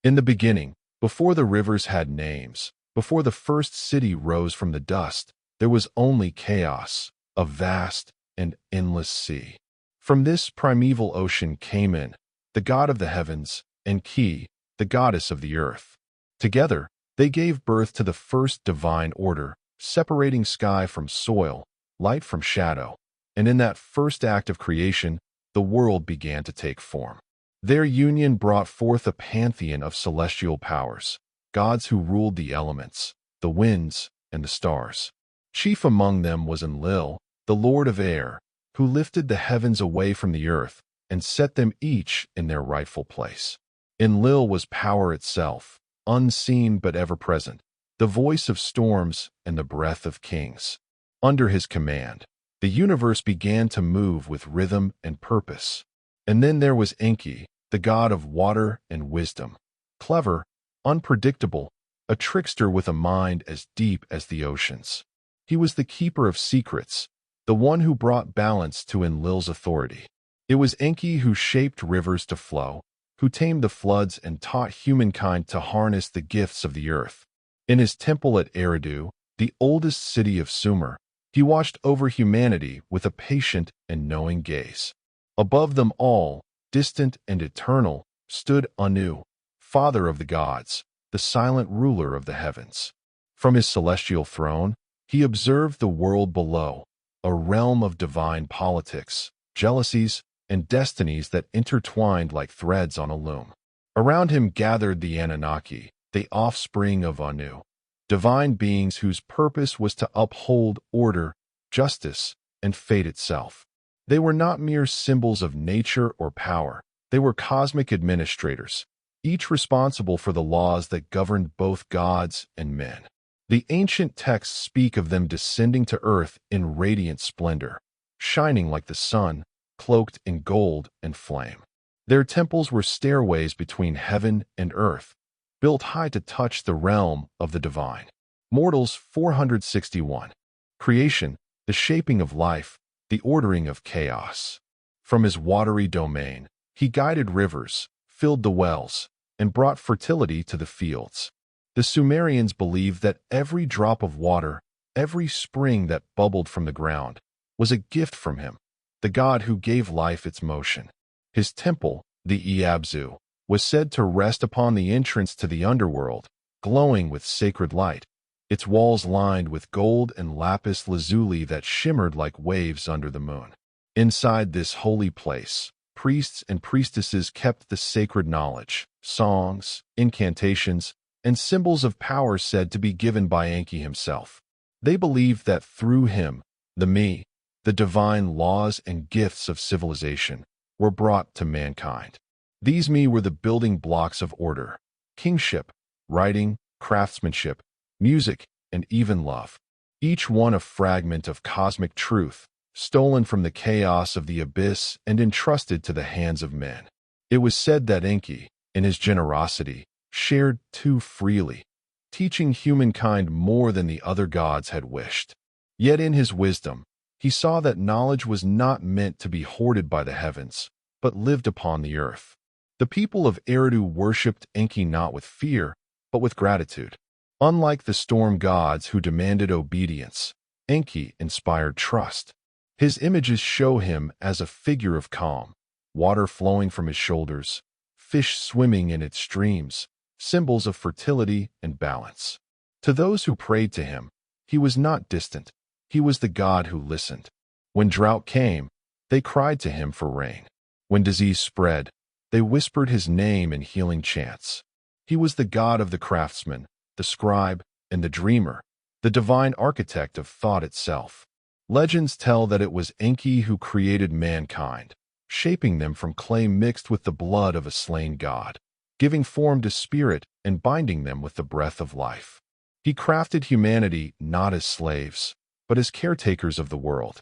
In the beginning, before the rivers had names, before the first city rose from the dust, there was only chaos, a vast and endless sea. From this primeval ocean came in the god of the heavens, Enki, the goddess of the earth. Together, they gave birth to the first divine order, separating sky from soil, light from shadow. And in that first act of creation, the world began to take form. Their union brought forth a pantheon of celestial powers, gods who ruled the elements, the winds, and the stars. Chief among them was Enlil, the lord of air, who lifted the heavens away from the earth and set them each in their rightful place. Enlil was power itself, unseen but ever present, the voice of storms and the breath of kings. Under his command, the universe began to move with rhythm and purpose. And then there was Enki, the god of water and wisdom. Clever, unpredictable, a trickster with a mind as deep as the oceans. He was the keeper of secrets, the one who brought balance to Enlil's authority. It was Enki who shaped rivers to flow, who tamed the floods and taught humankind to harness the gifts of the earth. In his temple at Eridu, the oldest city of Sumer, he watched over humanity with a patient and knowing gaze. Above them all, distant and eternal, stood Anu, father of the gods, the silent ruler of the heavens. From his celestial throne, he observed the world below, a realm of divine politics, jealousies, and destinies that intertwined like threads on a loom. Around him gathered the Anunnaki, the offspring of Anu, divine beings whose purpose was to uphold order, justice, and fate itself. They were not mere symbols of nature or power. They were cosmic administrators, each responsible for the laws that governed both gods and men. The ancient texts speak of them descending to earth in radiant splendor, shining like the sun, cloaked in gold and flame. Their temples were stairways between heaven and earth, built high to touch the realm of the divine. Mortals 461. Creation, the shaping of life, the ordering of chaos. From his watery domain, he guided rivers, filled the wells, and brought fertility to the fields. The Sumerians believed that every drop of water, every spring that bubbled from the ground, was a gift from him, the god who gave life its motion. His temple, the Iabzu, was said to rest upon the entrance to the underworld, glowing with sacred light, its walls lined with gold and lapis lazuli that shimmered like waves under the moon. Inside this holy place, priests and priestesses kept the sacred knowledge, songs, incantations, and symbols of power said to be given by Enki himself. They believed that through him, the divine laws and gifts of civilization, were brought to mankind. These were the building blocks of order, kingship, writing, craftsmanship, music, and even love. Each one a fragment of cosmic truth, stolen from the chaos of the abyss and entrusted to the hands of men. It was said that Enki, in his generosity, shared too freely, teaching humankind more than the other gods had wished. Yet in his wisdom, he saw that knowledge was not meant to be hoarded by the heavens, but lived upon the earth. The people of Eridu worshipped Enki not with fear, but with gratitude. Unlike the storm gods who demanded obedience, Enki inspired trust. His images show him as a figure of calm, water flowing from his shoulders, fish swimming in its streams, symbols of fertility and balance. To those who prayed to him, he was not distant. He was the God who listened. When drought came, they cried to him for rain. When disease spread, they whispered his name in healing chants. He was the God of the craftsman, the scribe, and the dreamer, the divine architect of thought itself. Legends tell that it was Enki who created mankind, shaping them from clay mixed with the blood of a slain god, giving form to spirit and binding them with the breath of life. He crafted humanity not as slaves, but as caretakers of the world,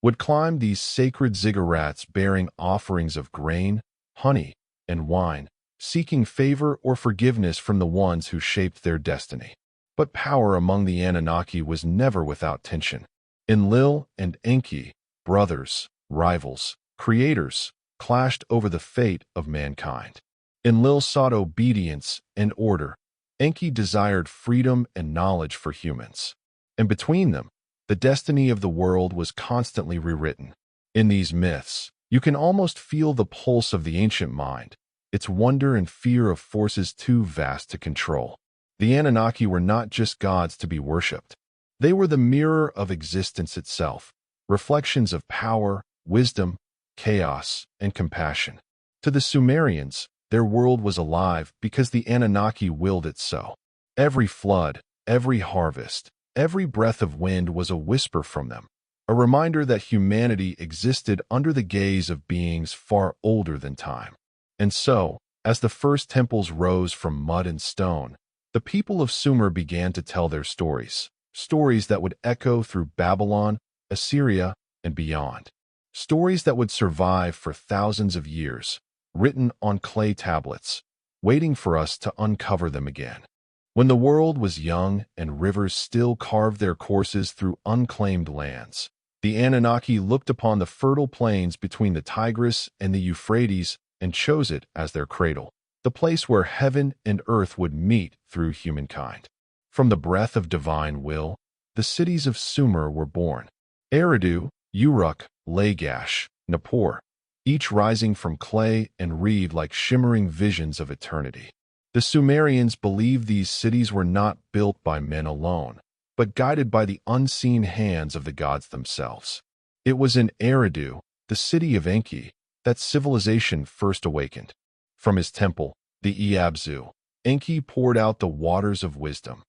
would climb these sacred ziggurats bearing offerings of grain, honey, and wine, seeking favor or forgiveness from the ones who shaped their destiny. But power among the Anunnaki was never without tension. Enlil and Enki, brothers, rivals, creators, clashed over the fate of mankind. Enlil sought obedience and order. Enki desired freedom and knowledge for humans. And between them, the destiny of the world was constantly rewritten. In these myths, you can almost feel the pulse of the ancient mind, its wonder and fear of forces too vast to control. The Anunnaki were not just gods to be worshipped. They were the mirror of existence itself, reflections of power, wisdom, chaos, and compassion. To the Sumerians, their world was alive because the Anunnaki willed it so. Every flood, every harvest, every breath of wind was a whisper from them, a reminder that humanity existed under the gaze of beings far older than time. And so, as the first temples rose from mud and stone, the people of Sumer began to tell their stories, stories that would echo through Babylon, Assyria, and beyond. Stories that would survive for thousands of years, written on clay tablets, waiting for us to uncover them again. When the world was young and rivers still carved their courses through unclaimed lands, the Anunnaki looked upon the fertile plains between the Tigris and the Euphrates and chose it as their cradle, the place where heaven and earth would meet through humankind. From the breath of divine will, the cities of Sumer were born. Eridu, Uruk, Lagash, Nippur, each rising from clay and reed like shimmering visions of eternity. The Sumerians believed these cities were not built by men alone, but guided by the unseen hands of the gods themselves. It was in Eridu, the city of Enki, that civilization first awakened. From his temple, the Iabzu, Enki poured out the waters of wisdom,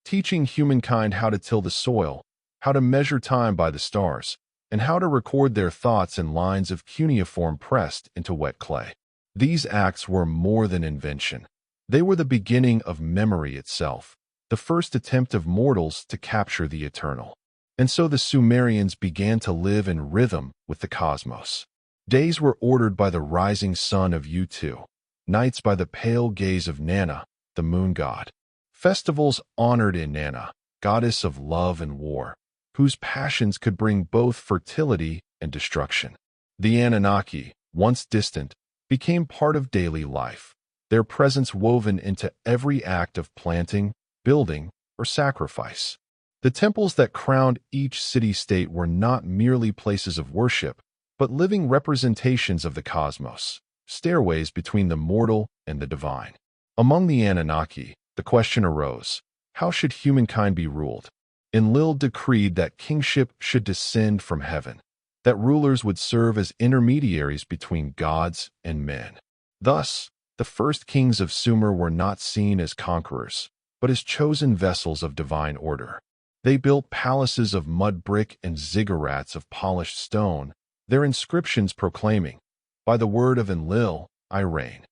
teaching humankind how to till the soil, how to measure time by the stars, and how to record their thoughts in lines of cuneiform pressed into wet clay. These acts were more than invention. They were the beginning of memory itself, the first attempt of mortals to capture the eternal. And so the Sumerians began to live in rhythm with the cosmos. Days were ordered by the rising sun of Utu, nights by the pale gaze of Nanna, the moon god. Festivals honored Inanna, goddess of love and war, whose passions could bring both fertility and destruction. The Anunnaki, once distant, became part of daily life, their presence woven into every act of planting, building, or sacrifice. The temples that crowned each city-state were not merely places of worship, but living representations of the cosmos, stairways between the mortal and the divine. Among the Anunnaki, the question arose, how should humankind be ruled? Enlil decreed that kingship should descend from heaven, that rulers would serve as intermediaries between gods and men. Thus, the first kings of Sumer were not seen as conquerors, but as chosen vessels of divine order. They built palaces of mud brick and ziggurats of polished stone, their inscriptions proclaiming, "By the word of Enlil, I reign."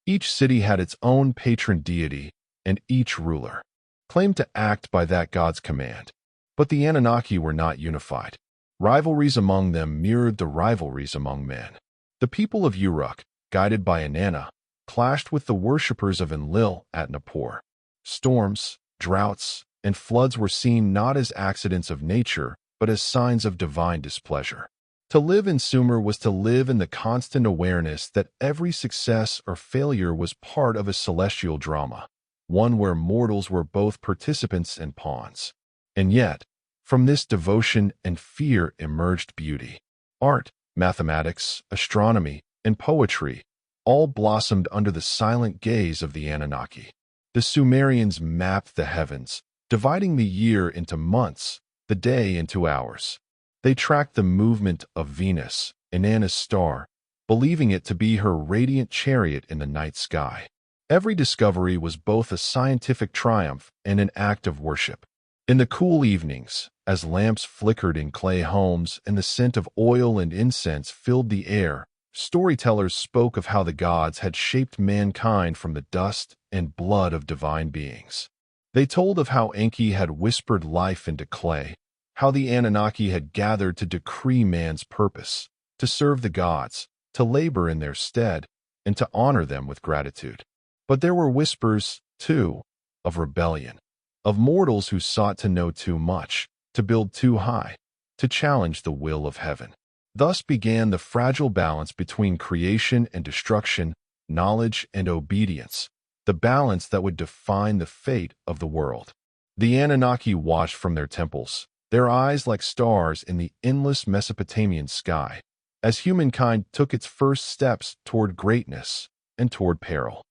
Each city had its own patron deity, and each ruler claimed to act by that god's command. But the Anunnaki were not unified. Rivalries among them mirrored the rivalries among men. The people of Uruk, guided by Inanna, clashed with the worshippers of Enlil at Nippur. Storms, droughts, and floods were seen not as accidents of nature, but as signs of divine displeasure. To live in Sumer was to live in the constant awareness that every success or failure was part of a celestial drama, one where mortals were both participants and pawns. And yet, from this devotion and fear emerged beauty. Art, mathematics, astronomy, and poetry all blossomed under the silent gaze of the Anunnaki. The Sumerians mapped the heavens, dividing the year into months, the day into hours. They tracked the movement of Venus, Inanna's star, believing it to be her radiant chariot in the night sky. Every discovery was both a scientific triumph and an act of worship. In the cool evenings, as lamps flickered in clay homes and the scent of oil and incense filled the air, storytellers spoke of how the gods had shaped mankind from the dust and blood of divine beings. They told of how Enki had whispered life into clay, how the Anunnaki had gathered to decree man's purpose, to serve the gods, to labor in their stead, and to honor them with gratitude. But there were whispers, too, of rebellion, of mortals who sought to know too much, to build too high, to challenge the will of heaven. Thus began the fragile balance between creation and destruction, knowledge, and obedience, the balance that would define the fate of the world. The Anunnaki watched from their temples, their eyes like stars in the endless Mesopotamian sky, as humankind took its first steps toward greatness and toward peril.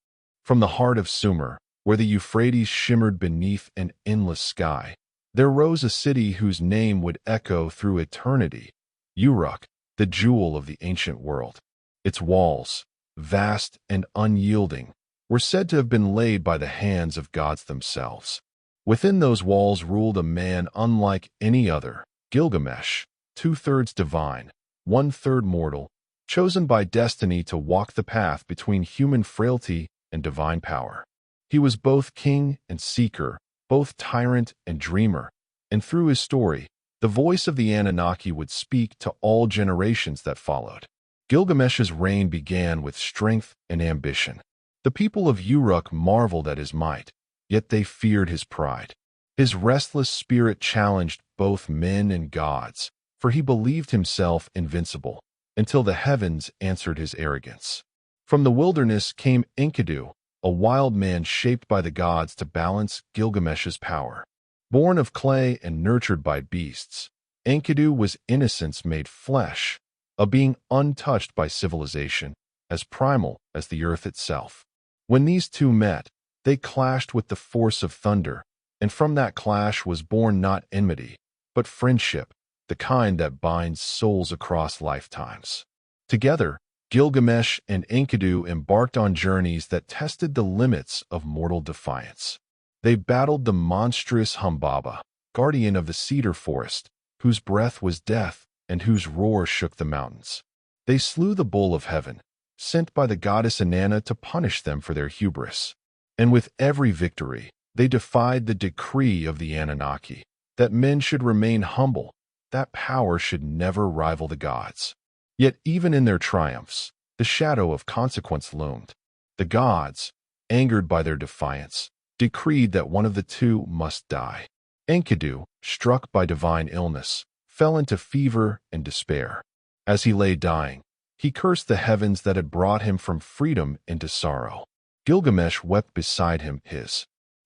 From the heart of Sumer, where the Euphrates shimmered beneath an endless sky, there rose a city whose name would echo through eternity, Uruk, the jewel of the ancient world. Its walls, vast and unyielding, were said to have been laid by the hands of gods themselves. Within those walls ruled a man unlike any other, Gilgamesh, 2/3 divine, 1/3 mortal, chosen by destiny to walk the path between human frailty and divine power. He was both king and seeker, both tyrant and dreamer, and through his story, the voice of the Anunnaki would speak to all generations that followed. Gilgamesh's reign began with strength and ambition. The people of Uruk marveled at his might, yet they feared his pride. His restless spirit challenged both men and gods, for he believed himself invincible, until the heavens answered his arrogance. From the wilderness came Enkidu, a wild man shaped by the gods to balance Gilgamesh's power. Born of clay and nurtured by beasts, Enkidu was innocence made flesh, a being untouched by civilization, as primal as the earth itself. When these two met, they clashed with the force of thunder, and from that clash was born not enmity, but friendship, the kind that binds souls across lifetimes. Together, Gilgamesh and Enkidu embarked on journeys that tested the limits of mortal defiance. They battled the monstrous Humbaba, guardian of the cedar forest, whose breath was death and whose roar shook the mountains. They slew the bull of heaven, sent by the goddess Inanna to punish them for their hubris. And with every victory, they defied the decree of the Anunnaki, that men should remain humble, that power should never rival the gods. Yet even in their triumphs, the shadow of consequence loomed. The gods, angered by their defiance, decreed that one of the two must die. Enkidu, struck by divine illness, fell into fever and despair. As he lay dying, he cursed the heavens that had brought him from freedom into sorrow. Gilgamesh wept beside him.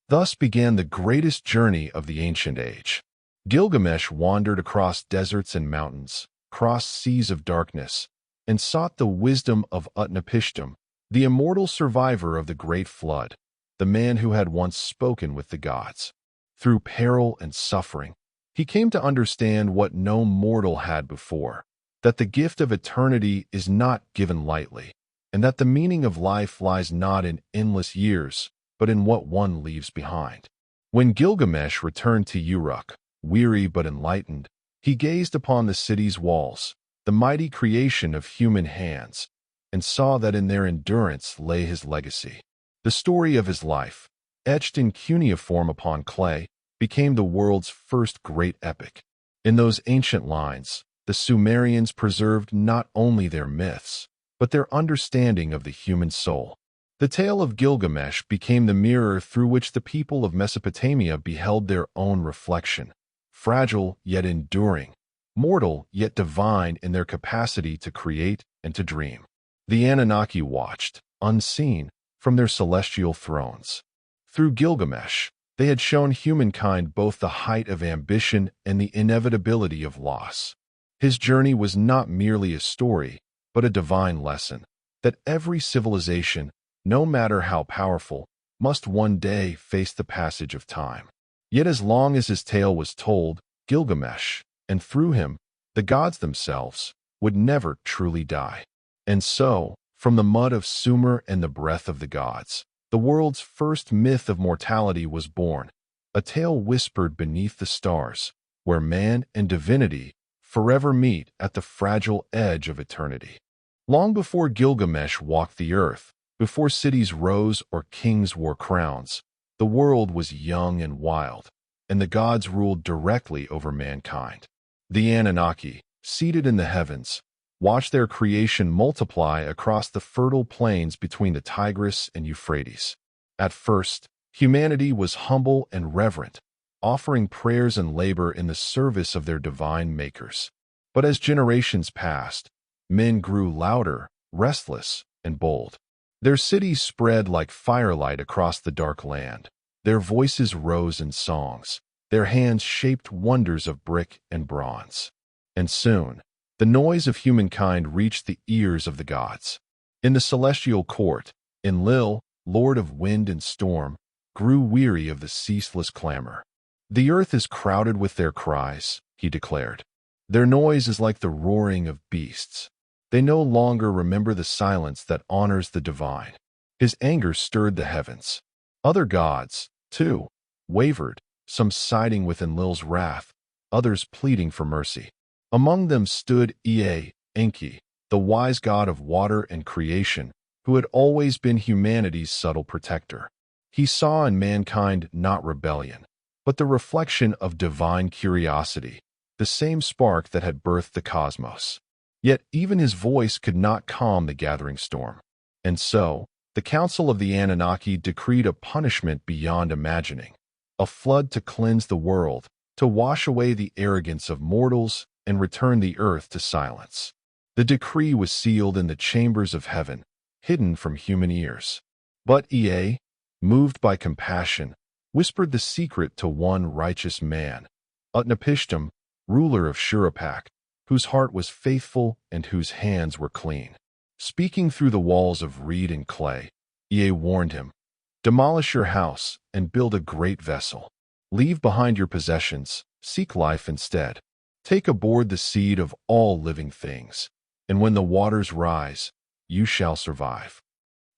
Thus began the greatest journey of the ancient age. Gilgamesh wandered across deserts and mountains, crossed seas of darkness, and sought the wisdom of Utnapishtim, the immortal survivor of the great flood, the man who had once spoken with the gods. Through peril and suffering, he came to understand what no mortal had before, that the gift of eternity is not given lightly, and that the meaning of life lies not in endless years, but in what one leaves behind. When Gilgamesh returned to Uruk, weary but enlightened, he gazed upon the city's walls, the mighty creation of human hands, and saw that in their endurance lay his legacy. The story of his life, etched in cuneiform upon clay, became the world's first great epic. In those ancient lines, the Sumerians preserved not only their myths, but their understanding of the human soul. The tale of Gilgamesh became the mirror through which the people of Mesopotamia beheld their own reflection, fragile yet enduring, mortal yet divine in their capacity to create and to dream. The Anunnaki watched, unseen, from their celestial thrones. Through Gilgamesh, they had shown humankind both the height of ambition and the inevitability of loss. His journey was not merely a story, but a divine lesson, that every civilization, no matter how powerful, must one day face the passage of time. Yet as long as his tale was told, Gilgamesh, and through him, the gods themselves, would never truly die. And so, from the mud of Sumer and the breath of the gods, the world's first myth of mortality was born, a tale whispered beneath the stars, where man and divinity forever meet at the fragile edge of eternity. Long before Gilgamesh walked the earth, before cities rose or kings wore crowns, the world was young and wild, and the gods ruled directly over mankind. The Anunnaki, seated in the heavens, watched their creation multiply across the fertile plains between the Tigris and Euphrates. At first, humanity was humble and reverent, offering prayers and labor in the service of their divine makers. But as generations passed, men grew louder, restless, and bold. Their cities spread like firelight across the dark land. Their voices rose in songs. Their hands shaped wonders of brick and bronze. And soon, the noise of humankind reached the ears of the gods. In the celestial court, Enlil, lord of wind and storm, grew weary of the ceaseless clamor. "The earth is crowded with their cries," he declared. "Their noise is like the roaring of beasts. They no longer remember the silence that honors the divine." His anger stirred the heavens. Other gods, too, wavered, some siding with Enlil's wrath, others pleading for mercy. Among them stood Enki, the wise god of water and creation, who had always been humanity's subtle protector. He saw in mankind not rebellion, but the reflection of divine curiosity, the same spark that had birthed the cosmos. Yet even his voice could not calm the gathering storm. And so, the Council of the Anunnaki decreed a punishment beyond imagining, a flood to cleanse the world, to wash away the arrogance of mortals and return the earth to silence. The decree was sealed in the chambers of heaven, hidden from human ears. But Ea, moved by compassion, whispered the secret to one righteous man, Utnapishtim, ruler of Shuruppak, whose heart was faithful and whose hands were clean. Speaking through the walls of reed and clay, Ea warned him, "Demolish your house and build a great vessel. Leave behind your possessions, seek life instead. Take aboard the seed of all living things, and when the waters rise, you shall survive."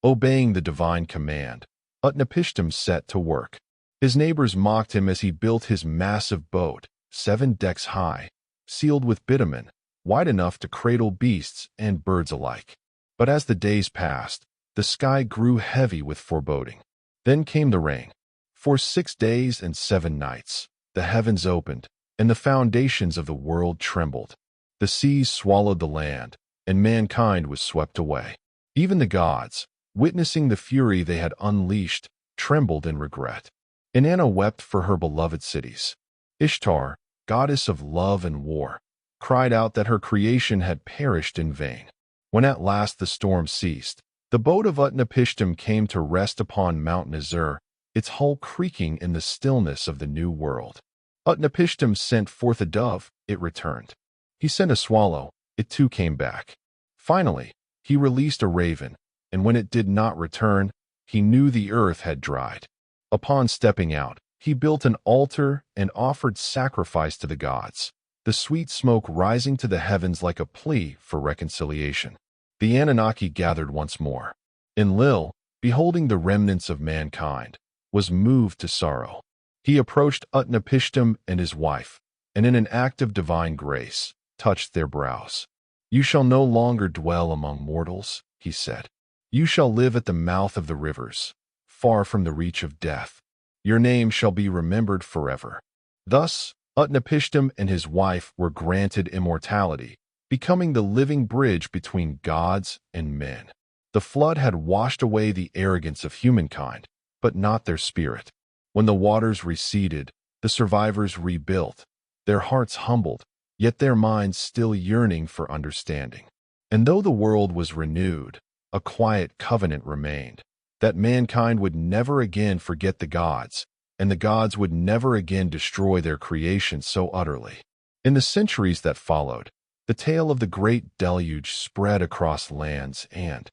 Obeying the divine command, Utnapishtim set to work. His neighbors mocked him as he built his massive boat, 7 decks high, sealed with bitumen, wide enough to cradle beasts and birds alike. But as the days passed, the sky grew heavy with foreboding. Then came the rain. For 6 days and 7 nights, the heavens opened, and the foundations of the world trembled. The seas swallowed the land, and mankind was swept away. Even the gods, witnessing the fury they had unleashed, trembled in regret. Inanna wept for her beloved cities. Ishtar, goddess of love and war, cried out that her creation had perished in vain. When at last the storm ceased, the boat of Utnapishtim came to rest upon Mount Nazur, its hull creaking in the stillness of the new world. Utnapishtim sent forth a dove, it returned. He sent a swallow, it too came back. Finally, he released a raven, and when it did not return, he knew the earth had dried. Upon stepping out, he built an altar and offered sacrifice to the gods, the sweet smoke rising to the heavens like a plea for reconciliation. The Anunnaki gathered once more. Enlil, beholding the remnants of mankind, was moved to sorrow. He approached Utnapishtim and his wife, and in an act of divine grace, touched their brows. "You shall no longer dwell among mortals," he said. "You shall live at the mouth of the rivers, far from the reach of death. Your name shall be remembered forever." Thus, Utnapishtim and his wife were granted immortality, becoming the living bridge between gods and men. The flood had washed away the arrogance of humankind, but not their spirit. When the waters receded, the survivors rebuilt, their hearts humbled, yet their minds still yearning for understanding. And though the world was renewed, a quiet covenant remained, that mankind would never again forget the gods, and the gods would never again destroy their creation so utterly. In the centuries that followed, the tale of the great deluge spread across lands and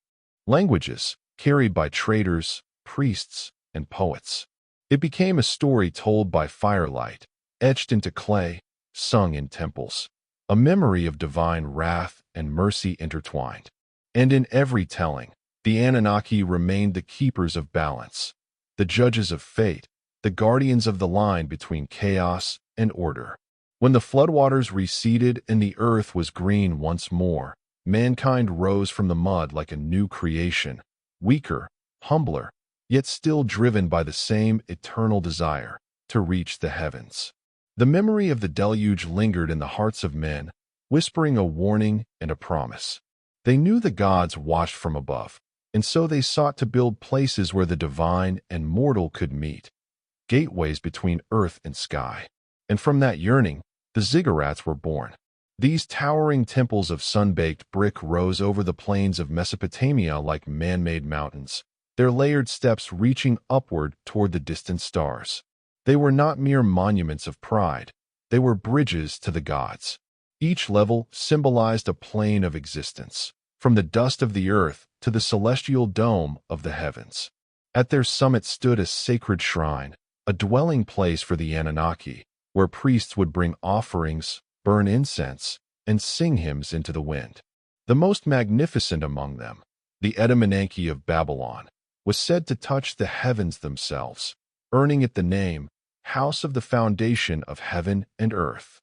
languages, carried by traders, priests, and poets. It became a story told by firelight, etched into clay, sung in temples, a memory of divine wrath and mercy intertwined. And in every telling, the Anunnaki remained the keepers of balance, the judges of fate, the guardians of the line between chaos and order. When the floodwaters receded and the earth was green once more, mankind rose from the mud like a new creation, weaker, humbler, yet still driven by the same eternal desire to reach the heavens. The memory of the deluge lingered in the hearts of men, whispering a warning and a promise. They knew the gods watched from above, and so they sought to build places where the divine and mortal could meet, gateways between earth and sky. And from that yearning, the ziggurats were born. These towering temples of sun-baked brick rose over the plains of Mesopotamia like man-made mountains, their layered steps reaching upward toward the distant stars. They were not mere monuments of pride. They were bridges to the gods. Each level symbolized a plane of existence, from the dust of the earth to the celestial dome of the heavens. At their summit stood a sacred shrine, a dwelling place for the Anunnaki, where priests would bring offerings, burn incense, and sing hymns into the wind. The most magnificent among them, the Anu and Enki of Babylon, was said to touch the heavens themselves, earning it the name House of the Foundation of Heaven and Earth.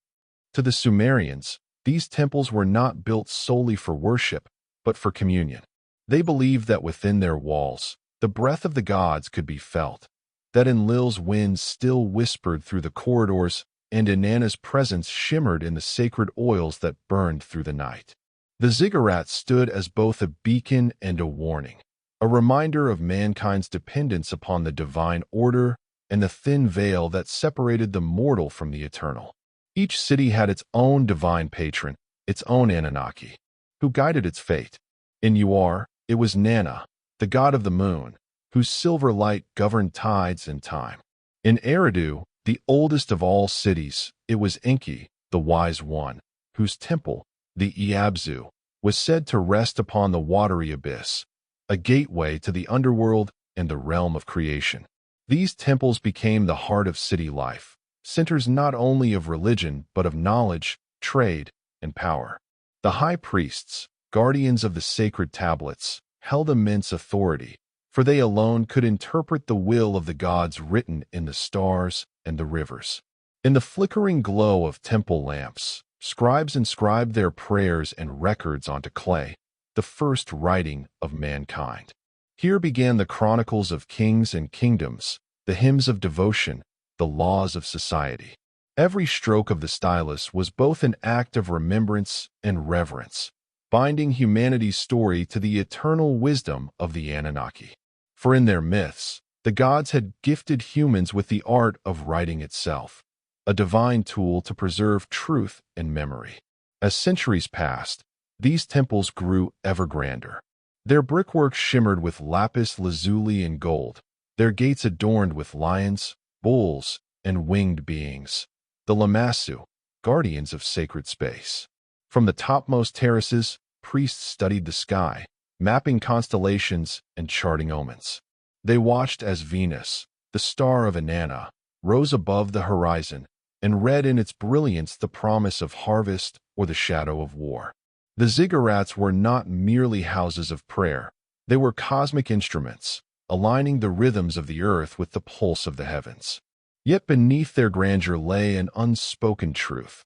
To the Sumerians, these temples were not built solely for worship, but for communion. They believed that within their walls, the breath of the gods could be felt, that Enlil's winds still whispered through the corridors, and Inanna's presence shimmered in the sacred oils that burned through the night. The ziggurat stood as both a beacon and a warning, a reminder of mankind's dependence upon the divine order and the thin veil that separated the mortal from the eternal. Each city had its own divine patron, its own Anunnaki, who guided its fate. In Uar, it was Nanna, the god of the moon, whose silver light governed tides and time. In Eridu, the oldest of all cities, it was Enki, the wise one, whose temple, the Iabzu, was said to rest upon the watery abyss, a gateway to the underworld and the realm of creation. These temples became the heart of city life, centers not only of religion but of knowledge, trade, and power. The high priests, guardians of the sacred tablets, held immense authority, for they alone could interpret the will of the gods written in the stars and the rivers. In the flickering glow of temple lamps, scribes inscribed their prayers and records onto clay, the first writing of mankind. Here began the chronicles of kings and kingdoms, the hymns of devotion, the laws of society. Every stroke of the stylus was both an act of remembrance and reverence, binding humanity's story to the eternal wisdom of the Anunnaki. For in their myths, the gods had gifted humans with the art of writing itself, a divine tool to preserve truth and memory. As centuries passed, these temples grew ever grander. Their brickwork shimmered with lapis lazuli and gold, their gates adorned with lions, bulls, and winged beings, the Lamassu, guardians of sacred space. From the topmost terraces, priests studied the sky, mapping constellations and charting omens. They watched as Venus, the star of Inanna, rose above the horizon and read in its brilliance the promise of harvest or the shadow of war. The ziggurats were not merely houses of prayer. They were cosmic instruments, aligning the rhythms of the earth with the pulse of the heavens. Yet beneath their grandeur lay an unspoken truth.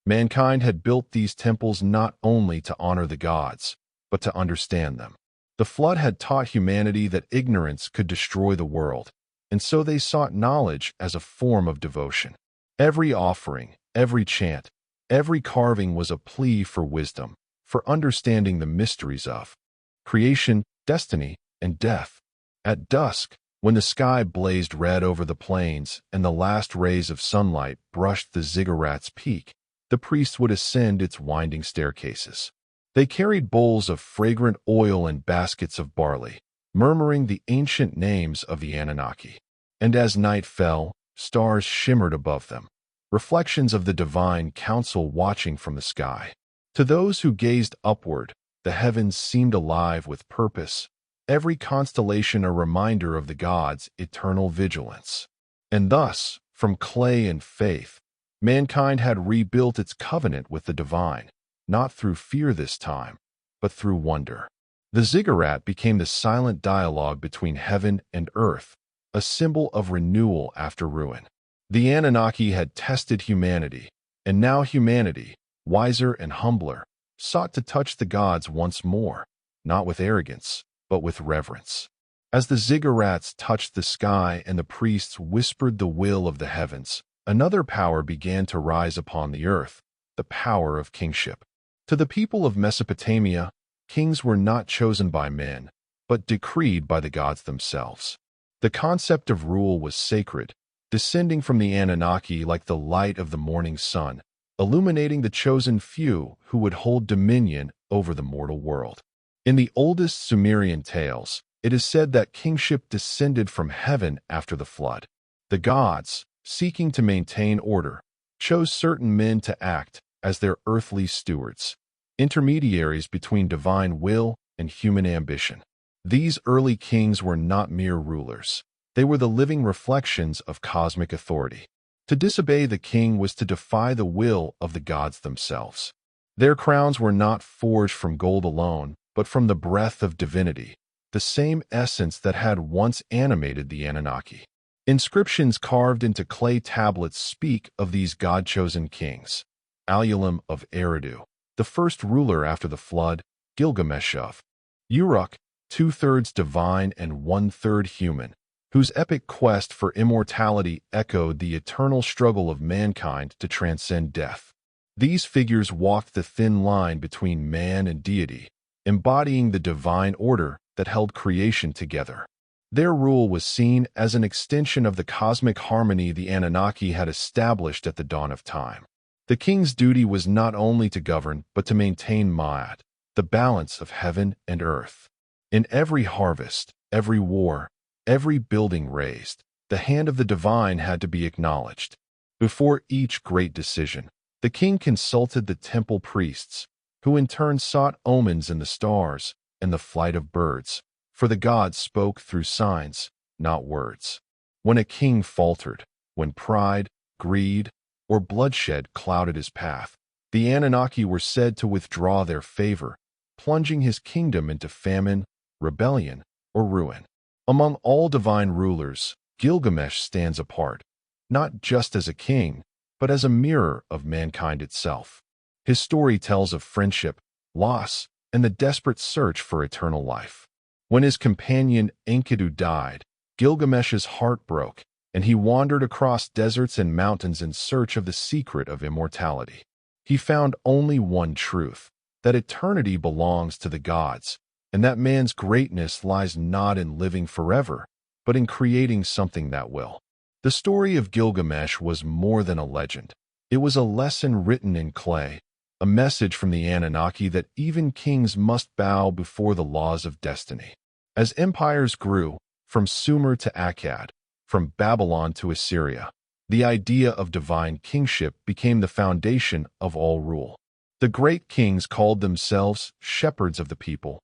Mankind had built these temples not only to honor the gods, but to understand them. The flood had taught humanity that ignorance could destroy the world, and so they sought knowledge as a form of devotion. Every offering, every chant, every carving was a plea for wisdom, for understanding the mysteries of creation, destiny, and death. At dusk, when the sky blazed red over the plains and the last rays of sunlight brushed the ziggurat's peak, the priests would ascend its winding staircases. They carried bowls of fragrant oil and baskets of barley, murmuring the ancient names of the Anunnaki. And as night fell, stars shimmered above them, reflections of the divine council watching from the sky. To those who gazed upward, the heavens seemed alive with purpose, every constellation a reminder of the gods' eternal vigilance. And thus, from clay and faith, mankind had rebuilt its covenant with the divine, not through fear this time, but through wonder. The ziggurat became the silent dialogue between heaven and earth, a symbol of renewal after ruin. The Anunnaki had tested humanity, and now humanity, wiser and humbler, sought to touch the gods once more, not with arrogance, but with reverence. As the ziggurats touched the sky and the priests whispered the will of the heavens, another power began to rise upon the earth, the power of kingship. To the people of Mesopotamia, kings were not chosen by men, but decreed by the gods themselves. The concept of rule was sacred, descending from the Anunnaki like the light of the morning sun, illuminating the chosen few who would hold dominion over the mortal world. In the oldest Sumerian tales, it is said that kingship descended from heaven after the flood. The gods, seeking to maintain order, chose certain men to act as their earthly stewards, intermediaries between divine will and human ambition. These early kings were not mere rulers. They were the living reflections of cosmic authority. To disobey the king was to defy the will of the gods themselves. Their crowns were not forged from gold alone, but from the breath of divinity, the same essence that had once animated the Anunnaki. Inscriptions carved into clay tablets speak of these God-chosen kings. Alulim of Eridu, the first ruler after the flood, Gilgamesh of Uruk, 2/3 divine and 1/3 human, whose epic quest for immortality echoed the eternal struggle of mankind to transcend death. These figures walked the thin line between man and deity, embodying the divine order that held creation together. Their rule was seen as an extension of the cosmic harmony the Anunnaki had established at the dawn of time. The king's duty was not only to govern, but to maintain Ma'at, the balance of heaven and earth. In every harvest, every war, every building raised, the hand of the divine had to be acknowledged. Before each great decision, the king consulted the temple priests, who in turn sought omens in the stars and the flight of birds, for the gods spoke through signs, not words. When a king faltered, when pride, greed, or bloodshed clouded his path, the Anunnaki were said to withdraw their favor, plunging his kingdom into famine, rebellion, or ruin. Among all divine rulers, Gilgamesh stands apart, not just as a king, but as a mirror of mankind itself. His story tells of friendship, loss, and the desperate search for eternal life. When his companion Enkidu died, Gilgamesh's heart broke, and he wandered across deserts and mountains in search of the secret of immortality. He found only one truth, that eternity belongs to the gods, and that man's greatness lies not in living forever, but in creating something that will. The story of Gilgamesh was more than a legend. It was a lesson written in clay, a message from the Anunnaki that even kings must bow before the laws of destiny. As empires grew, from Sumer to Akkad, from Babylon to Assyria, the idea of divine kingship became the foundation of all rule. The great kings called themselves shepherds of the people,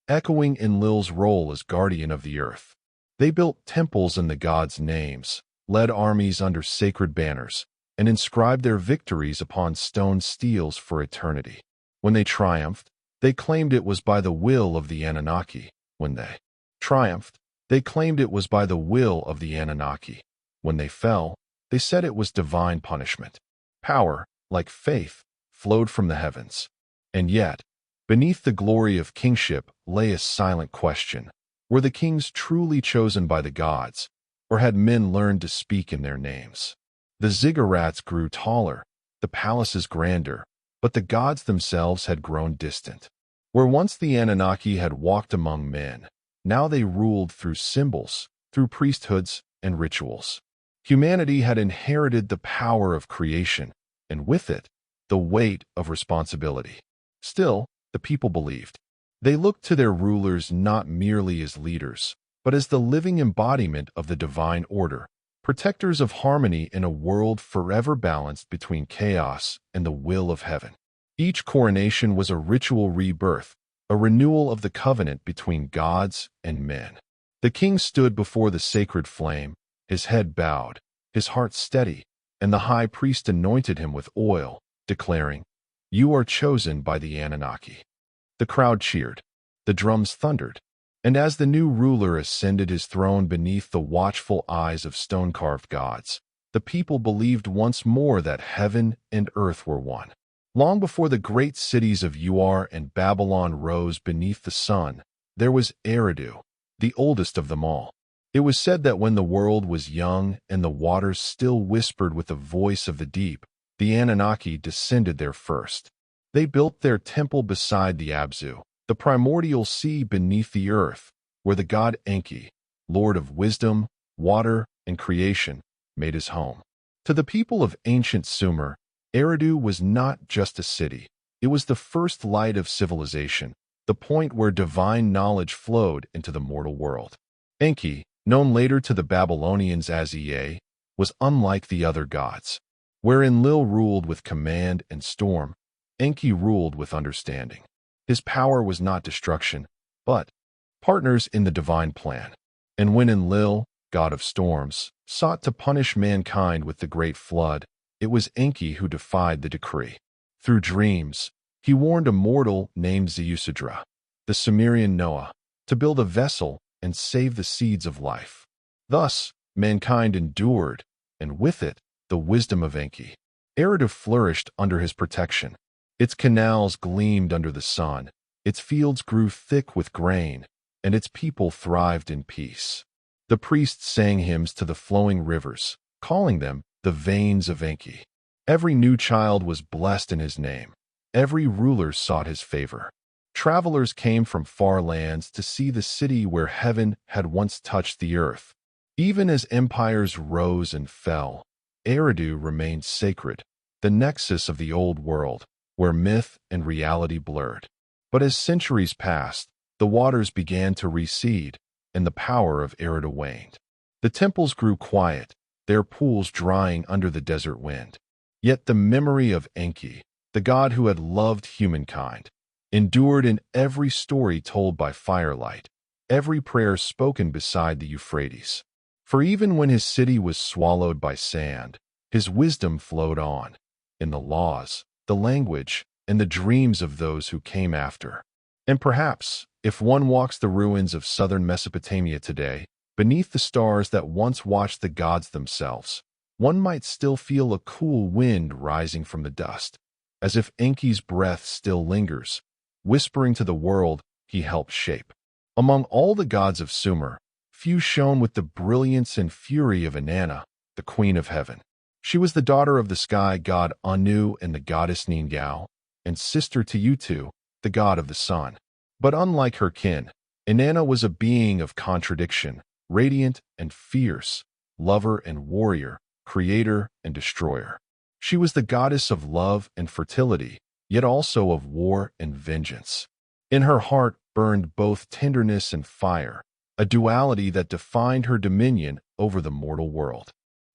echoing Enlil's role as guardian of the earth. They built temples in the gods' names, led armies under sacred banners, and inscribed their victories upon stone steels for eternity. When they triumphed, they claimed it was by the will of the Anunnaki. When they triumphed, they claimed it was by the will of the Anunnaki. When they fell, they said it was divine punishment. Power, like faith, flowed from the heavens. And yet, beneath the glory of kingship lay a silent question. Were the kings truly chosen by the gods, or had men learned to speak in their names? The ziggurats grew taller, the palaces grander, but the gods themselves had grown distant. Where once the Anunnaki had walked among men, now they ruled through symbols, through priesthoods and rituals. Humanity had inherited the power of creation, and with it, the weight of responsibility. Still, the people believed. They looked to their rulers not merely as leaders, but as the living embodiment of the divine order, protectors of harmony in a world forever balanced between chaos and the will of heaven. Each coronation was a ritual rebirth, a renewal of the covenant between gods and men. The king stood before the sacred flame, his head bowed, his heart steady, and the high priest anointed him with oil, declaring, "You are chosen by the Anunnaki." The crowd cheered, the drums thundered, and as the new ruler ascended his throne beneath the watchful eyes of stone-carved gods, the people believed once more that heaven and earth were one. Long before the great cities of Ur and Babylon rose beneath the sun, there was Eridu, the oldest of them all. It was said that when the world was young and the waters still whispered with the voice of the deep, the Anunnaki descended there first. They built their temple beside the Abzu, the primordial sea beneath the earth, where the god Enki, lord of wisdom, water, and creation, made his home. To the people of ancient Sumer, Eridu was not just a city. It was the first light of civilization, the point where divine knowledge flowed into the mortal world. Enki, known later to the Babylonians as Ea, was unlike the other gods. Where Enlil ruled with command and storm, Enki ruled with understanding. His power was not destruction, but partners in the divine plan. And when Enlil, god of storms, sought to punish mankind with the great flood, it was Enki who defied the decree. Through dreams, he warned a mortal named Ziusadra, the Sumerian Noah, to build a vessel and save the seeds of life. Thus, mankind endured, and with it, the wisdom of Enki. Eridu flourished under his protection. Its canals gleamed under the sun, its fields grew thick with grain, and its people thrived in peace. The priests sang hymns to the flowing rivers, calling them the veins of Enki. Every new child was blessed in his name. Every ruler sought his favor. Travelers came from far lands to see the city where heaven had once touched the earth. Even as empires rose and fell, Eridu remained sacred, the nexus of the old world, where myth and reality blurred. But as centuries passed, the waters began to recede, and the power of Eridu waned. The temples grew quiet, their pools drying under the desert wind. Yet the memory of Enki, the god who had loved humankind, endured in every story told by firelight, every prayer spoken beside the Euphrates. For even when his city was swallowed by sand, his wisdom flowed on, in the laws, the language, and the dreams of those who came after. And perhaps, if one walks the ruins of southern Mesopotamia today, beneath the stars that once watched the gods themselves, one might still feel a cool wind rising from the dust, as if Enki's breath still lingers, whispering to the world he helped shape. Among all the gods of Sumer, few shone with the brilliance and fury of Inanna, the queen of heaven. She was the daughter of the sky god Anu and the goddess Ningal, and sister to Utu, the god of the sun. But unlike her kin, Inanna was a being of contradiction, radiant and fierce, lover and warrior, creator and destroyer. She was the goddess of love and fertility, yet also of war and vengeance. In her heart burned both tenderness and fire, a duality that defined her dominion over the mortal world.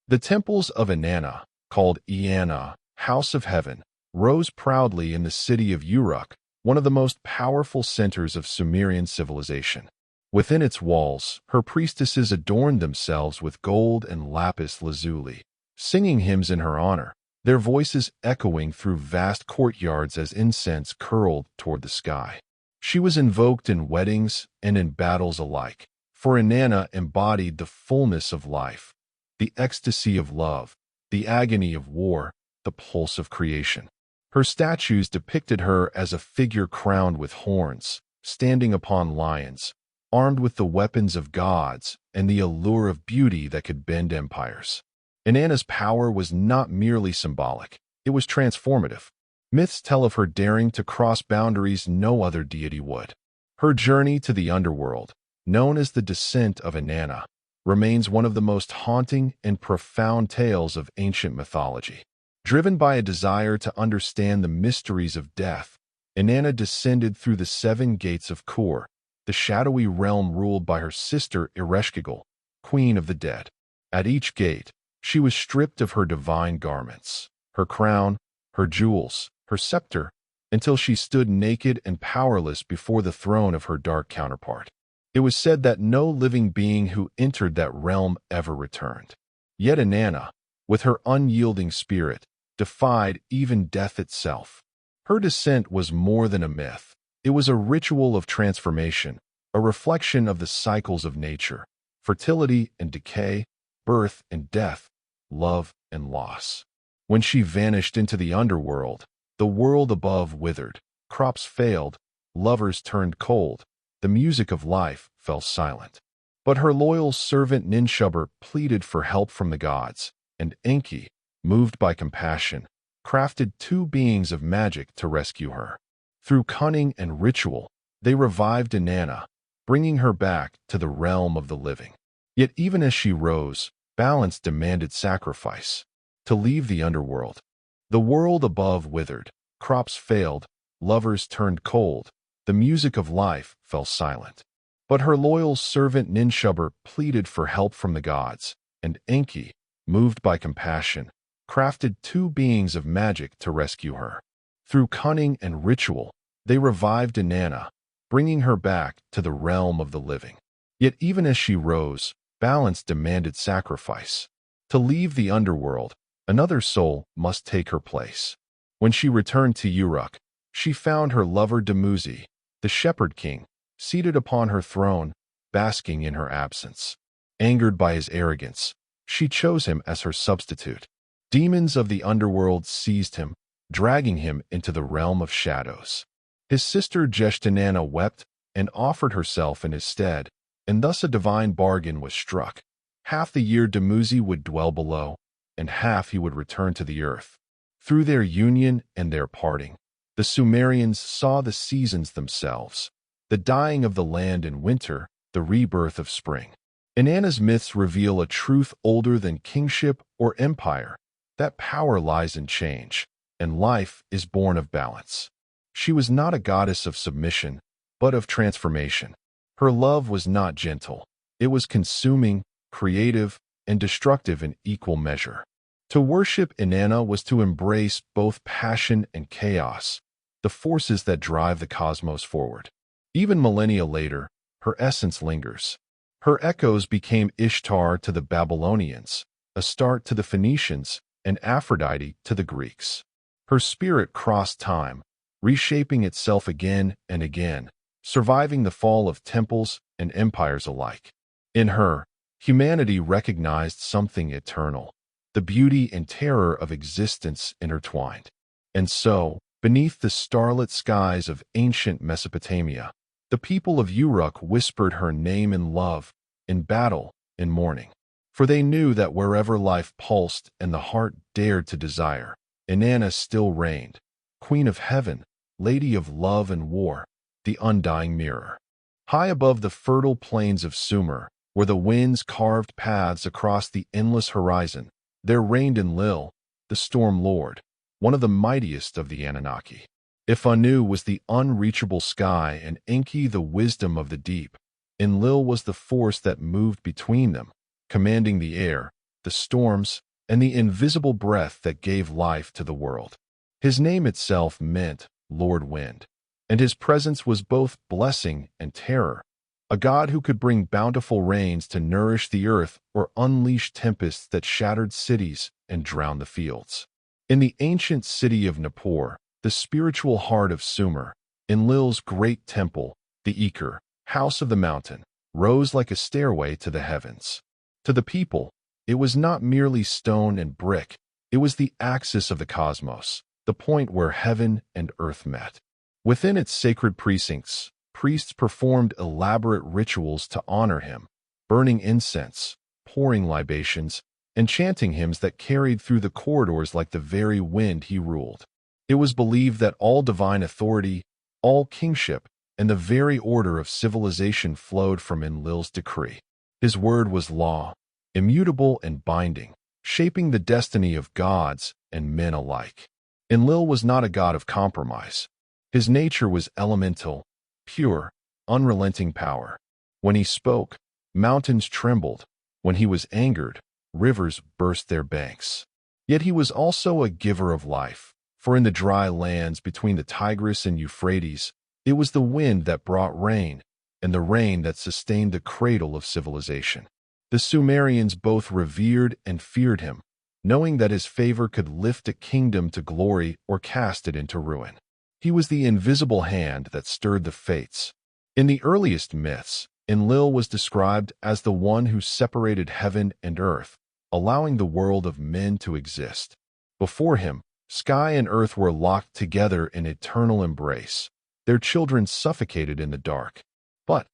The temples of Inanna, called Inanna, House of Heaven, rose proudly in the city of Uruk, one of the most powerful centers of Sumerian civilization. Within its walls, her priestesses adorned themselves with gold and lapis lazuli, singing hymns in her honor, their voices echoing through vast courtyards as incense curled toward the sky. She was invoked in weddings and in battles alike, for Inanna embodied the fullness of life, the ecstasy of love, the agony of war, the pulse of creation. Her statues depicted her as a figure crowned with horns, standing upon lions, armed with the weapons of gods and the allure of beauty that could bend empires. Inanna's power was not merely symbolic, it was transformative. Myths tell of her daring to cross boundaries no other deity would. Her journey to the underworld, known as the Descent of Inanna, remains one of the most haunting and profound tales of ancient mythology. Driven by a desire to understand the mysteries of death, Inanna descended through the 7 gates of Kur, the shadowy realm ruled by her sister Ereshkigal, queen of the dead. At each gate, she was stripped of her divine garments, her crown, her jewels, her scepter, until she stood naked and powerless before the throne of her dark counterpart. It was said that no living being who entered that realm ever returned. Yet Inanna, with her unyielding spirit, defied even death itself. Her descent was more than a myth. It was a ritual of transformation, a reflection of the cycles of nature, fertility and decay, birth and death, love and loss. When she vanished into the underworld, the world above withered, crops failed, lovers turned cold, the music of life fell silent. But her loyal servant Ninshubur pleaded for help from the gods, and Enki, moved by compassion, crafted 2 beings of magic to rescue her. Through cunning and ritual, they revived Inanna, bringing her back to the realm of the living. Yet even as she rose, balance demanded sacrifice. To leave the underworld, The world above withered, crops failed, lovers turned cold, the music of life fell silent. But her loyal servant Ninshubber pleaded for help from the gods, and Enki, moved by compassion, crafted two beings of magic to rescue her. Through cunning and ritual, they revived Inanna, bringing her back to the realm of the living. Yet even as she rose, balance demanded sacrifice. To leave the underworld, another soul must take her place. When she returned to Uruk, she found her lover Dumuzi, the shepherd king, seated upon her throne, basking in her absence. Angered by his arrogance, she chose him as her substitute. Demons of the underworld seized him, dragging him into the realm of shadows. His sister Jeshtanana wept and offered herself in his stead, and thus a divine bargain was struck. Half the year Dumuzi would dwell below, and half he would return to the earth. Through their union and their parting, the Sumerians saw the seasons themselves, the dying of the land in winter, the rebirth of spring. Inanna's myths reveal a truth older than kingship or empire, that power lies in change, and life is born of balance. She was not a goddess of submission, but of transformation. Her love was not gentle. It was consuming, creative, and destructive in equal measure. To worship Inanna was to embrace both passion and chaos, the forces that drive the cosmos forward. Even millennia later, her essence lingers. Her echoes became Ishtar to the Babylonians, Astarte to the Phoenicians, and Aphrodite to the Greeks. Her spirit crossed time, reshaping itself again and again, surviving the fall of temples and empires alike. In her, humanity recognized something eternal, the beauty and terror of existence intertwined. And so, beneath the starlit skies of ancient Mesopotamia, the people of Uruk whispered her name in love, in battle, in mourning. For they knew that wherever life pulsed and the heart dared to desire, Inanna still reigned, Queen of Heaven, Lady of Love and War, the undying mirror. High above the fertile plains of Sumer, where the winds carved paths across the endless horizon, there reigned Enlil, the Storm Lord, one of the mightiest of the Anunnaki. If Anu was the unreachable sky and Enki the wisdom of the deep, Enlil was the force that moved between them, commanding the air, the storms, and the invisible breath that gave life to the world. His name itself meant Lord Wind, and his presence was both blessing and terror, a god who could bring bountiful rains to nourish the earth or unleash tempests that shattered cities and drowned the fields. In the ancient city of Nippur, the spiritual heart of Sumer, Enlil's great temple, the Ikar, House of the Mountain, rose like a stairway to the heavens. To the people, it was not merely stone and brick, it was the axis of the cosmos, the point where heaven and earth met. Within its sacred precincts, priests performed elaborate rituals to honor him, burning incense, pouring libations, and chanting hymns that carried through the corridors like the very wind he ruled. It was believed that all divine authority, all kingship, and the very order of civilization flowed from Enlil's decree. His word was law, immutable and binding, shaping the destiny of gods and men alike. Enlil was not a god of compromise. His nature was elemental, pure, unrelenting power. When he spoke, mountains trembled. When he was angered, rivers burst their banks. Yet he was also a giver of life, for in the dry lands between the Tigris and Euphrates, it was the wind that brought rain, and the rain that sustained the cradle of civilization. The Sumerians both revered and feared him, knowing that his favor could lift a kingdom to glory or cast it into ruin. He was the invisible hand that stirred the fates. In the earliest myths, Enlil was described as the one who separated heaven and earth, allowing the world of men to exist. Before him, sky and earth were locked together in eternal embrace. Their children suffocated in the dark. But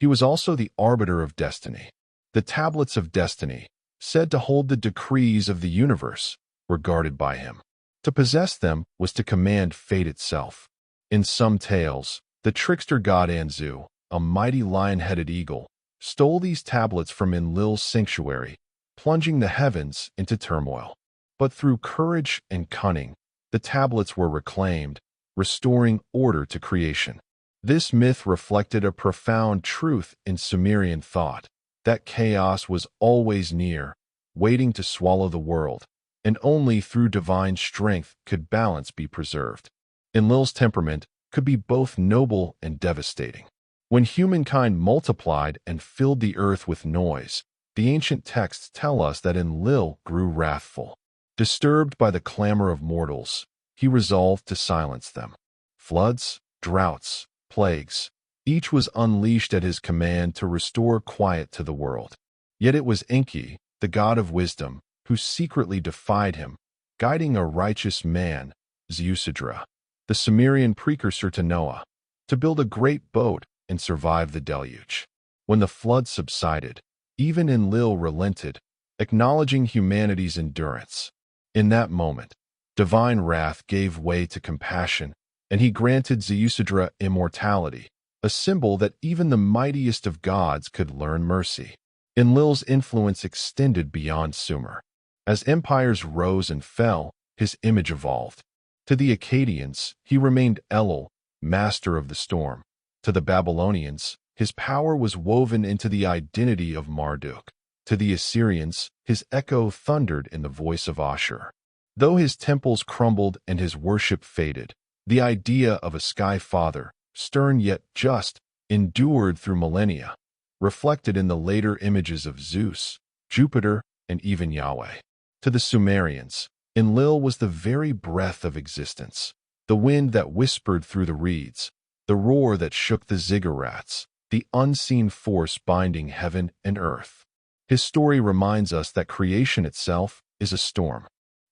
he was also the arbiter of destiny. The tablets of destiny, said to hold the decrees of the universe, were guarded by him. To possess them was to command fate itself. In some tales, the trickster god Anzu, a mighty lion-headed eagle, stole these tablets from Enlil's sanctuary, plunging the heavens into turmoil. But through courage and cunning, the tablets were reclaimed, restoring order to creation. This myth reflected a profound truth in Sumerian thought, that chaos was always near, waiting to swallow the world, and only through divine strength could balance be preserved. Enlil's temperament could be both noble and devastating. When humankind multiplied and filled the earth with noise, the ancient texts tell us that Enlil grew wrathful. Disturbed by the clamor of mortals, he resolved to silence them. Floods, droughts, plagues, each was unleashed at his command to restore quiet to the world. Yet it was Enki, the god of wisdom, who secretly defied him, guiding a righteous man, Ziusudra, the Sumerian precursor to Noah, to build a great boat and survive the deluge. When the flood subsided, even Enlil relented, acknowledging humanity's endurance. In that moment, divine wrath gave way to compassion, and he granted Ziusudra immortality, a symbol that even the mightiest of gods could learn mercy. Enlil's influence extended beyond Sumer. As empires rose and fell, his image evolved. To the Akkadians, he remained Enlil, master of the storm. To the Babylonians, his power was woven into the identity of Marduk. To the Assyrians, his echo thundered in the voice of Ashur. Though his temples crumbled and his worship faded, the idea of a sky father, stern yet just, endured through millennia, reflected in the later images of Zeus, Jupiter, and even Yahweh. To the Sumerians, Enlil was the very breath of existence, the wind that whispered through the reeds, the roar that shook the ziggurats, the unseen force binding heaven and earth. His story reminds us that creation itself is a storm,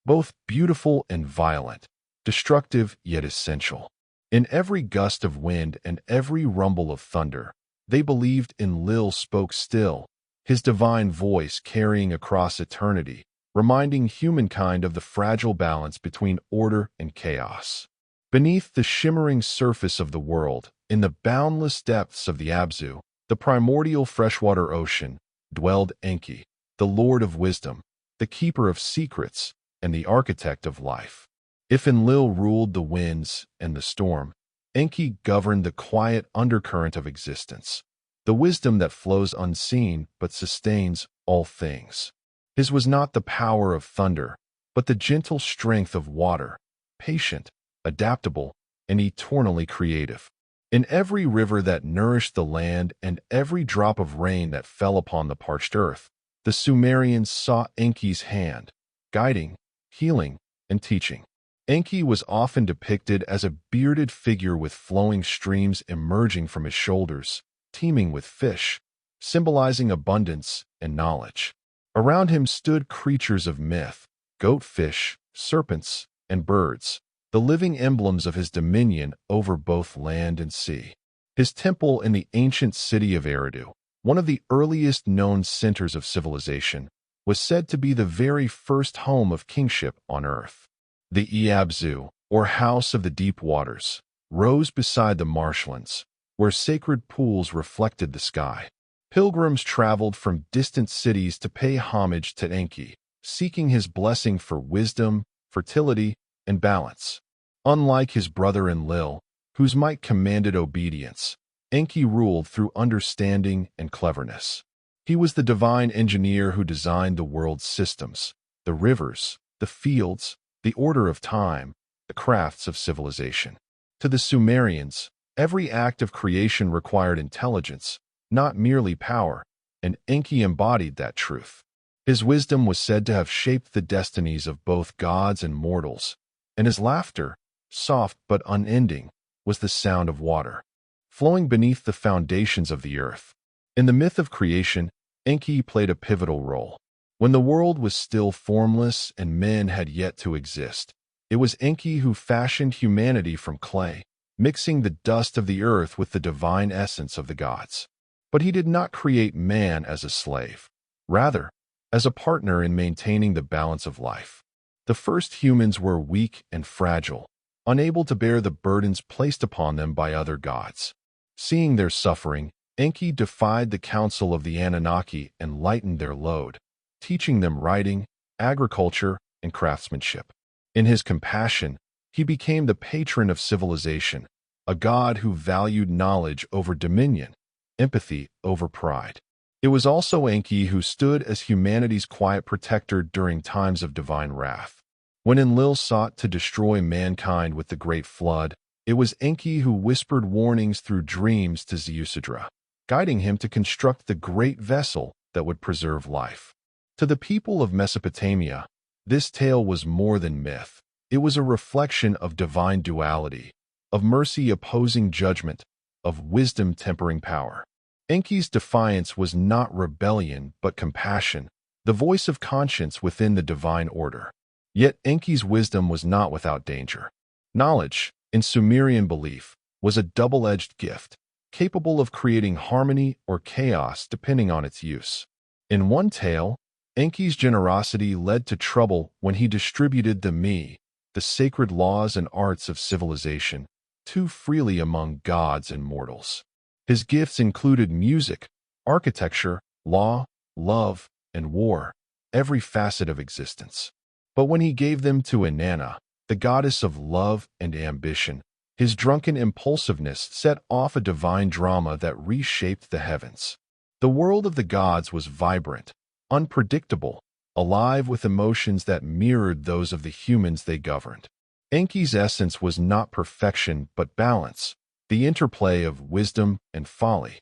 both beautiful and violent, destructive yet essential. In every gust of wind and every rumble of thunder, they believed Enlil spoke still, his divine voice carrying across eternity, reminding humankind of the fragile balance between order and chaos. Beneath the shimmering surface of the world, in the boundless depths of the Abzu, the primordial freshwater ocean, dwelled Enki, the Lord of wisdom, the keeper of secrets, and the architect of life. If Enlil ruled the winds and the storm, Enki governed the quiet undercurrent of existence, the wisdom that flows unseen but sustains all things. His was not the power of thunder, but the gentle strength of water, patient, adaptable, and eternally creative. In every river that nourished the land and every drop of rain that fell upon the parched earth, the Sumerians saw Enki's hand, guiding, healing, and teaching. Enki was often depicted as a bearded figure with flowing streams emerging from his shoulders, teeming with fish, symbolizing abundance and knowledge. Around him stood creatures of myth, goatfish, serpents, and birds, the living emblems of his dominion over both land and sea. His temple in the ancient city of Eridu, one of the earliest known centers of civilization, was said to be the very first home of kingship on earth. The Abzu, or House of the Deep Waters, rose beside the marshlands, where sacred pools reflected the sky. Pilgrims traveled from distant cities to pay homage to Enki, seeking his blessing for wisdom, fertility, and balance. Unlike his brother Enlil, whose might commanded obedience, Enki ruled through understanding and cleverness. He was the divine engineer who designed the world's systems, the rivers, the fields, the order of time, the crafts of civilization. To the Sumerians, every act of creation required intelligence, not merely power, and Enki embodied that truth. His wisdom was said to have shaped the destinies of both gods and mortals, and his laughter, soft but unending, was the sound of water, flowing beneath the foundations of the earth. In the myth of creation, Enki played a pivotal role. When the world was still formless and men had yet to exist, it was Enki who fashioned humanity from clay, mixing the dust of the earth with the divine essence of the gods. But he did not create man as a slave, rather, as a partner in maintaining the balance of life. The first humans were weak and fragile, unable to bear the burdens placed upon them by other gods. Seeing their suffering, Enki defied the counsel of the Anunnaki and lightened their load, teaching them writing, agriculture, and craftsmanship. In his compassion, He became the patron of civilization, a god who valued knowledge over dominion, empathy over pride. It was also Enki who stood as humanity's quiet protector during times of divine wrath. When Enlil sought to destroy mankind with the Great Flood, it was Enki who whispered warnings through dreams to Ziusidra, guiding him to construct the great vessel that would preserve life. To the people of Mesopotamia, this tale was more than myth. It was a reflection of divine duality, of mercy opposing judgment, of wisdom tempering power. Enki's defiance was not rebellion but compassion, the voice of conscience within the divine order. Yet Enki's wisdom was not without danger. Knowledge, in Sumerian belief, was a double-edged gift, capable of creating harmony or chaos depending on its use. In one tale, Enki's generosity led to trouble when he distributed the sacred laws and arts of civilization, too freely among gods and mortals. His gifts included music, architecture, law, love, and war, every facet of existence. But when he gave them to Inanna, the goddess of love and ambition, his drunken impulsiveness set off a divine drama that reshaped the heavens. The world of the gods was vibrant, unpredictable, alive with emotions that mirrored those of the humans they governed. Enki's essence was not perfection but balance, the interplay of wisdom and folly,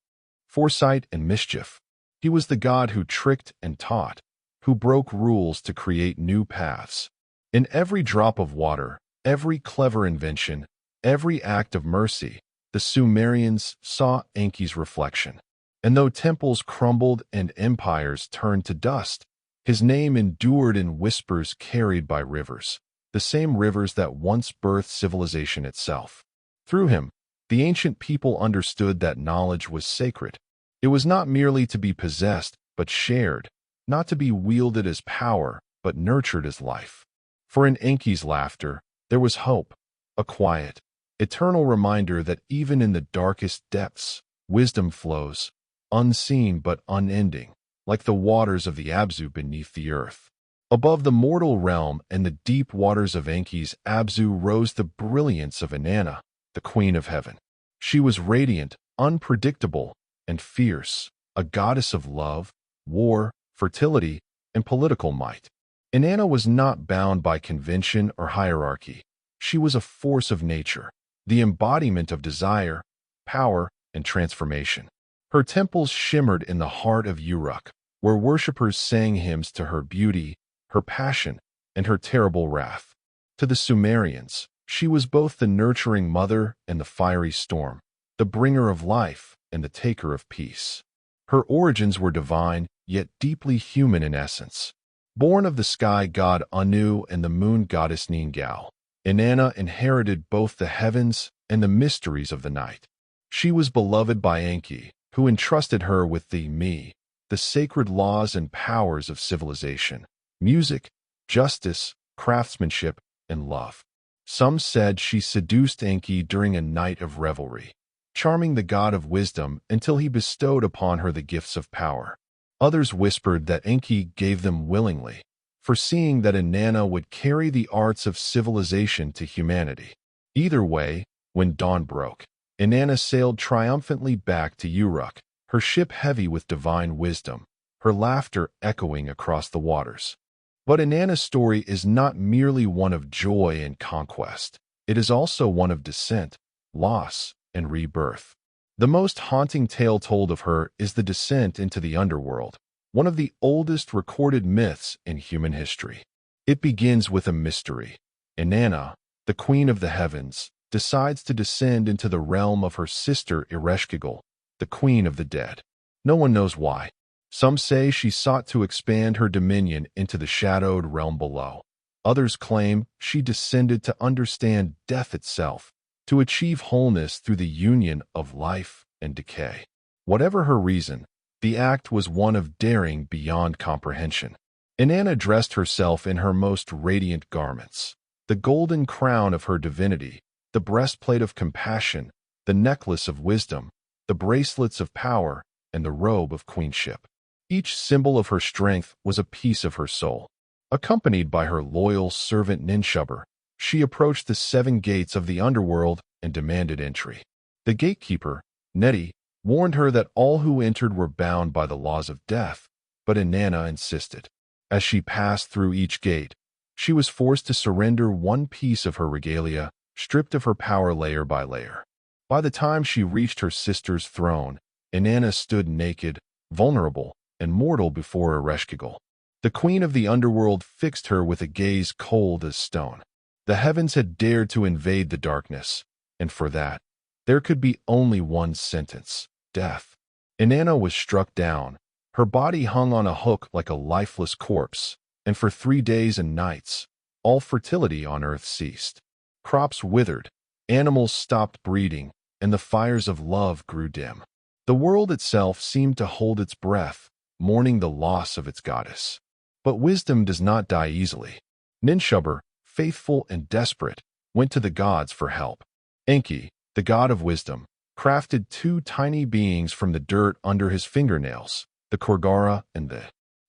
foresight and mischief. He was the god who tricked and taught, who broke rules to create new paths. In every drop of water, every clever invention, every act of mercy, the Sumerians saw Enki's reflection. And though temples crumbled and empires turned to dust, his name endured in whispers carried by rivers, the same rivers that once birthed civilization itself. Through him, the ancient people understood that knowledge was sacred. It was not merely to be possessed, but shared, not to be wielded as power, but nurtured as life. For in Enki's laughter, there was hope, a quiet, eternal reminder that even in the darkest depths, wisdom flows, unseen but unending, like the waters of the Abzu beneath the earth. Above the mortal realm and the deep waters of Enki's Abzu rose the brilliance of Inanna, the queen of heaven. She was radiant, unpredictable, and fierce, a goddess of love, war, fertility, and political might. Inanna was not bound by convention or hierarchy. She was a force of nature, the embodiment of desire, power, and transformation. Her temples shimmered in the heart of Uruk, where worshippers sang hymns to her beauty, her passion, and her terrible wrath. To the Sumerians, she was both the nurturing mother and the fiery storm, the bringer of life and the taker of peace. Her origins were divine, yet deeply human in essence. Born of the sky god Anu and the moon goddess Ningal, Inanna inherited both the heavens and the mysteries of the night. She was beloved by Enki, who entrusted her with the sacred laws and powers of civilization, music, justice, craftsmanship, and love. Some said she seduced Enki during a night of revelry, charming the god of wisdom until he bestowed upon her the gifts of power. Others whispered that Enki gave them willingly, foreseeing that Inanna would carry the arts of civilization to humanity. Either way, when dawn broke, Inanna sailed triumphantly back to Uruk, her ship heavy with divine wisdom, her laughter echoing across the waters. But Inanna's story is not merely one of joy and conquest. It is also one of descent, loss, and rebirth. The most haunting tale told of her is the descent into the underworld, one of the oldest recorded myths in human history. It begins with a mystery. Inanna, the queen of the heavens, decides to descend into the realm of her sister Ereshkigal, the queen of the dead. No one knows why. Some say she sought to expand her dominion into the shadowed realm below. Others claim she descended to understand death itself, to achieve wholeness through the union of life and decay. Whatever her reason, the act was one of daring beyond comprehension. Inanna dressed herself in her most radiant garments, the golden crown of her divinity, the breastplate of compassion, the necklace of wisdom, the bracelets of power, and the robe of queenship. Each symbol of her strength was a piece of her soul. Accompanied by her loyal servant Ninshubber, she approached the 7 gates of the underworld and demanded entry. The gatekeeper, Neti, warned her that all who entered were bound by the laws of death, but Inanna insisted. As she passed through each gate, she was forced to surrender one piece of her regalia, stripped of her power layer by layer. By the time she reached her sister's throne, Inanna stood naked, vulnerable, and mortal before Ereshkigal. The queen of the underworld fixed her with a gaze cold as stone. The heavens had dared to invade the darkness, and for that, there could be only one sentence: death. Inanna was struck down. Her body hung on a hook like a lifeless corpse, and for 3 days and nights, all fertility on earth ceased. Crops withered, animals stopped breeding, and the fires of love grew dim. The world itself seemed to hold its breath, mourning the loss of its goddess. But wisdom does not die easily. Ninshubur, faithful and desperate, went to the gods for help. Enki, the god of wisdom, crafted 2 tiny beings from the dirt under his fingernails, the Korgara and the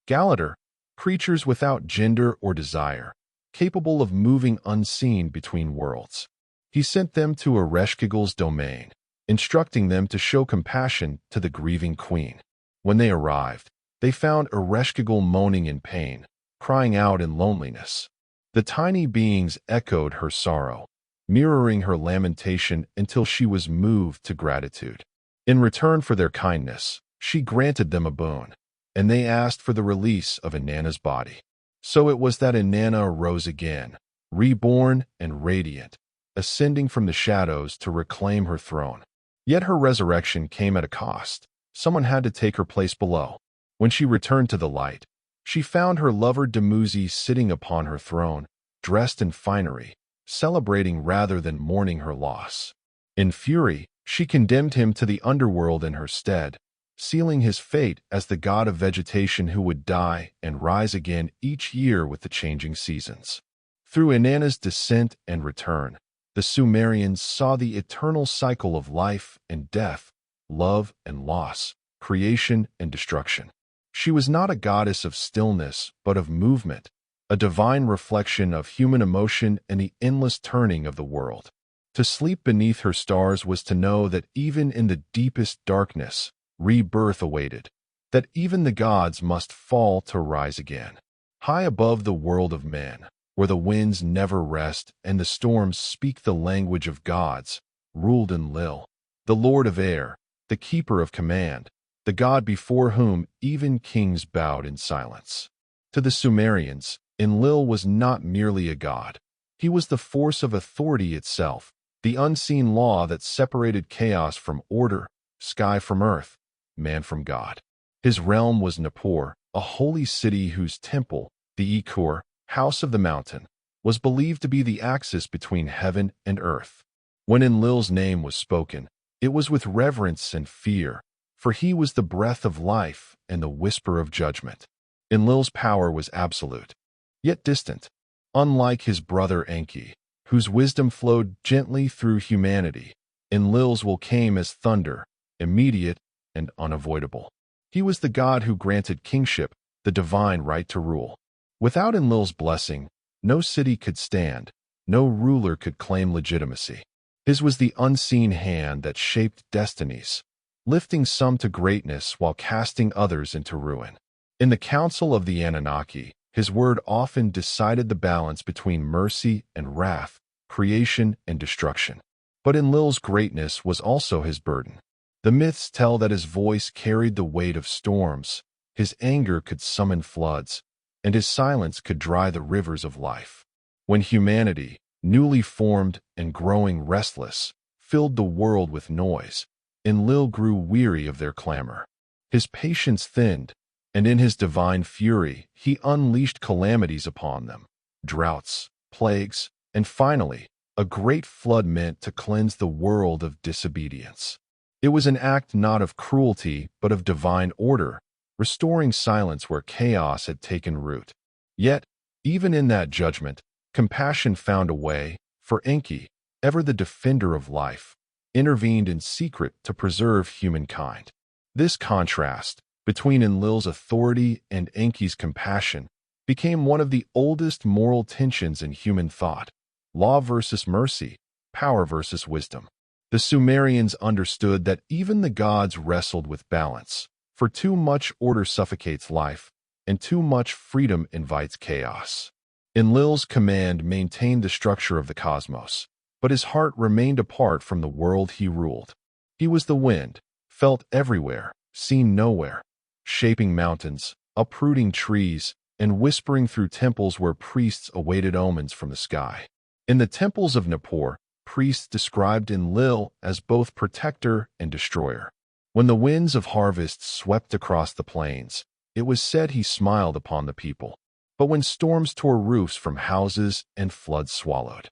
Galadar, creatures without gender or desire, capable of moving unseen between worlds. He sent them to Ereshkigal's domain, instructing them to show compassion to the grieving queen. When they arrived, they found Ereshkigal moaning in pain, crying out in loneliness. The tiny beings echoed her sorrow, mirroring her lamentation until she was moved to gratitude. In return for their kindness, she granted them a boon, and they asked for the release of Inanna's body. So it was that Inanna arose again, reborn and radiant, ascending from the shadows to reclaim her throne. Yet her resurrection came at a cost. Someone had to take her place below. When she returned to the light, she found her lover Dumuzi sitting upon her throne, dressed in finery, celebrating rather than mourning her loss. In fury, she condemned him to the underworld in her stead, sealing his fate as the god of vegetation who would die and rise again each year with the changing seasons. Through Inanna's descent and return, the Sumerians saw the eternal cycle of life and death, love and loss, creation and destruction. She was not a goddess of stillness, but of movement, a divine reflection of human emotion and the endless turning of the world. To sleep beneath her stars was to know that even in the deepest darkness, rebirth awaited, that even the gods must fall to rise again. High above the world of men, where the winds never rest and the storms speak the language of gods, ruled Enlil, the lord of air, the keeper of command, the god before whom even kings bowed in silence. To the Sumerians, Enlil was not merely a god. He was the force of authority itself, the unseen law that separated chaos from order, sky from earth, man from God. His realm was Nippur, a holy city whose temple, the Ikur, house of the mountain, was believed to be the axis between heaven and earth. When Enlil's name was spoken, it was with reverence and fear, for he was the breath of life and the whisper of judgment. Enlil's power was absolute, yet distant, unlike his brother Enki, whose wisdom flowed gently through humanity. Enlil's will came as thunder, immediate and unavoidable. He was the god who granted kingship, the divine right to rule. Without Enlil's blessing, no city could stand, no ruler could claim legitimacy. His was the unseen hand that shaped destinies, lifting some to greatness while casting others into ruin. In the council of the Anunnaki, his word often decided the balance between mercy and wrath, creation and destruction. But Enlil's greatness was also his burden. The myths tell that his voice carried the weight of storms, his anger could summon floods, and his silence could dry the rivers of life. When humanity, newly formed and growing restless, filled the world with noise, Enlil grew weary of their clamor. His patience thinned, and in his divine fury, he unleashed calamities upon them, droughts, plagues, and finally, a great flood meant to cleanse the world of disobedience. It was an act not of cruelty, but of divine order, restoring silence where chaos had taken root. Yet, even in that judgment, compassion found a way, for Enki, ever the defender of life, intervened in secret to preserve humankind. This contrast, between Enlil's authority and Enki's compassion, became one of the oldest moral tensions in human thought. law versus mercy, power versus wisdom. The Sumerians understood that even the gods wrestled with balance, for too much order suffocates life, and too much freedom invites chaos. Enlil's command maintained the structure of the cosmos, but his heart remained apart from the world he ruled. He was the wind, felt everywhere, seen nowhere, shaping mountains, uprooting trees, and whispering through temples where priests awaited omens from the sky. In the temples of Nippur, priests described Enlil as both protector and destroyer. When the winds of harvest swept across the plains, it was said he smiled upon the people. But when storms tore roofs from houses and floods swallowed.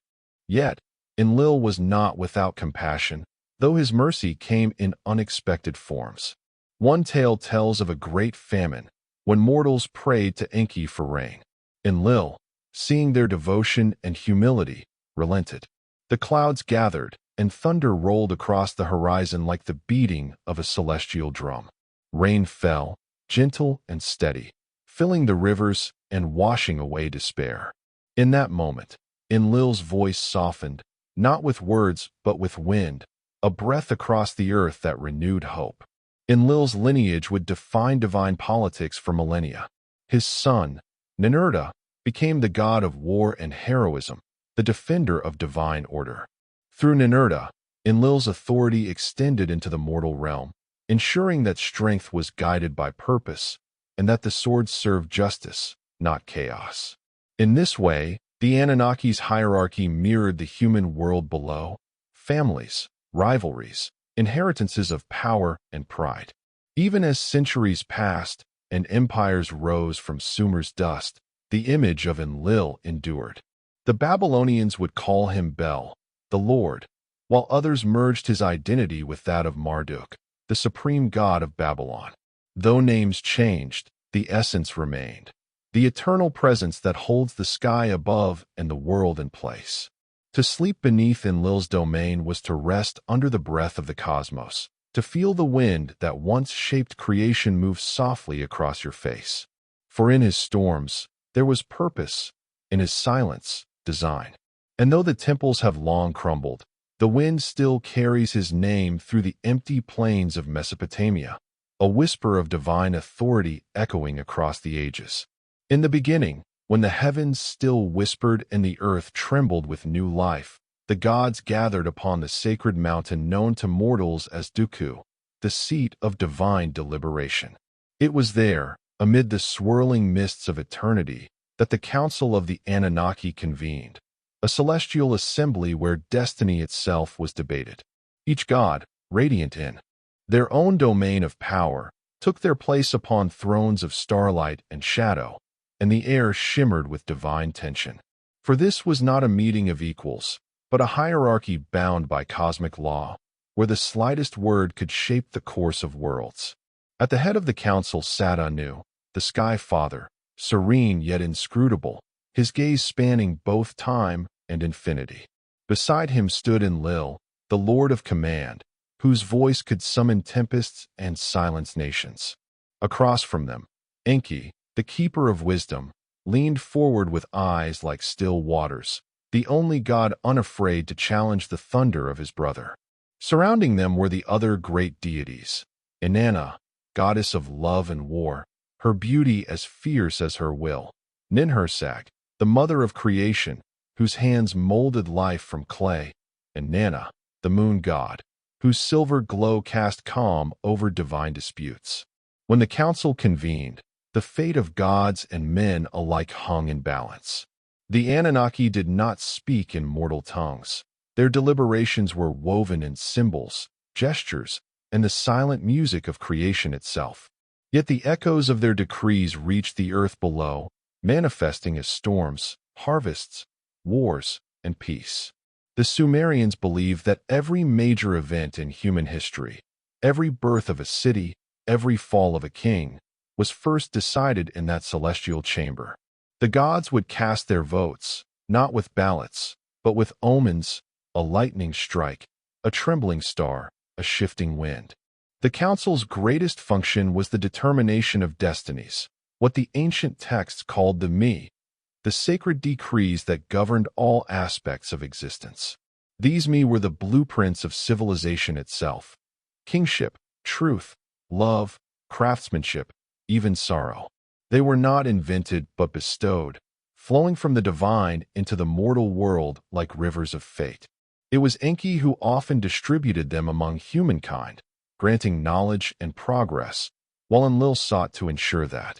Yet, Enlil was not without compassion, though his mercy came in unexpected forms. One tale tells of a great famine, when mortals prayed to Enki for rain. Enlil, seeing their devotion and humility, relented. The clouds gathered, and thunder rolled across the horizon like the beating of a celestial drum. Rain fell, gentle and steady, filling the rivers and washing away despair. In that moment, Enlil's voice softened, not with words but with wind, a breath across the earth that renewed hope. Enlil's lineage would define divine politics for millennia. His son, Ninurta, became the god of war and heroism, the defender of divine order. Through Ninurta, Enlil's authority extended into the mortal realm, ensuring that strength was guided by purpose and that the sword served justice, not chaos. In this way, the Anunnaki's hierarchy mirrored the human world below: families, rivalries, inheritances of power and pride. Even as centuries passed and empires rose from Sumer's dust, the image of Enlil endured. The Babylonians would call him Bel, the Lord, while others merged his identity with that of Marduk, the supreme god of Babylon. Though names changed, the essence remained: the eternal presence that holds the sky above and the world in place. To sleep beneath Enlil's domain was to rest under the breath of the cosmos, to feel the wind that once shaped creation move softly across your face. For in his storms, there was purpose; in his silence, design. And though the temples have long crumbled, the wind still carries his name through the empty plains of Mesopotamia, a whisper of divine authority echoing across the ages. In the beginning, when the heavens still whispered and the earth trembled with new life, the gods gathered upon the sacred mountain known to mortals as Dooku, the seat of divine deliberation. It was there, amid the swirling mists of eternity, that the council of the Anunnaki convened, a celestial assembly where destiny itself was debated. Each god, radiant in their own domain of power, took their place upon thrones of starlight and shadow, and the air shimmered with divine tension. For this was not a meeting of equals, but a hierarchy bound by cosmic law, where the slightest word could shape the course of worlds. At the head of the council sat Anu, the Sky Father, serene yet inscrutable, his gaze spanning both time and infinity. Beside him stood Enlil, the Lord of Command, whose voice could summon tempests and silence nations. Across from them, Enki, the keeper of wisdom, leaned forward with eyes like still waters, the only god unafraid to challenge the thunder of his brother. Surrounding them were the other great deities: Inanna, goddess of love and war, her beauty as fierce as her will; Ninhursag, the mother of creation, whose hands molded life from clay; and Nanna, the moon god, whose silver glow cast calm over divine disputes. When the council convened, the fate of gods and men alike hung in balance. The Anunnaki did not speak in mortal tongues. Their deliberations were woven in symbols, gestures, and the silent music of creation itself. Yet the echoes of their decrees reached the earth below, manifesting as storms, harvests, wars, and peace. The Sumerians believed that every major event in human history, every birth of a city, every fall of a king, was first decided in that celestial chamber. The gods would cast their votes, not with ballots, but with omens: a lightning strike, a trembling star, a shifting wind. The council's greatest function was the determination of destinies, what the ancient texts called the me, the sacred decrees that governed all aspects of existence. These were the blueprints of civilization itself: kingship, truth, love, craftsmanship, even sorrow. They were not invented but bestowed, flowing from the divine into the mortal world like rivers of fate. It was Enki who often distributed them among humankind, granting knowledge and progress, while Enlil sought to ensure that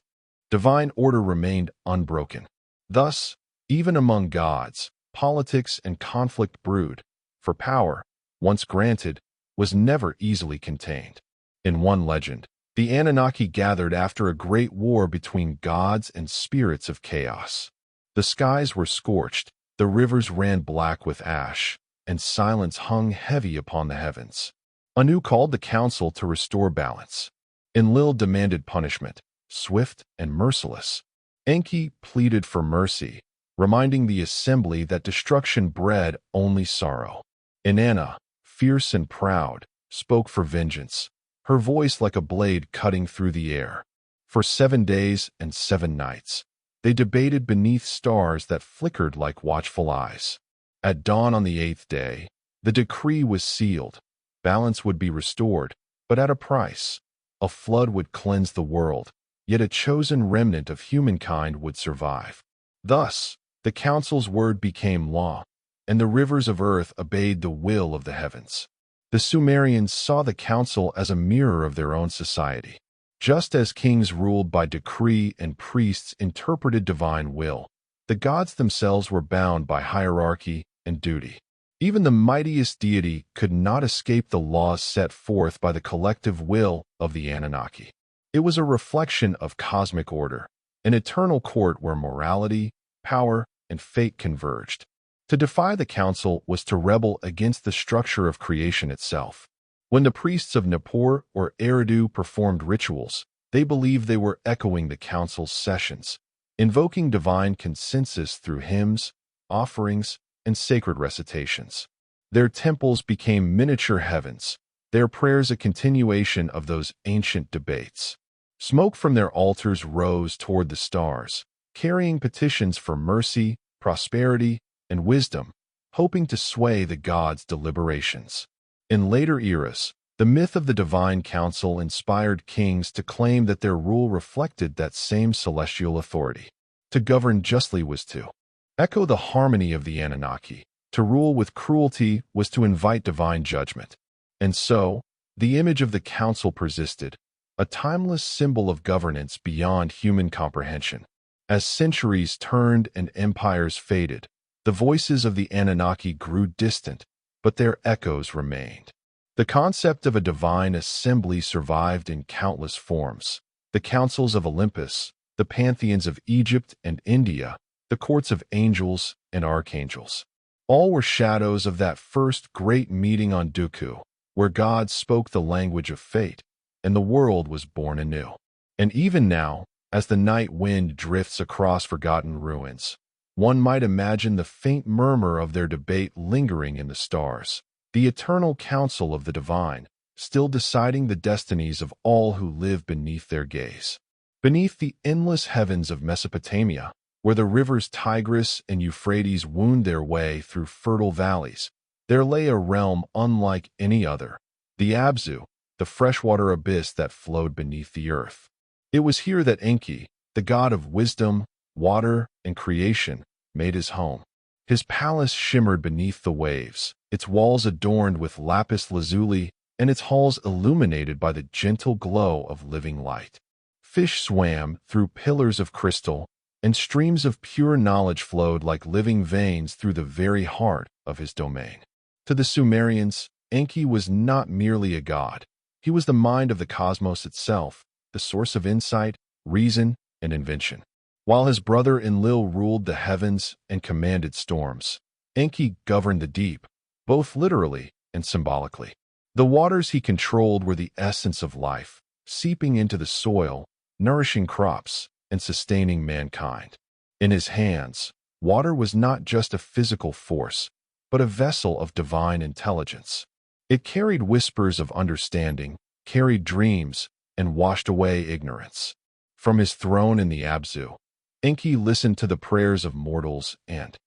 divine order remained unbroken. Thus, even among gods, politics and conflict brewed, for power, once granted, was never easily contained. In one legend, the Anunnaki gathered after a great war between gods and spirits of chaos. The skies were scorched, the rivers ran black with ash, and silence hung heavy upon the heavens. Anu called the council to restore balance. Enlil demanded punishment, swift and merciless. Enki pleaded for mercy, reminding the assembly that destruction bred only sorrow. Inanna, fierce and proud, spoke for vengeance, her voice like a blade cutting through the air. For 7 days and 7 nights, they debated beneath stars that flickered like watchful eyes. At dawn on the 8th day, the decree was sealed. Balance would be restored, but at a price. A flood would cleanse the world, yet a chosen remnant of humankind would survive. Thus, the council's word became law, and the rivers of earth obeyed the will of the heavens. The Sumerians saw the council as a mirror of their own society. Just as kings ruled by decree and priests interpreted divine will, the gods themselves were bound by hierarchy and duty. Even the mightiest deity could not escape the laws set forth by the collective will of the Anunnaki. It was a reflection of cosmic order, an eternal court where morality, power, and fate converged. To defy the council was to rebel against the structure of creation itself. When the priests of Nippur or Eridu performed rituals, they believed they were echoing the council's sessions, invoking divine consensus through hymns, offerings, and sacred recitations. Their temples became miniature heavens, their prayers a continuation of those ancient debates. Smoke from their altars rose toward the stars, carrying petitions for mercy, prosperity, and wisdom, hoping to sway the gods' deliberations. In later eras, the myth of the divine council inspired kings to claim that their rule reflected that same celestial authority. To govern justly was to echo the harmony of the Anunnaki. To rule with cruelty was to invite divine judgment. And so, the image of the council persisted, a timeless symbol of governance beyond human comprehension. As centuries turned and empires faded, the voices of the Anunnaki grew distant, but their echoes remained. The concept of a divine assembly survived in countless forms: the councils of Olympus, the pantheons of Egypt and India, the courts of angels and archangels. All were shadows of that first great meeting on Dooku, where God spoke the language of fate, and the world was born anew. And even now, as the night wind drifts across forgotten ruins, one might imagine the faint murmur of their debate lingering in the stars, the eternal council of the divine, still deciding the destinies of all who live beneath their gaze. Beneath the endless heavens of Mesopotamia, where the rivers Tigris and Euphrates wound their way through fertile valleys, there lay a realm unlike any other, the Abzu, the freshwater abyss that flowed beneath the earth. It was here that Enki, the god of wisdom, water, and creation, made his home. His palace shimmered beneath the waves, its walls adorned with lapis lazuli, and its halls illuminated by the gentle glow of living light. Fish swam through pillars of crystal, and streams of pure knowledge flowed like living veins through the very heart of his domain. To the Sumerians, Enki was not merely a god. He was the mind of the cosmos itself, the source of insight, reason, and invention. While his brother Enlil ruled the heavens and commanded storms, Enki governed the deep, both literally and symbolically. The waters he controlled were the essence of life, seeping into the soil, nourishing crops, and sustaining mankind. In his hands, water was not just a physical force, but a vessel of divine intelligence. It carried whispers of understanding, carried dreams, and washed away ignorance. From his throne in the Abzu, Enki listened to the prayers of mortals and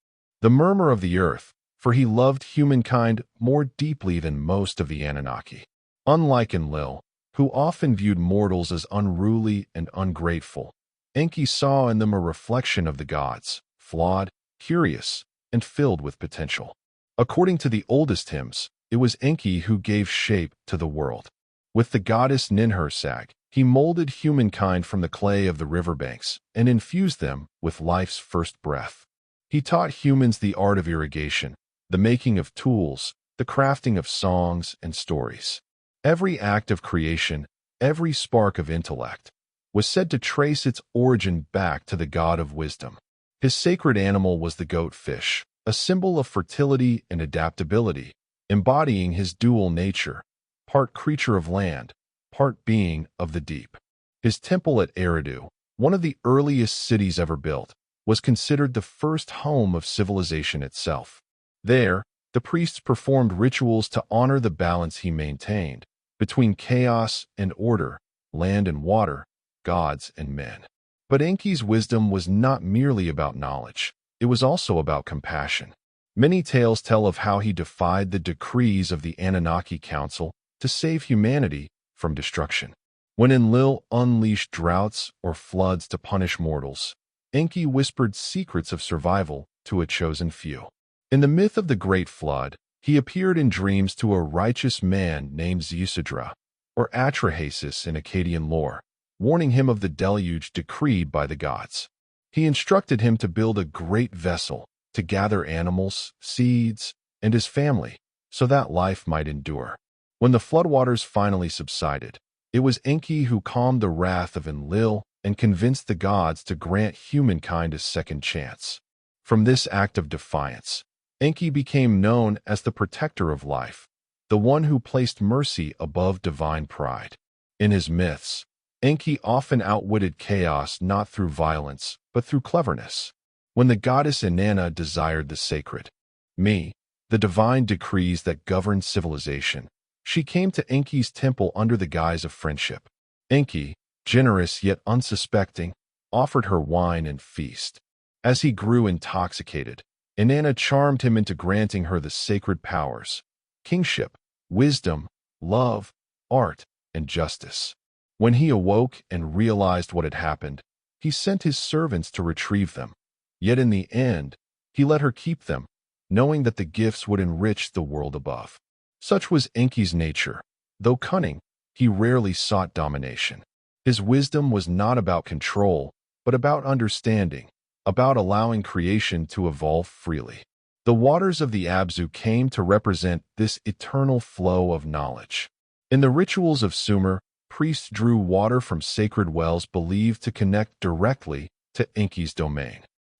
the murmur of the earth, for he loved humankind more deeply than most of the Anunnaki. Unlike Enlil, who often viewed mortals as unruly and ungrateful, Enki saw in them a reflection of the gods, flawed, curious, and filled with potential. According to the oldest hymns, it was Enki who gave shape to the world. With the goddess Ninhursag, he molded humankind from the clay of the riverbanks and infused them with life's first breath. He taught humans the art of irrigation, the making of tools, the crafting of songs and stories. Every act of creation, every spark of intellect, was said to trace its origin back to the god of wisdom. His sacred animal was the goat-fish, a symbol of fertility and adaptability, embodying his dual nature, part creature of land, part being of the deep. His temple at Eridu, one of the earliest cities ever built, was considered the first home of civilization itself. There, the priests performed rituals to honor the balance he maintained between chaos and order, land and water, gods and men. But Enki's wisdom was not merely about knowledge. It was also about compassion. Many tales tell of how he defied the decrees of the Anunnaki Council to save humanity from destruction. When Enlil unleashed droughts or floods to punish mortals, Enki whispered secrets of survival to a chosen few. In the myth of the Great Flood, he appeared in dreams to a righteous man named Ziusidra, or Atrahasis in Akkadian lore, warning him of the deluge decreed by the gods. He instructed him to build a great vessel to gather animals, seeds, and his family, so that life might endure. When the floodwaters finally subsided, it was Enki who calmed the wrath of Enlil and convinced the gods to grant humankind a second chance. From this act of defiance, Enki became known as the protector of life, the one who placed mercy above divine pride. In his myths, Enki often outwitted chaos not through violence, but through cleverness. When the goddess Inanna desired the sacred, the divine decrees that governed civilization, she came to Enki's temple under the guise of friendship. Enki, generous yet unsuspecting, offered her wine and feast. As he grew intoxicated, Inanna charmed him into granting her the sacred powers: kingship, wisdom, love, art, and justice. When he awoke and realized what had happened, he sent his servants to retrieve them. Yet in the end, he let her keep them, knowing that the gifts would enrich the world above. Such was Enki's nature. Though cunning, he rarely sought domination. His wisdom was not about control, but about understanding, about allowing creation to evolve freely. The waters of the Abzu came to represent this eternal flow of knowledge. In the rituals of Sumer, priests drew water from sacred wells believed to connect directly to Enki's domain.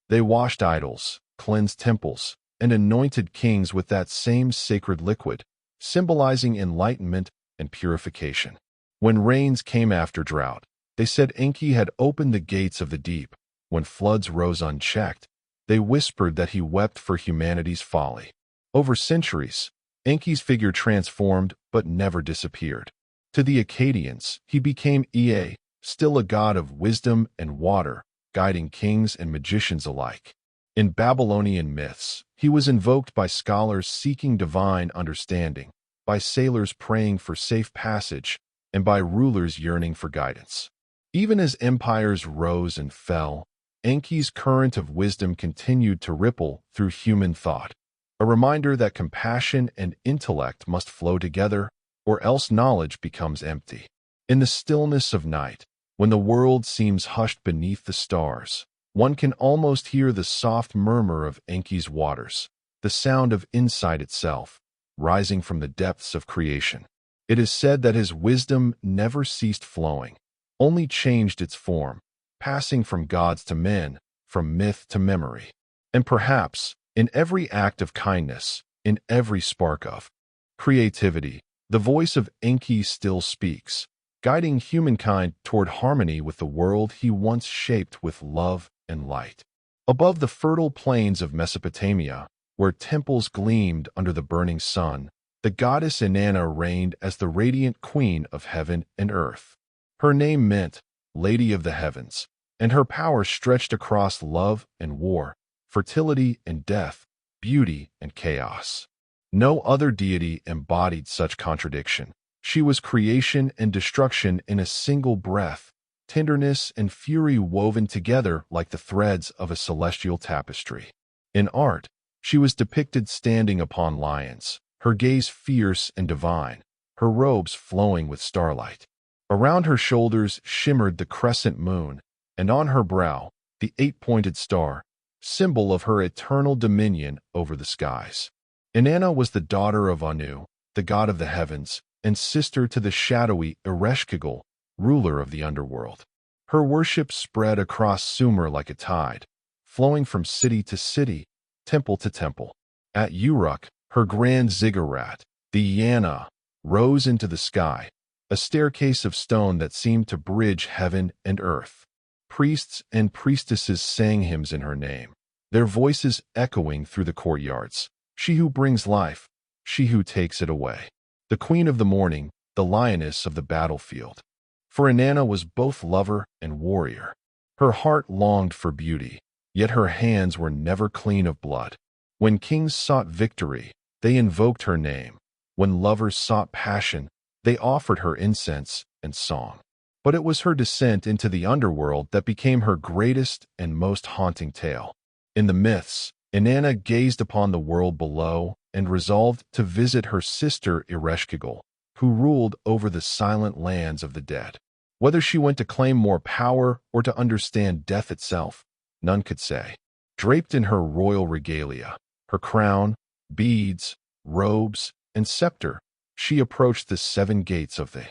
They washed idols, cleansed temples, and anointed kings with that same sacred liquid, symbolizing enlightenment and purification. When rains came after drought, they said Enki had opened the gates of the deep. When floods rose unchecked, they whispered that he wept for humanity's folly. Over centuries, Enki's figure transformed but never disappeared. To the Akkadians, he became Ea, still a god of wisdom and water, guiding kings and magicians alike. In Babylonian myths, he was invoked by scholars seeking divine understanding, by sailors praying for safe passage, and by rulers yearning for guidance. Even as empires rose and fell, Enki's current of wisdom continued to ripple through human thought, a reminder that compassion and intellect must flow together, or else knowledge becomes empty. In the stillness of night, when the world seems hushed beneath the stars, one can almost hear the soft murmur of Enki's waters, the sound of insight itself, rising from the depths of creation. It is said that his wisdom never ceased flowing, only changed its form, passing from gods to men, from myth to memory. And perhaps, in every act of kindness, in every spark of creativity, the voice of Enki still speaks, guiding humankind toward harmony with the world he once shaped with love and light. Above the fertile plains of Mesopotamia, where temples gleamed under the burning sun, the goddess Inanna reigned as the radiant queen of heaven and earth. Her name meant Lady of the Heavens, and her power stretched across love and war, fertility and death, beauty and chaos. No other deity embodied such contradiction. She was creation and destruction in a single breath, tenderness and fury woven together like the threads of a celestial tapestry. In art, she was depicted standing upon lions, her gaze fierce and divine, her robes flowing with starlight. Around her shoulders shimmered the crescent moon, and on her brow, the eight-pointed star, symbol of her eternal dominion over the skies. Inanna was the daughter of Anu, the god of the heavens, and sister to the shadowy Ereshkigal, ruler of the underworld. Her worship spread across Sumer like a tide, flowing from city to city, temple to temple. At Uruk, her grand ziggurat, the Inanna, rose into the sky, a staircase of stone that seemed to bridge heaven and earth. Priests and priestesses sang hymns in her name, their voices echoing through the courtyards. She who brings life, she who takes it away. The queen of the morning, the lioness of the battlefield. For Inanna was both lover and warrior. Her heart longed for beauty, yet her hands were never clean of blood. When kings sought victory, they invoked her name. When lovers sought passion, they offered her incense and song. But it was her descent into the underworld that became her greatest and most haunting tale. In the myths, Inanna gazed upon the world below and resolved to visit her sister Ereshkigal, who ruled over the silent lands of the dead. Whether she went to claim more power or to understand death itself, none could say. Draped in her royal regalia, her crown, beads, robes, and scepter, she approached the 7 gates of the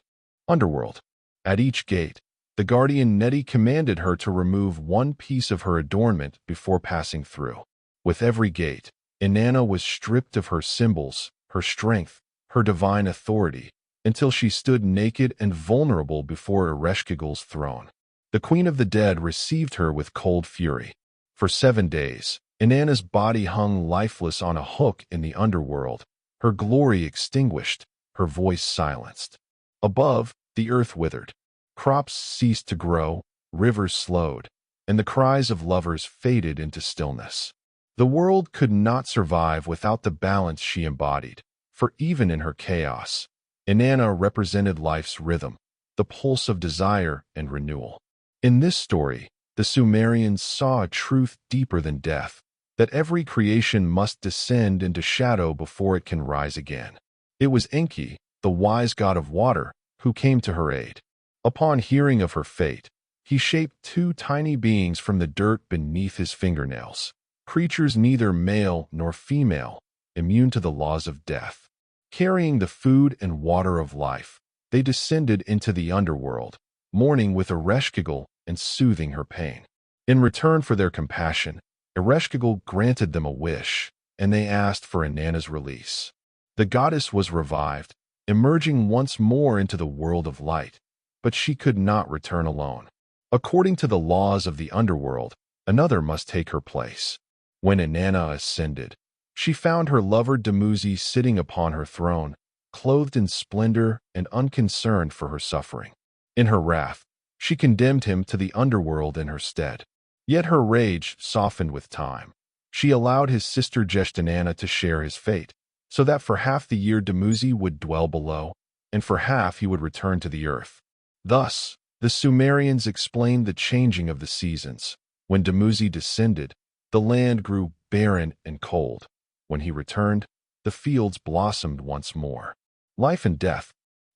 underworld. At each gate, the guardian Neti commanded her to remove one piece of her adornment before passing through. With every gate, Inanna was stripped of her symbols, her strength, her divine authority, until she stood naked and vulnerable before Ereshkigal's throne. The queen of the dead received her with cold fury. For 7 days, Inanna's body hung lifeless on a hook in the underworld, her glory extinguished, her voice silenced. Above, the earth withered. Crops ceased to grow, rivers slowed, and the cries of lovers faded into stillness. The world could not survive without the balance she embodied, for even in her chaos, Inanna represented life's rhythm, the pulse of desire and renewal. In this story, the Sumerians saw a truth deeper than death, that every creation must descend into shadow before it can rise again. It was Enki, the wise god of water, who came to her aid. Upon hearing of her fate, he shaped 2 tiny beings from the dirt beneath his fingernails. Creatures neither male nor female, immune to the laws of death. Carrying the food and water of life, they descended into the underworld, mourning with Ereshkigal and soothing her pain. In return for their compassion, Ereshkigal granted them a wish, and they asked for Inanna's release. The goddess was revived, emerging once more into the world of light, but she could not return alone. According to the laws of the underworld, another must take her place. When Inanna ascended, she found her lover Dumuzi sitting upon her throne, clothed in splendor and unconcerned for her suffering. In her wrath, she condemned him to the underworld in her stead. Yet her rage softened with time. She allowed his sister Inanna to share his fate, so that for half the year Dumuzi would dwell below, and for half he would return to the earth. Thus, the Sumerians explained the changing of the seasons. When Dumuzi descended, the land grew barren and cold. When he returned, the fields blossomed once more. Life and death.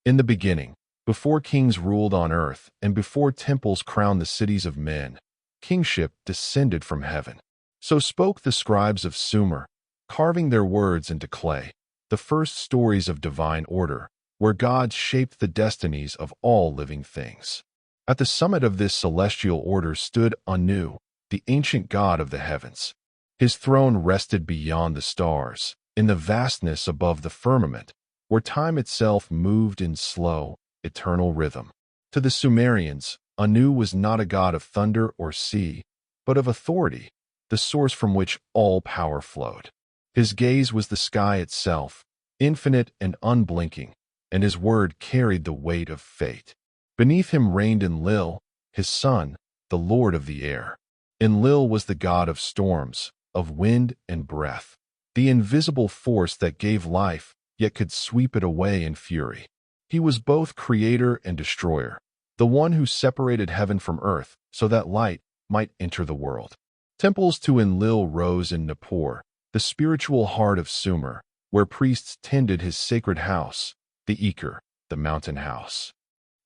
In the beginning, before kings ruled on earth and before temples crowned the cities of men, kingship descended from heaven. So spoke the scribes of Sumer, carving their words into clay, the first stories of divine order, where gods shaped the destinies of all living things. At the summit of this celestial order stood Anu, the ancient god of the heavens. His throne rested beyond the stars, in the vastness above the firmament, where time itself moved in slow, eternal rhythm. To the Sumerians, Anu was not a god of thunder or sea, but of authority, the source from which all power flowed. His gaze was the sky itself, infinite and unblinking, and his word carried the weight of fate. Beneath him reigned Enlil, his son, the lord of the air. Enlil was the god of storms, of wind and breath, the invisible force that gave life, yet could sweep it away in fury. He was both creator and destroyer, the one who separated heaven from earth so that light might enter the world. Temples to Enlil rose in Nippur, the spiritual heart of Sumer, where priests tended his sacred house, the Ikar, the mountain house.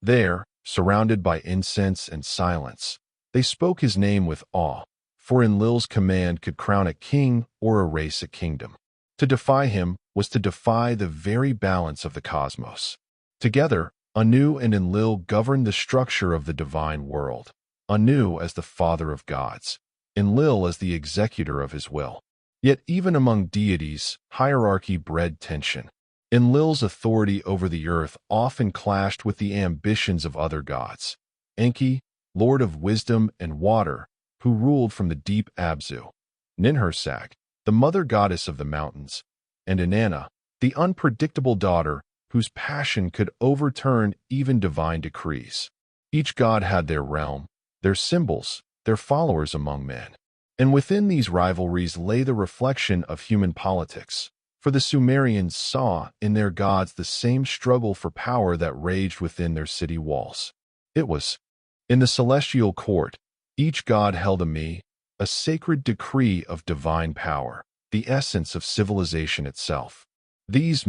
There, surrounded by incense and silence, they spoke his name with awe, for Enlil's command could crown a king or erase a kingdom. To defy him was to defy the very balance of the cosmos. Together, Anu and Enlil governed the structure of the divine world, Anu as the father of gods, Enlil as the executor of his will. Yet even among deities, hierarchy bred tension. Enlil's authority over the earth often clashed with the ambitions of other gods. Enki, lord of wisdom and water, who ruled from the deep Abzu. Ninhursag, the mother goddess of the mountains. And Inanna, the unpredictable daughter whose passion could overturn even divine decrees. Each god had their realm, their symbols, their followers among men. And within these rivalries lay the reflection of human politics, for the Sumerians saw in their gods the same struggle for power that raged within their city walls. It was, in the celestial court, each god held a sacred decree of divine power, the essence of civilization itself. These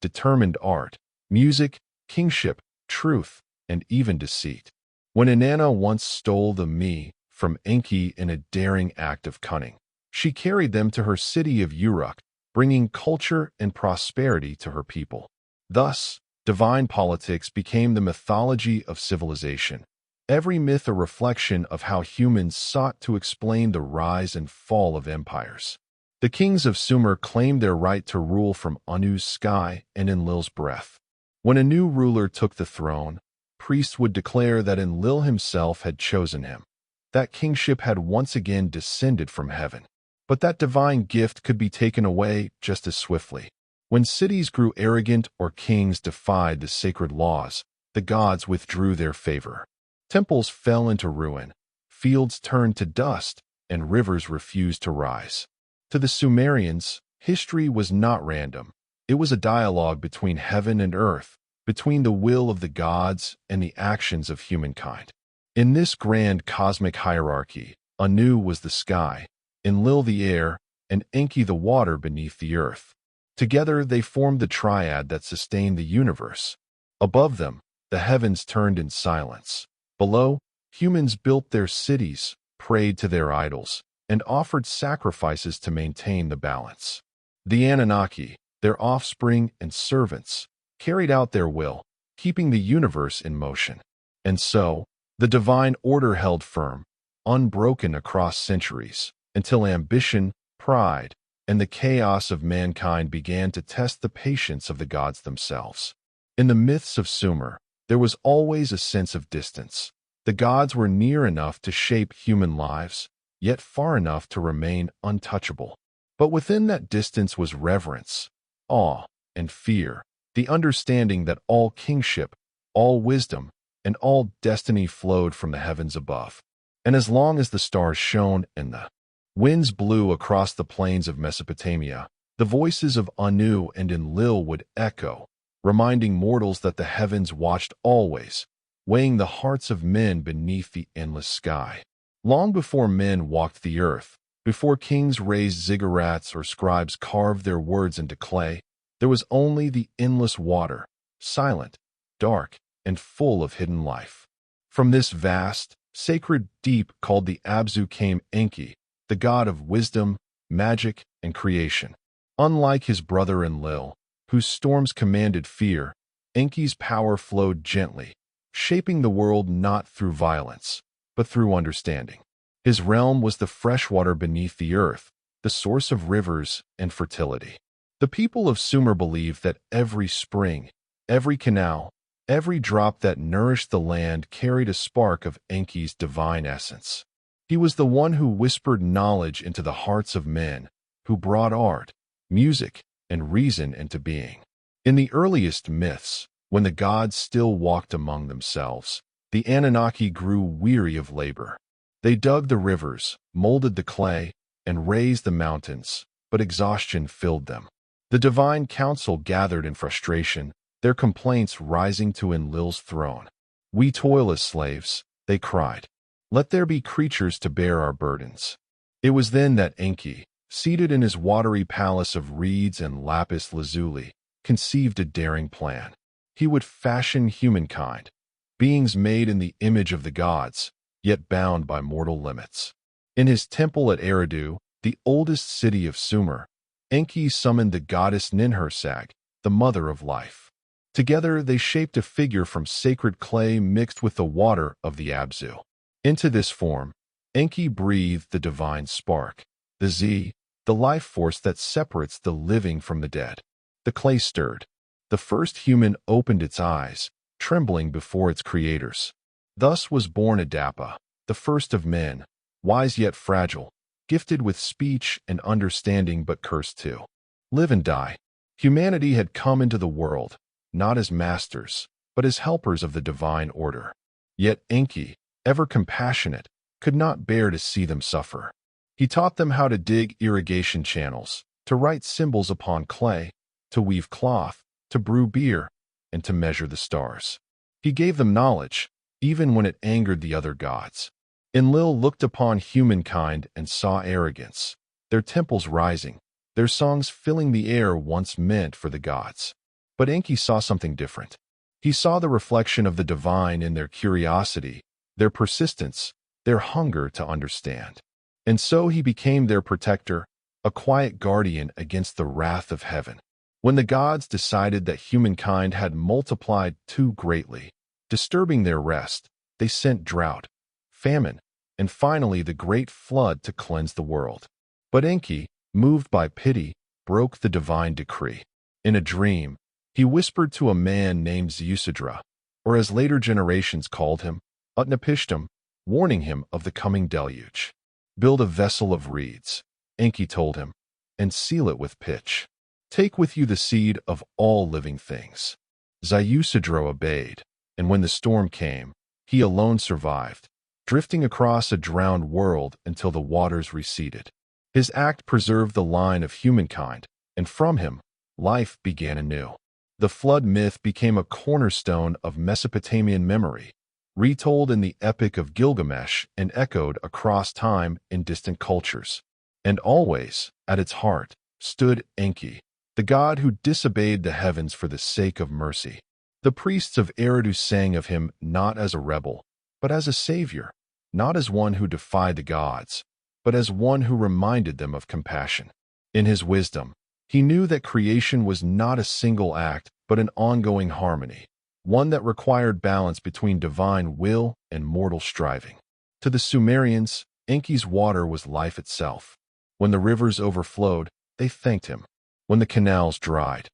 determined art, music, kingship, truth, and even deceit. When Inanna once stole the from Enki in a daring act of cunning, she carried them to her city of Uruk, bringing culture and prosperity to her people. Thus, divine politics became the mythology of civilization, every myth a reflection of how humans sought to explain the rise and fall of empires. The kings of Sumer claimed their right to rule from Anu's sky and Enlil's breath. When a new ruler took the throne, priests would declare that Enlil himself had chosen him, that kingship had once again descended from heaven. But that divine gift could be taken away just as swiftly. When cities grew arrogant or kings defied the sacred laws, the gods withdrew their favor. Temples fell into ruin, fields turned to dust, and rivers refused to rise. To the Sumerians, history was not random. It was a dialogue between heaven and earth, between the will of the gods and the actions of humankind. In this grand cosmic hierarchy, Anu was the sky, Enlil the air, and Enki the water beneath the earth. Together they formed the triad that sustained the universe. Above them, the heavens turned in silence. Below, humans built their cities, prayed to their idols, and offered sacrifices to maintain the balance. The Anunnaki, their offspring and servants, carried out their will, keeping the universe in motion. And so, the divine order held firm, unbroken across centuries, until ambition, pride, and the chaos of mankind began to test the patience of the gods themselves. In the myths of Sumer, there was always a sense of distance. The gods were near enough to shape human lives, yet far enough to remain untouchable. But within that distance was reverence, awe, and fear, the understanding that all kingship, all wisdom, and all destiny flowed from the heavens above. And as long as the stars shone and the winds blew across the plains of Mesopotamia, the voices of Anu and Enlil would echo, reminding mortals that the heavens watched always, weighing the hearts of men beneath the endless sky. Long before men walked the earth, before kings raised ziggurats or scribes carved their words into clay, there was only the endless water, silent, dark, and full of hidden life. From this vast, sacred deep called the Abzu came Enki, the god of wisdom, magic, and creation. Unlike his brother Enlil, whose storms commanded fear, Enki's power flowed gently, shaping the world not through violence, but through understanding. His realm was the freshwater beneath the earth, the source of rivers and fertility. The people of Sumer believed that every spring, every canal, every drop that nourished the land carried a spark of Enki's divine essence. He was the one who whispered knowledge into the hearts of men, who brought art, music, and reason into being. In the earliest myths, when the gods still walked among themselves, the Anunnaki grew weary of labor. They dug the rivers, molded the clay, and raised the mountains, but exhaustion filled them. The divine council gathered in frustration, their complaints rising to Enlil's throne. "We toil as slaves," they cried. "Let there be creatures to bear our burdens." It was then that Enki, seated in his watery palace of reeds and lapis lazuli, conceived a daring plan. He would fashion humankind, beings made in the image of the gods, yet bound by mortal limits. In his temple at Eridu, the oldest city of Sumer, Enki summoned the goddess Ninhursag, the mother of life. Together they shaped a figure from sacred clay mixed with the water of the Abzu. Into this form, Enki breathed the divine spark, the Z, the life force that separates the living from the dead. The clay stirred. The first human opened its eyes, trembling before its creators. Thus was born Adapa, the first of men, wise yet fragile, gifted with speech and understanding but cursed to live and die. Humanity had come into the world, not as masters, but as helpers of the divine order. Yet Enki, ever compassionate, could not bear to see them suffer. He taught them how to dig irrigation channels, to write symbols upon clay, to weave cloth, to brew beer, and to measure the stars. He gave them knowledge, even when it angered the other gods. Enlil looked upon humankind and saw arrogance, their temples rising, their songs filling the air once meant for the gods. But Enki saw something different. He saw the reflection of the divine in their curiosity, their persistence, their hunger to understand. And so he became their protector, a quiet guardian against the wrath of heaven. When the gods decided that humankind had multiplied too greatly, disturbing their rest, they sent drought, famine, and finally the great flood to cleanse the world. But Enki, moved by pity, broke the divine decree. In a dream, he whispered to a man named Zeusidra, or as later generations called him, Utnapishtim, warning him of the coming deluge. "Build a vessel of reeds," Enki told him, "and seal it with pitch. Take with you the seed of all living things." Zeusidra obeyed, and when the storm came, he alone survived, drifting across a drowned world until the waters receded. His act preserved the line of humankind, and from him, life began anew. The flood myth became a cornerstone of Mesopotamian memory, retold in the Epic of Gilgamesh and echoed across time in distant cultures. And always, at its heart, stood Enki, the god who disobeyed the heavens for the sake of mercy. The priests of Eridu sang of him not as a rebel, but as a savior, not as one who defied the gods, but as one who reminded them of compassion. In his wisdom, he knew that creation was not a single act, but an ongoing harmony, one that required balance between divine will and mortal striving. To the Sumerians, Enki's water was life itself. When the rivers overflowed, they thanked him. When the canals dried,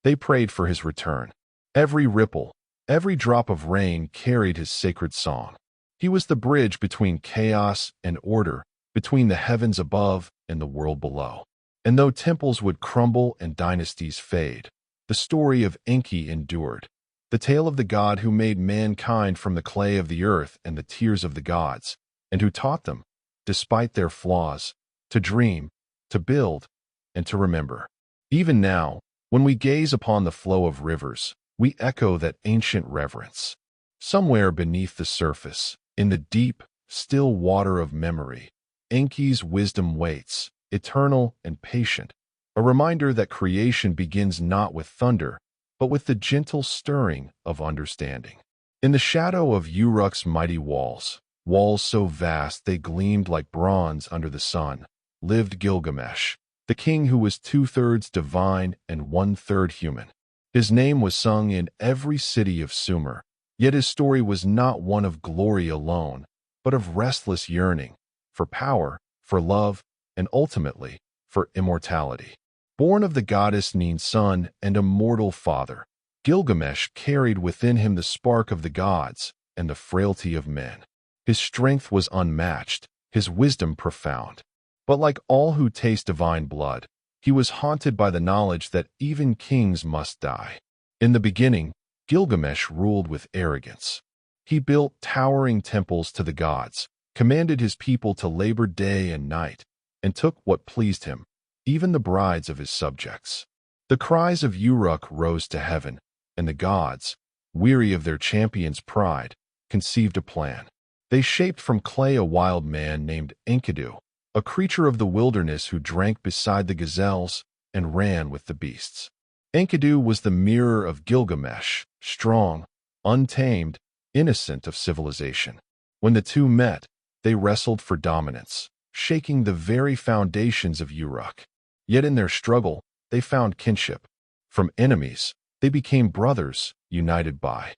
they prayed for his return. Every ripple, every drop of rain carried his sacred song. He was the bridge between chaos and order, between the heavens above and the world below. And though temples would crumble and dynasties fade, the story of Enki endured. The tale of the god who made mankind from the clay of the earth and the tears of the gods, and who taught them, despite their flaws, to dream, to build, and to remember. Even now, when we gaze upon the flow of rivers, we echo that ancient reverence. Somewhere beneath the surface, in the deep, still water of memory, Enki's wisdom waits, eternal and patient, a reminder that creation begins not with thunder, but with the gentle stirring of understanding. In the shadow of Uruk's mighty walls, walls so vast they gleamed like bronze under the sun, lived Gilgamesh, the king who was 2/3 divine and 1/3 human. His name was sung in every city of Sumer, yet his story was not one of glory alone, but of restless yearning, for power, for love, and ultimately, for immortality. Born of the goddess Nin's son and a mortal father, Gilgamesh carried within him the spark of the gods and the frailty of men. His strength was unmatched, his wisdom profound. But like all who taste divine blood, he was haunted by the knowledge that even kings must die. In the beginning, Gilgamesh ruled with arrogance. He built towering temples to the gods, commanded his people to labor day and night, and took what pleased him, even the brides of his subjects. The cries of Uruk rose to heaven, and the gods, weary of their champion's pride, conceived a plan. They shaped from clay a wild man named Enkidu, a creature of the wilderness who drank beside the gazelles and ran with the beasts. Enkidu was the mirror of Gilgamesh, strong, untamed, innocent of civilization. When the two met, they wrestled for dominance, shaking the very foundations of Uruk. Yet in their struggle, they found kinship. From enemies, they became brothers, united by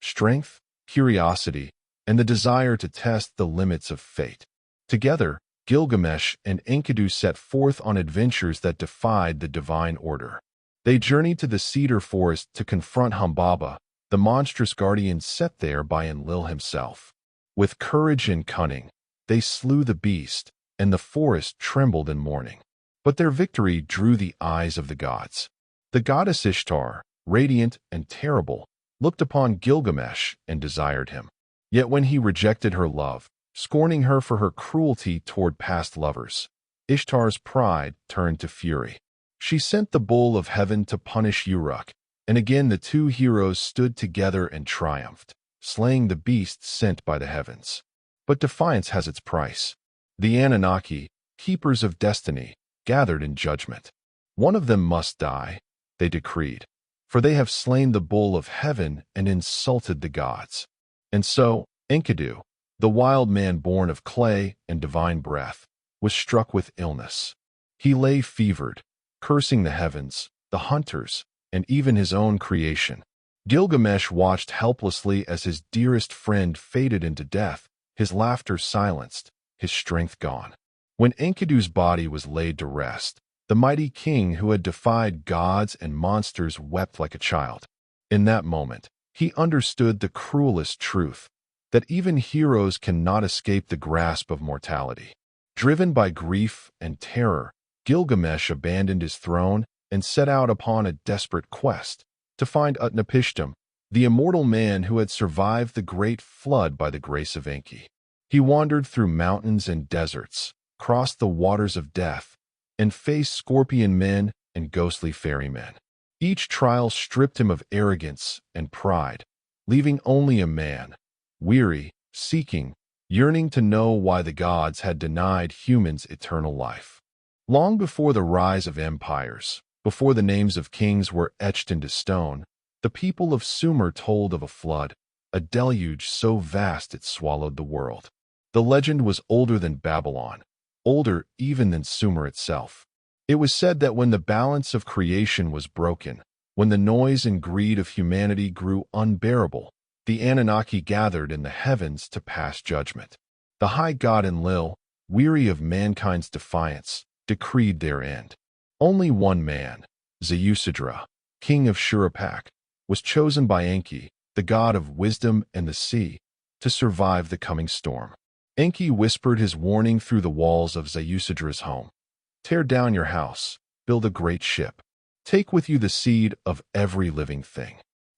strength, curiosity, and the desire to test the limits of fate. Together, Gilgamesh and Enkidu set forth on adventures that defied the divine order. They journeyed to the cedar forest to confront Humbaba, the monstrous guardian set there by Enlil himself. With courage and cunning, they slew the beast, and the forest trembled in mourning. But their victory drew the eyes of the gods. The goddess Ishtar, radiant and terrible, looked upon Gilgamesh and desired him. Yet when he rejected her love, scorning her for her cruelty toward past lovers, Ishtar's pride turned to fury. She sent the bull of heaven to punish Uruk, and again the two heroes stood together and triumphed, slaying the beast sent by the heavens. But defiance has its price. The Anunnaki, keepers of destiny, gathered in judgment. One of them must die, they decreed, for they have slain the bull of heaven and insulted the gods. And so, Enkidu, the wild man born of clay and divine breath, was struck with illness. He lay fevered, cursing the heavens, the hunters, and even his own creation. Gilgamesh watched helplessly as his dearest friend faded into death, his laughter silenced, his strength gone. When Enkidu's body was laid to rest, the mighty king who had defied gods and monsters wept like a child. In that moment, he understood the cruelest truth, that even heroes cannot escape the grasp of mortality. Driven by grief and terror, Gilgamesh abandoned his throne and set out upon a desperate quest to find Utnapishtim, the immortal man who had survived the great flood by the grace of Enki. He wandered through mountains and deserts, crossed the waters of death, and faced scorpion men and ghostly ferrymen. Each trial stripped him of arrogance and pride, leaving only a man, weary, seeking, yearning to know why the gods had denied humans eternal life. Long before the rise of empires, before the names of kings were etched into stone, the people of Sumer told of a flood, a deluge so vast it swallowed the world. The legend was older than Babylon, older even than Sumer itself. It was said that when the balance of creation was broken, when the noise and greed of humanity grew unbearable, the Anunnaki gathered in the heavens to pass judgment. The high god Enlil, weary of mankind's defiance, decreed their end. Only one man, Zeusidra, king of Shuruppak, was chosen by Enki, the god of wisdom and the sea, to survive the coming storm. Enki whispered his warning through the walls of Zeusidra's home. Tear down your house, build a great ship. Take with you the seed of every living thing.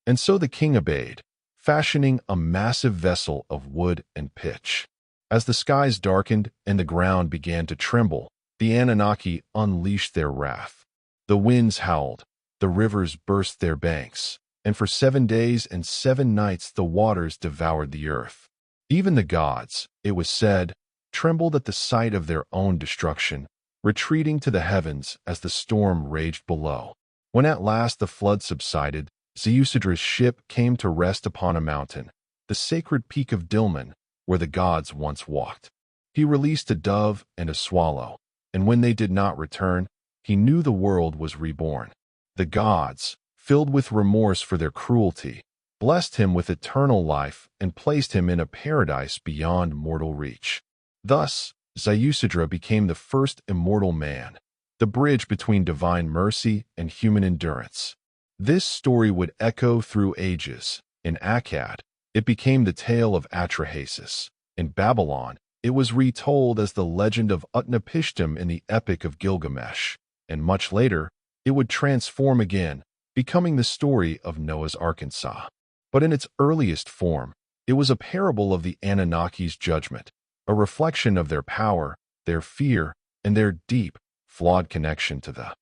And so the king obeyed, fashioning a massive vessel of wood and pitch. As the skies darkened and the ground began to tremble, the Anunnaki unleashed their wrath. The winds howled, the rivers burst their banks, and for 7 days and 7 nights the waters devoured the earth. Even the gods, it was said, trembled at the sight of their own destruction, retreating to the heavens as the storm raged below. When at last the flood subsided, Zeusidra's ship came to rest upon a mountain, the sacred peak of Dilmun, where the gods once walked. He released a dove and a swallow, and when they did not return, he knew the world was reborn. The gods, filled with remorse for their cruelty, blessed him with eternal life and placed him in a paradise beyond mortal reach. Thus, Zeusidra became the first immortal man, the bridge between divine mercy and human endurance. This story would echo through ages. In Akkad, it became the tale of Atrahasis. In Babylon, it was retold as the legend of Utnapishtim in the Epic of Gilgamesh, and much later, it would transform again, becoming the story of Noah's Arkansas. But in its earliest form, it was a parable of the Anunnaki's judgment, a reflection of their power, their fear, and their deep, flawed connection to the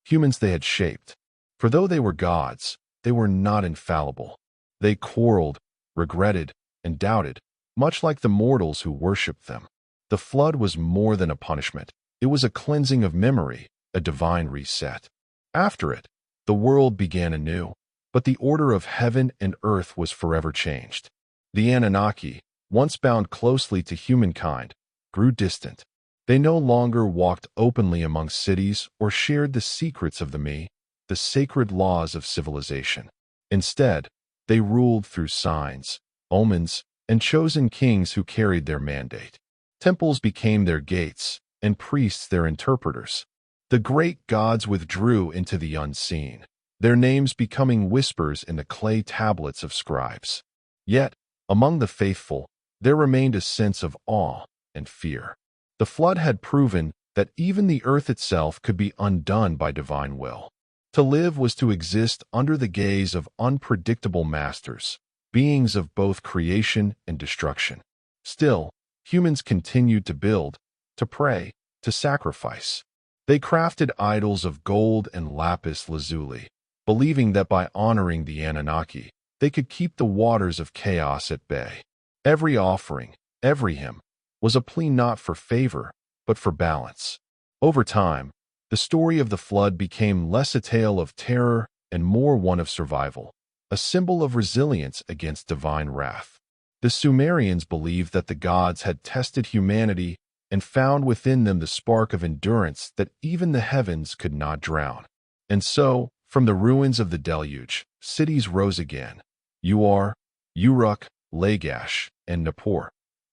humans they had shaped. For though they were gods, they were not infallible. They quarreled, regretted, and doubted, much like the mortals who worshipped them. The flood was more than a punishment. It was a cleansing of memory, a divine reset. After it, the world began anew, but the order of heaven and earth was forever changed. The Anunnaki, once bound closely to humankind, grew distant. They no longer walked openly among cities or shared the secrets of the sacred laws of civilization. Instead, they ruled through signs, omens, and chosen kings who carried their mandate. Temples became their gates, and priests their interpreters. The great gods withdrew into the unseen, their names becoming whispers in the clay tablets of scribes. Yet, among the faithful, there remained a sense of awe and fear. The flood had proven that even the earth itself could be undone by divine will. To live was to exist under the gaze of unpredictable masters, beings of both creation and destruction. Still, humans continued to build, to pray, to sacrifice. They crafted idols of gold and lapis lazuli, believing that by honoring the Anunnaki, they could keep the waters of chaos at bay. Every offering, every hymn, was a plea not for favor, but for balance. Over time, the story of the flood became less a tale of terror and more one of survival, a symbol of resilience against divine wrath. The Sumerians believed that the gods had tested humanity and found within them the spark of endurance that even the heavens could not drown. And so, from the ruins of the deluge, cities rose again. Uruk, Lagash, and Nippur,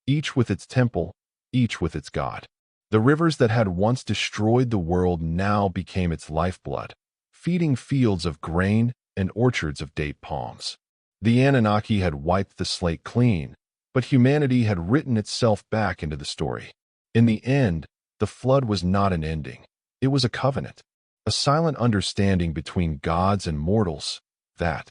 each with its temple, each with its god. The rivers that had once destroyed the world now became its lifeblood, feeding fields of grain and orchards of date palms. The Anunnaki had wiped the slate clean, but humanity had written itself back into the story. In the end, the flood was not an ending. It was a covenant, a silent understanding between gods and mortals that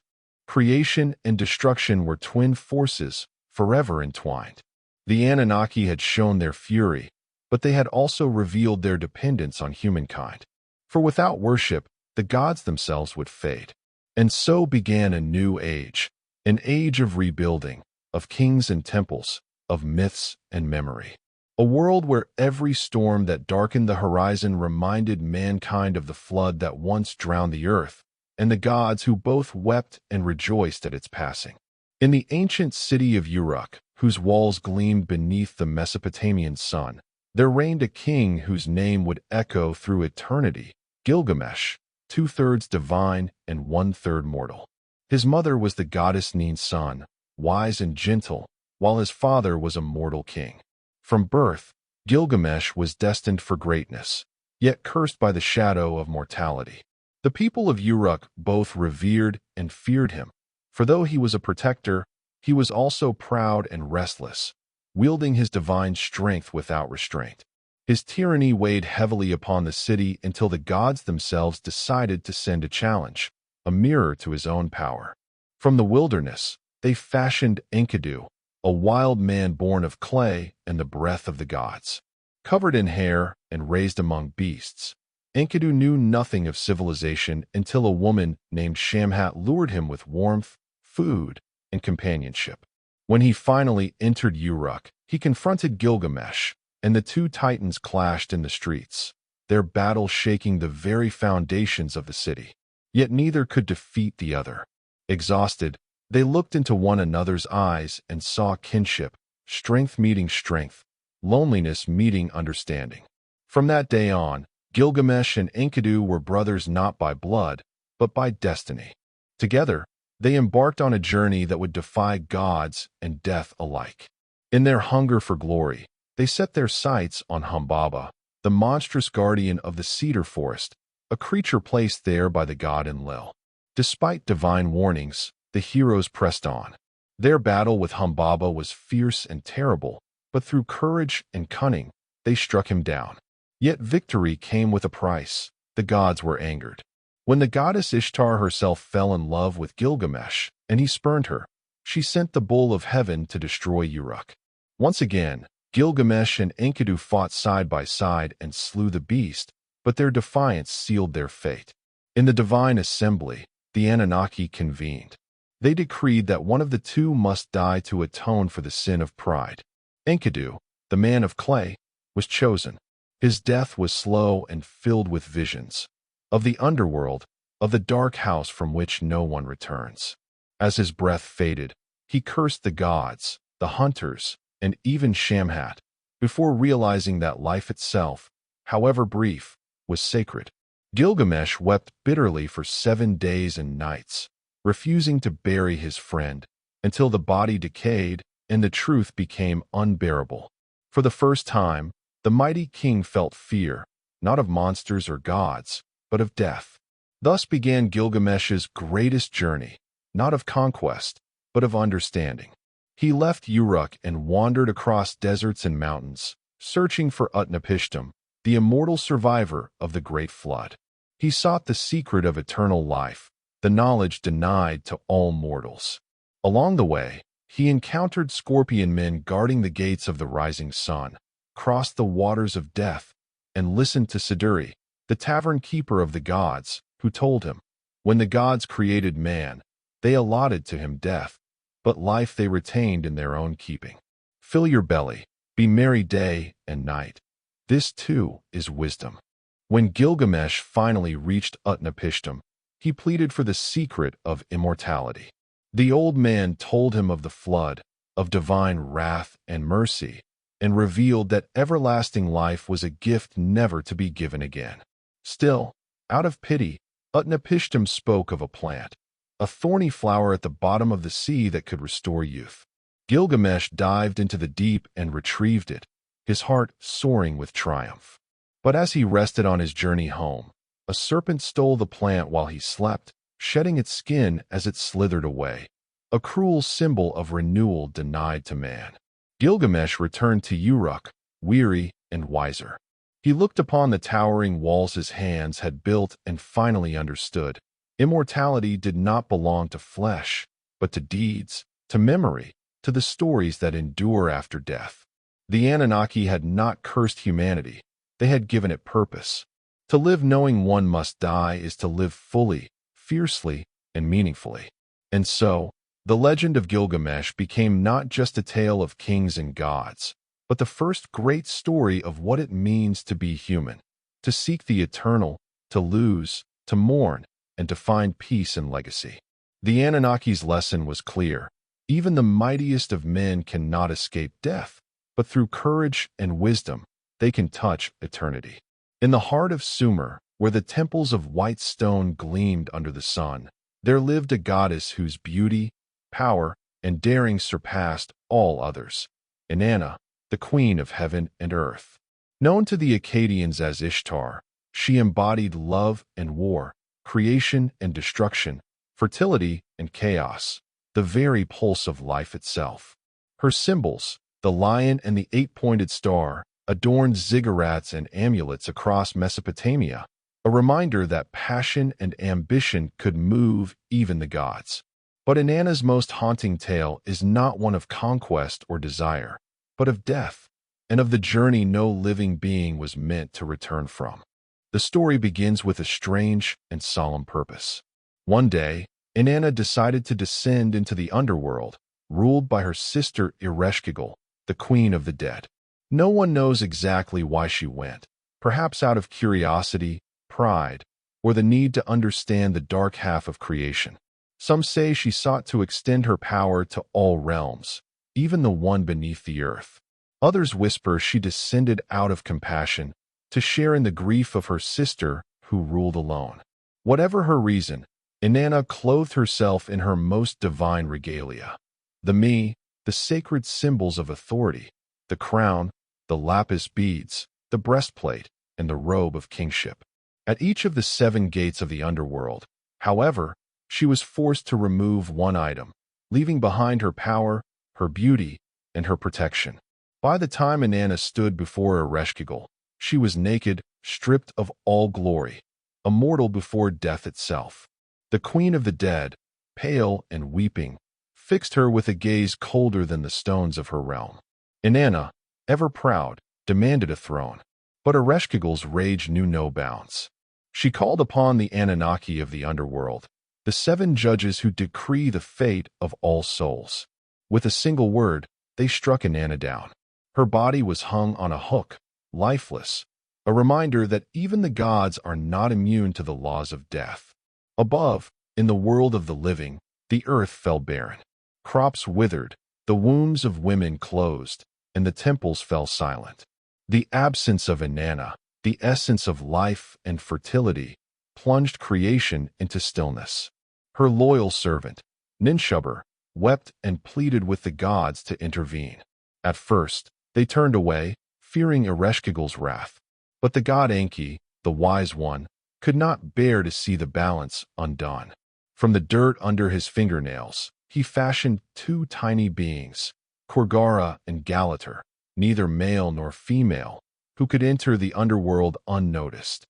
creation and destruction were twin forces forever entwined. The Anunnaki had shown their fury, but they had also revealed their dependence on humankind. For without worship, the gods themselves would fade. And so began a new age, an age of rebuilding, of kings and temples, of myths and memory. A world where every storm that darkened the horizon reminded mankind of the flood that once drowned the earth, and the gods who both wept and rejoiced at its passing. In the ancient city of Uruk, whose walls gleamed beneath the Mesopotamian sun, there reigned a king whose name would echo through eternity, Gilgamesh, 2/3 divine and 1/3 mortal. His mother was the goddess Ninsun, wise and gentle, while his father was a mortal king. From birth, Gilgamesh was destined for greatness, yet cursed by the shadow of mortality. The people of Uruk both revered and feared him, for though he was a protector, he was also proud and restless, wielding his divine strength without restraint. His tyranny weighed heavily upon the city until the gods themselves decided to send a challenge, a mirror to his own power. From the wilderness, they fashioned Enkidu, a wild man born of clay and the breath of the gods. Covered in hair and raised among beasts, Enkidu knew nothing of civilization until a woman named Shamhat lured him with warmth, food, and companionship. When he finally entered Uruk, he confronted Gilgamesh, and the two titans clashed in the streets, their battle shaking the very foundations of the city. Yet neither could defeat the other. Exhausted, they looked into one another's eyes and saw kinship, strength meeting strength, loneliness meeting understanding. From that day on, Gilgamesh and Enkidu were brothers not by blood, but by destiny. Together, they embarked on a journey that would defy gods and death alike. In their hunger for glory, they set their sights on Humbaba, the monstrous guardian of the cedar forest, a creature placed there by the god Enlil. Despite divine warnings, the heroes pressed on. Their battle with Humbaba was fierce and terrible, but through courage and cunning, they struck him down. Yet victory came with a price. The gods were angered. When the goddess Ishtar herself fell in love with Gilgamesh, and he spurned her, she sent the bull of heaven to destroy Uruk. Once again, Gilgamesh and Enkidu fought side by side and slew the beast, but their defiance sealed their fate. In the divine assembly, the Anunnaki convened. They decreed that one of the two must die to atone for the sin of pride. Enkidu, the man of clay, was chosen. His death was slow and filled with visions of the underworld, of the dark house from which no one returns. As his breath faded, he cursed the gods, the hunters, and even Shamhat, before realizing that life itself, however brief, was sacred. Gilgamesh wept bitterly for 7 days and nights, refusing to bury his friend, until the body decayed and the truth became unbearable. For the first time, the mighty king felt fear, not of monsters or gods, but of death. Thus began Gilgamesh's greatest journey, not of conquest, but of understanding. He left Uruk and wandered across deserts and mountains, searching for Utnapishtim, the immortal survivor of the Great Flood. He sought the secret of eternal life, the knowledge denied to all mortals. Along the way, he encountered scorpion men guarding the gates of the rising sun, crossed the waters of death, and listened to Siduri, the tavern keeper of the gods, who told him, when the gods created man, they allotted to him death, but life they retained in their own keeping. Fill your belly, be merry day and night. This too is wisdom. When Gilgamesh finally reached Utnapishtim, he pleaded for the secret of immortality. The old man told him of the flood, of divine wrath and mercy, and revealed that everlasting life was a gift never to be given again. Still, out of pity, Utnapishtim spoke of a plant, a thorny flower at the bottom of the sea that could restore youth. Gilgamesh dived into the deep and retrieved it, his heart soaring with triumph. But as he rested on his journey home, a serpent stole the plant while he slept, shedding its skin as it slithered away, a cruel symbol of renewal denied to man. Gilgamesh returned to Uruk, weary and wiser. He looked upon the towering walls his hands had built and finally understood. Immortality did not belong to flesh, but to deeds, to memory, to the stories that endure after death. The Anunnaki had not cursed humanity. They had given it purpose. To live knowing one must die is to live fully, fiercely, and meaningfully. And so, the legend of Gilgamesh became not just a tale of kings and gods, but the first great story of what it means to be human, to seek the eternal, to lose, to mourn, and to find peace and legacy. The Anunnaki's lesson was clear. Even the mightiest of men cannot escape death, but through courage and wisdom, they can touch eternity. In the heart of Sumer, where the temples of white stone gleamed under the sun, there lived a goddess whose beauty, power, and daring surpassed all others, Inanna, the queen of heaven and earth. Known to the Akkadians as Ishtar, she embodied love and war, creation and destruction, fertility and chaos, the very pulse of life itself. Her symbols, the lion and the 8-pointed star, adorned ziggurats and amulets across Mesopotamia, a reminder that passion and ambition could move even the gods. But Inanna's most haunting tale is not one of conquest or desire, but of death, and of the journey no living being was meant to return from. The story begins with a strange and solemn purpose. One day, Inanna decided to descend into the underworld, ruled by her sister Ereshkigal, the queen of the dead. No one knows exactly why she went, perhaps out of curiosity, pride, or the need to understand the dark half of creation. Some say she sought to extend her power to all realms, even the one beneath the earth. Others whisper she descended out of compassion, to share in the grief of her sister who ruled alone. Whatever her reason, Inanna clothed herself in her most divine regalia. The sacred symbols of authority, the crown, the lapis beads, the breastplate, and the robe of kingship. At each of the 7 gates of the underworld, however, she was forced to remove one item, leaving behind her power, her beauty, and her protection. By the time Inanna stood before Ereshkigal, she was naked, stripped of all glory, a mortal before death itself. The queen of the dead, pale and weeping, fixed her with a gaze colder than the stones of her realm. Inanna, ever proud, demanded a throne. But Ereshkigal's rage knew no bounds. She called upon the Anunnaki of the underworld, the 7 judges who decree the fate of all souls. With a single word, they struck Inanna down. Her body was hung on a hook, lifeless, a reminder that even the gods are not immune to the laws of death. Above, in the world of the living, the earth fell barren. Crops withered, the wombs of women closed, and the temples fell silent. The absence of Inanna, the essence of life and fertility, plunged creation into stillness. Her loyal servant, Ninshubur, wept and pleaded with the gods to intervene. At first, they turned away, fearing Ereshkigal's wrath. But the god Enki, the wise one, could not bear to see the balance undone. From the dirt under his fingernails, he fashioned 2 tiny beings, Korgara and Galater, neither male nor female, who could enter the underworld unnoticed.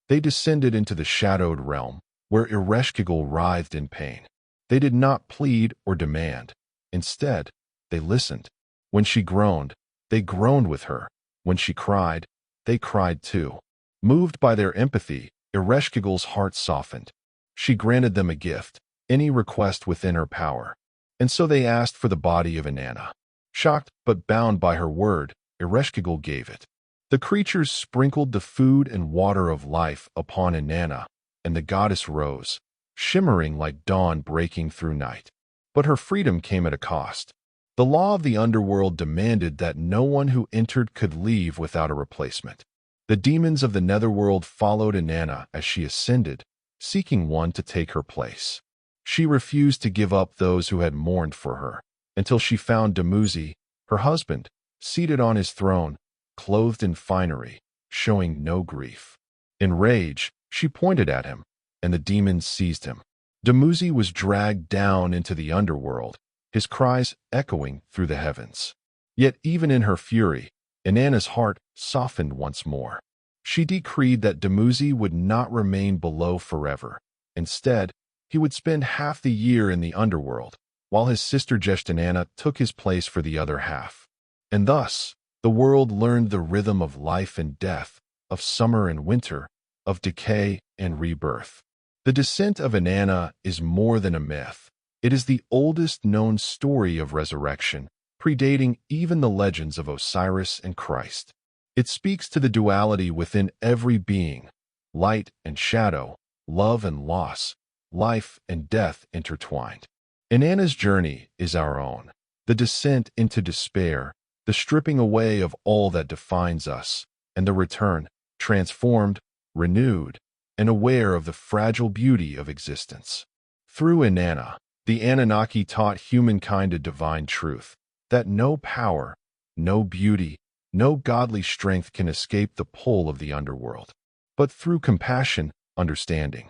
They descended into the shadowed realm, where Ereshkigal writhed in pain. They did not plead or demand. Instead, they listened. When she groaned, they groaned with her. When she cried, they cried too. Moved by their empathy, Ereshkigal's heart softened. She granted them a gift, any request within her power. And so they asked for the body of Inanna. Shocked but bound by her word, Ereshkigal gave it. The creatures sprinkled the food and water of life upon Inanna, and the goddess rose, shimmering like dawn breaking through night. But her freedom came at a cost. The law of the underworld demanded that no one who entered could leave without a replacement. The demons of the netherworld followed Inanna as she ascended, seeking one to take her place. She refused to give up those who had mourned for her, until she found Dumuzi, her husband, seated on his throne, clothed in finery, showing no grief. In rage, she pointed at him, and the demons seized him. Dumuzi was dragged down into the underworld, his cries echoing through the heavens. Yet even in her fury, Inanna's heart softened once more. She decreed that Dumuzi would not remain below forever. Instead, he would spend half the year in the underworld, while his sister Inanna took his place for the other half. And thus, the world learned the rhythm of life and death, of summer and winter, of decay and rebirth. The descent of Inanna is more than a myth. It is the oldest known story of resurrection, predating even the legends of Osiris and Christ. It speaks to the duality within every being, light and shadow, love and loss, life and death intertwined. Inanna's journey is our own, the descent into despair, the stripping away of all that defines us, and the return, transformed, renewed, and aware of the fragile beauty of existence. Through Inanna, the Anunnaki taught humankind a divine truth, that no power, no beauty, no godly strength can escape the pull of the underworld. But through compassion, understanding,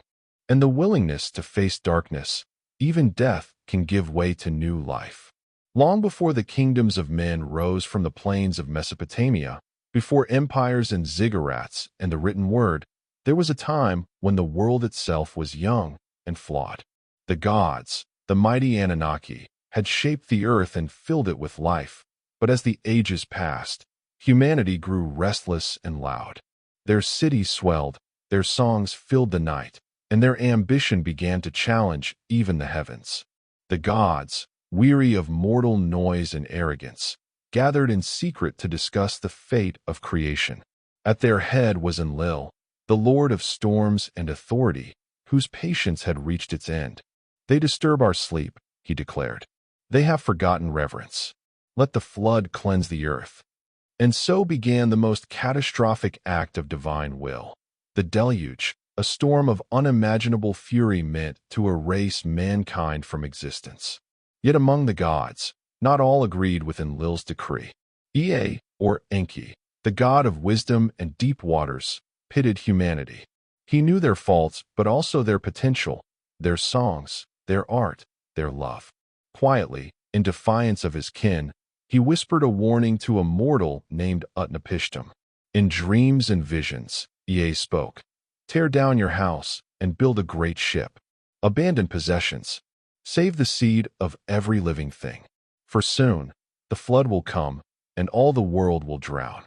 and the willingness to face darkness, even death can give way to new life. Long before the kingdoms of men rose from the plains of Mesopotamia, before empires and ziggurats and the written word, there was a time when the world itself was young and flawed. The gods, the mighty Anunnaki, had shaped the earth and filled it with life, but as the ages passed, humanity grew restless and loud. Their cities swelled, their songs filled the night, and their ambition began to challenge even the heavens. The gods, weary of mortal noise and arrogance, gathered in secret to discuss the fate of creation. At their head was Enlil, the lord of storms and authority, whose patience had reached its end. "They disturb our sleep," he declared. "They have forgotten reverence. Let the flood cleanse the earth." And so began the most catastrophic act of divine will. The deluge, a storm of unimaginable fury meant to erase mankind from existence. Yet among the gods, not all agreed with Enlil's decree. Ea, or Enki, the god of wisdom and deep waters, pitied humanity. He knew their faults, but also their potential, their songs, their art, their love. Quietly, in defiance of his kin, he whispered a warning to a mortal named Utnapishtim. In dreams and visions, Ea spoke, "Tear down your house and build a great ship. Abandon possessions. Save the seed of every living thing. For soon, the flood will come, and all the world will drown.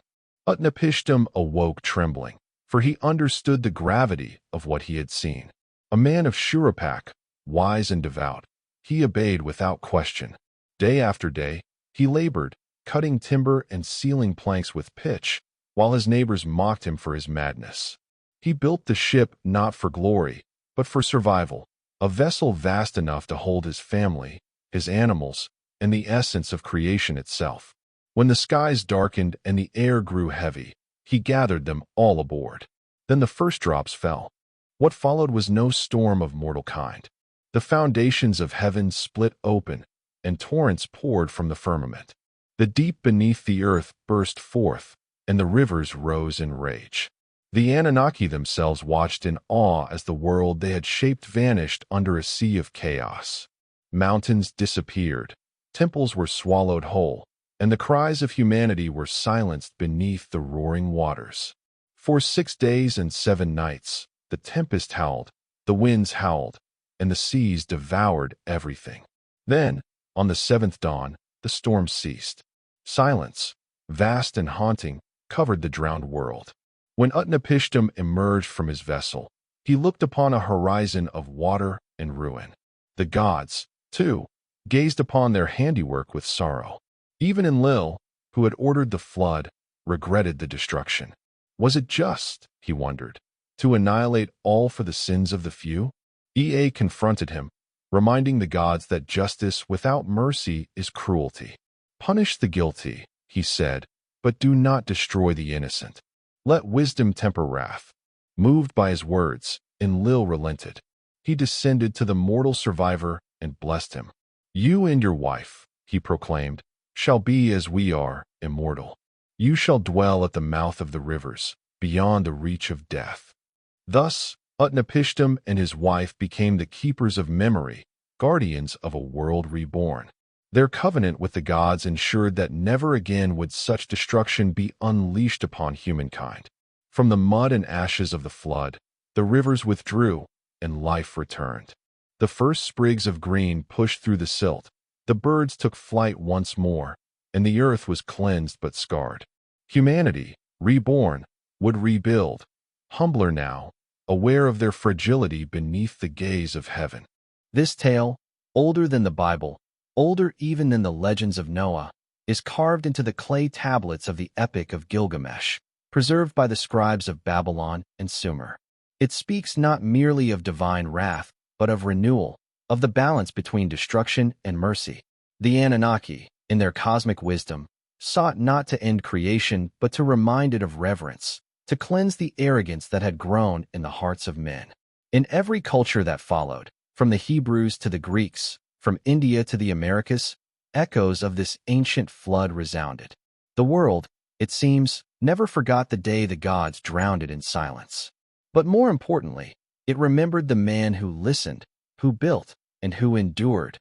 Utnapishtim awoke trembling, for he understood the gravity of what he had seen. A man of Shuruppak, wise and devout, he obeyed without question. Day after day, he labored, cutting timber and sealing planks with pitch, while his neighbors mocked him for his madness. He built the ship not for glory, but for survival, a vessel vast enough to hold his family, his animals, and the essence of creation itself. When the skies darkened and the air grew heavy, he gathered them all aboard. Then the first drops fell. What followed was no storm of mortal kind. The foundations of heaven split open, and torrents poured from the firmament. The deep beneath the earth burst forth, and the rivers rose in rage. The Anunnaki themselves watched in awe as the world they had shaped vanished under a sea of chaos. Mountains disappeared, temples were swallowed whole, and the cries of humanity were silenced beneath the roaring waters. For 6 days and 7 nights, the tempest howled, the winds howled, and the seas devoured everything. Then, on the 7th dawn, the storm ceased. Silence, vast and haunting, covered the drowned world. When Utnapishtim emerged from his vessel, he looked upon a horizon of water and ruin. The gods, too, gazed upon their handiwork with sorrow. Even Enlil, who had ordered the flood, regretted the destruction. Was it just, he wondered, to annihilate all for the sins of the few? Ea confronted him, reminding the gods that justice without mercy is cruelty. Punish the guilty, he said, but do not destroy the innocent. Let wisdom temper wrath. Moved by his words, Enlil relented. He descended to the mortal survivor and blessed him. You and your wife, he proclaimed, shall be as we are, immortal. You shall dwell at the mouth of the rivers, beyond the reach of death. Thus, Utnapishtim and his wife became the keepers of memory, guardians of a world reborn. Their covenant with the gods ensured that never again would such destruction be unleashed upon humankind. From the mud and ashes of the flood, the rivers withdrew, and life returned. The first sprigs of green pushed through the silt, the birds took flight once more, and the earth was cleansed but scarred. Humanity, reborn, would rebuild, humbler now, aware of their fragility beneath the gaze of heaven. This tale, older than the Bible, older even than the legends of Noah, is carved into the clay tablets of the Epic of Gilgamesh, preserved by the scribes of Babylon and Sumer. It speaks not merely of divine wrath, but of renewal, of the balance between destruction and mercy. The Anunnaki, in their cosmic wisdom, sought not to end creation but to remind it of reverence, to cleanse the arrogance that had grown in the hearts of men. In every culture that followed, from the Hebrews to the Greeks, from India to the Americas, echoes of this ancient flood resounded. The world, it seems, never forgot the day the gods drowned it in silence. But more importantly, it remembered the man who listened, who built, and who endured.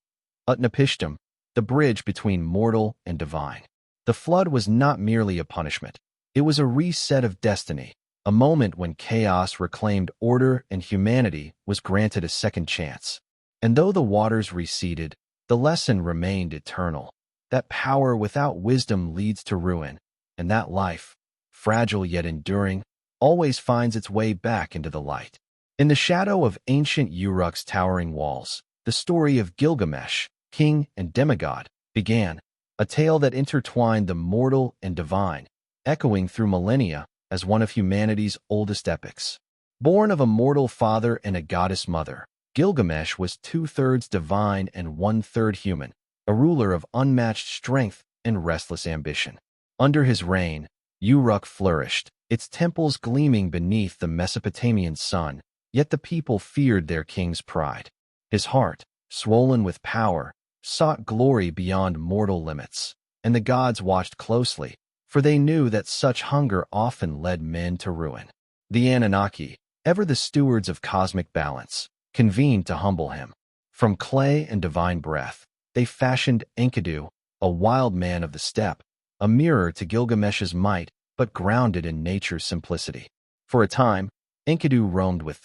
Utnapishtim, the bridge between mortal and divine. The flood was not merely a punishment. It was a reset of destiny, a moment when chaos reclaimed order and humanity was granted a second chance. And though the waters receded, the lesson remained eternal. That power without wisdom leads to ruin, and that life, fragile yet enduring, always finds its way back into the light. In the shadow of ancient Uruk's towering walls, the story of Gilgamesh, king and demigod, began, a tale that intertwined the mortal and divine, echoing through millennia as one of humanity's oldest epics. Born of a mortal father and a goddess mother, Gilgamesh was 2/3 divine and 1/3 human, a ruler of unmatched strength and restless ambition. Under his reign, Uruk flourished, its temples gleaming beneath the Mesopotamian sun, yet the people feared their king's pride. His heart, swollen with power, sought glory beyond mortal limits, and the gods watched closely, for they knew that such hunger often led men to ruin. The Anunnaki, ever the stewards of cosmic balance, convened to humble him. From clay and divine breath, they fashioned Enkidu, a wild man of the steppe, a mirror to Gilgamesh's might, but grounded in nature's simplicity. For a time, Enkidu roamed with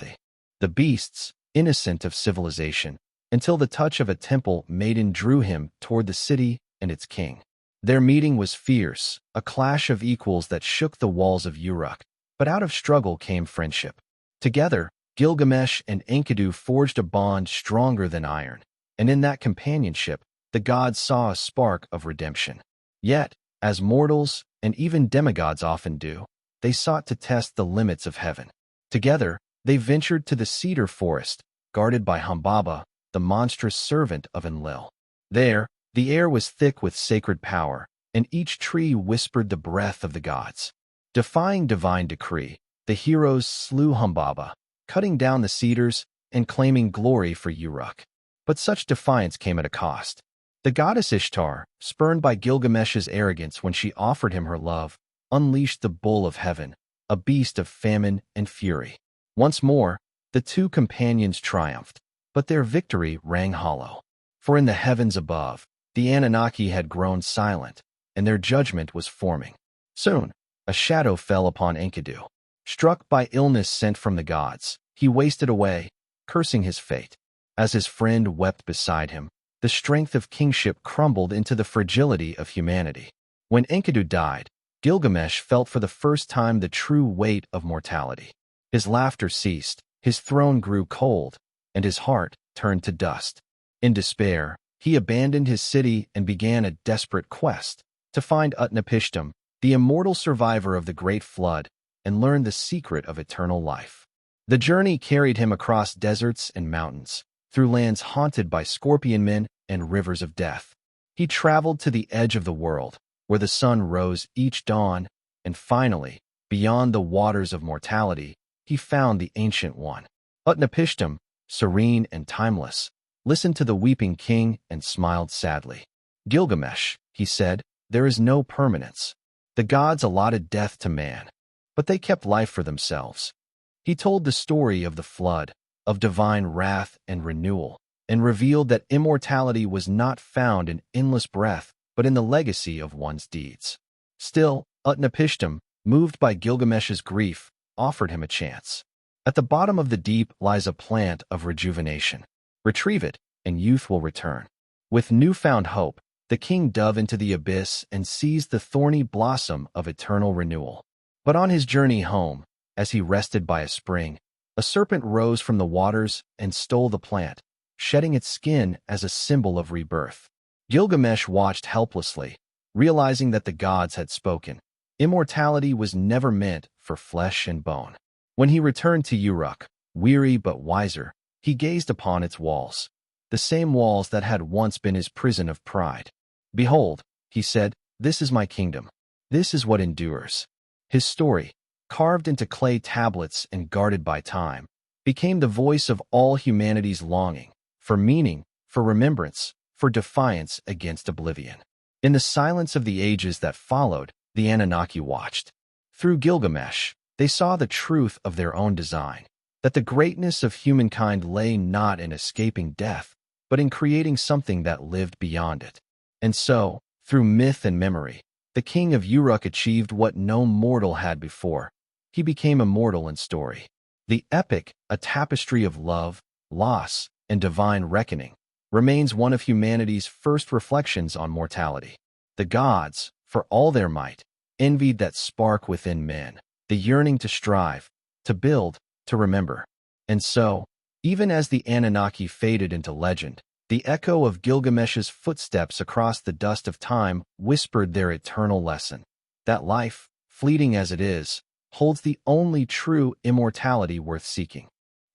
the beasts, innocent of civilization, until the touch of a temple maiden drew him toward the city and its king. Their meeting was fierce, a clash of equals that shook the walls of Uruk. But out of struggle came friendship. Together, Gilgamesh and Enkidu forged a bond stronger than iron, and in that companionship, the gods saw a spark of redemption. Yet, as mortals, and even demigods often do, they sought to test the limits of heaven. Together, they ventured to the cedar forest, guarded by Humbaba, the monstrous servant of Enlil. There, the air was thick with sacred power, and each tree whispered the breath of the gods. Defying divine decree, the heroes slew Humbaba, cutting down the cedars and claiming glory for Uruk. But such defiance came at a cost. The goddess Ishtar, spurned by Gilgamesh's arrogance when she offered him her love, unleashed the bull of heaven, a beast of famine and fury. Once more, the two companions triumphed, but their victory rang hollow. For in the heavens above, the Anunnaki had grown silent, and their judgment was forming. Soon, a shadow fell upon Enkidu. Struck by illness sent from the gods, he wasted away, cursing his fate. As his friend wept beside him, the strength of kingship crumbled into the fragility of humanity. When Enkidu died, Gilgamesh felt for the first time the true weight of mortality. His laughter ceased, his throne grew cold, and his heart turned to dust. In despair, he abandoned his city and began a desperate quest to find Utnapishtim, the immortal survivor of the Great Flood, and learn the secret of eternal life. The journey carried him across deserts and mountains, through lands haunted by scorpion men and rivers of death. He traveled to the edge of the world, where the sun rose each dawn, and finally, beyond the waters of mortality, he found the Ancient One. Utnapishtim, serene and timeless, listened to the weeping king and smiled sadly. "Gilgamesh," he said, "there is no permanence. The gods allotted death to man, but they kept life for themselves." He told the story of the flood, of divine wrath and renewal, and revealed that immortality was not found in endless breath, but in the legacy of one's deeds. Still, Utnapishtim, moved by Gilgamesh's grief, offered him a chance. At the bottom of the deep lies a plant of rejuvenation. Retrieve it, and youth will return. With newfound hope, the king dove into the abyss and seized the thorny blossom of eternal renewal. But on his journey home, as he rested by a spring, a serpent rose from the waters and stole the plant, shedding its skin as a symbol of rebirth. Gilgamesh watched helplessly, realizing that the gods had spoken. Immortality was never meant for flesh and bone. When he returned to Uruk, weary but wiser, he gazed upon its walls, the same walls that had once been his prison of pride. "Behold," he said, "this is my kingdom. This is what endures." His story, carved into clay tablets and guarded by time, became the voice of all humanity's longing, for meaning, for remembrance, for defiance against oblivion. In the silence of the ages that followed, the Anunnaki watched. Through Gilgamesh, they saw the truth of their own design, that the greatness of humankind lay not in escaping death, but in creating something that lived beyond it. And so, through myth and memory, the king of Uruk achieved what no mortal had before. He became immortal in story. The epic, a tapestry of love, loss, and divine reckoning, remains one of humanity's first reflections on mortality. The gods, for all their might, envied that spark within men, the yearning to strive, to build, to remember. And so, even as the Anunnaki faded into legend, the echo of Gilgamesh's footsteps across the dust of time whispered their eternal lesson, that life, fleeting as it is, holds the only true immortality worth seeking.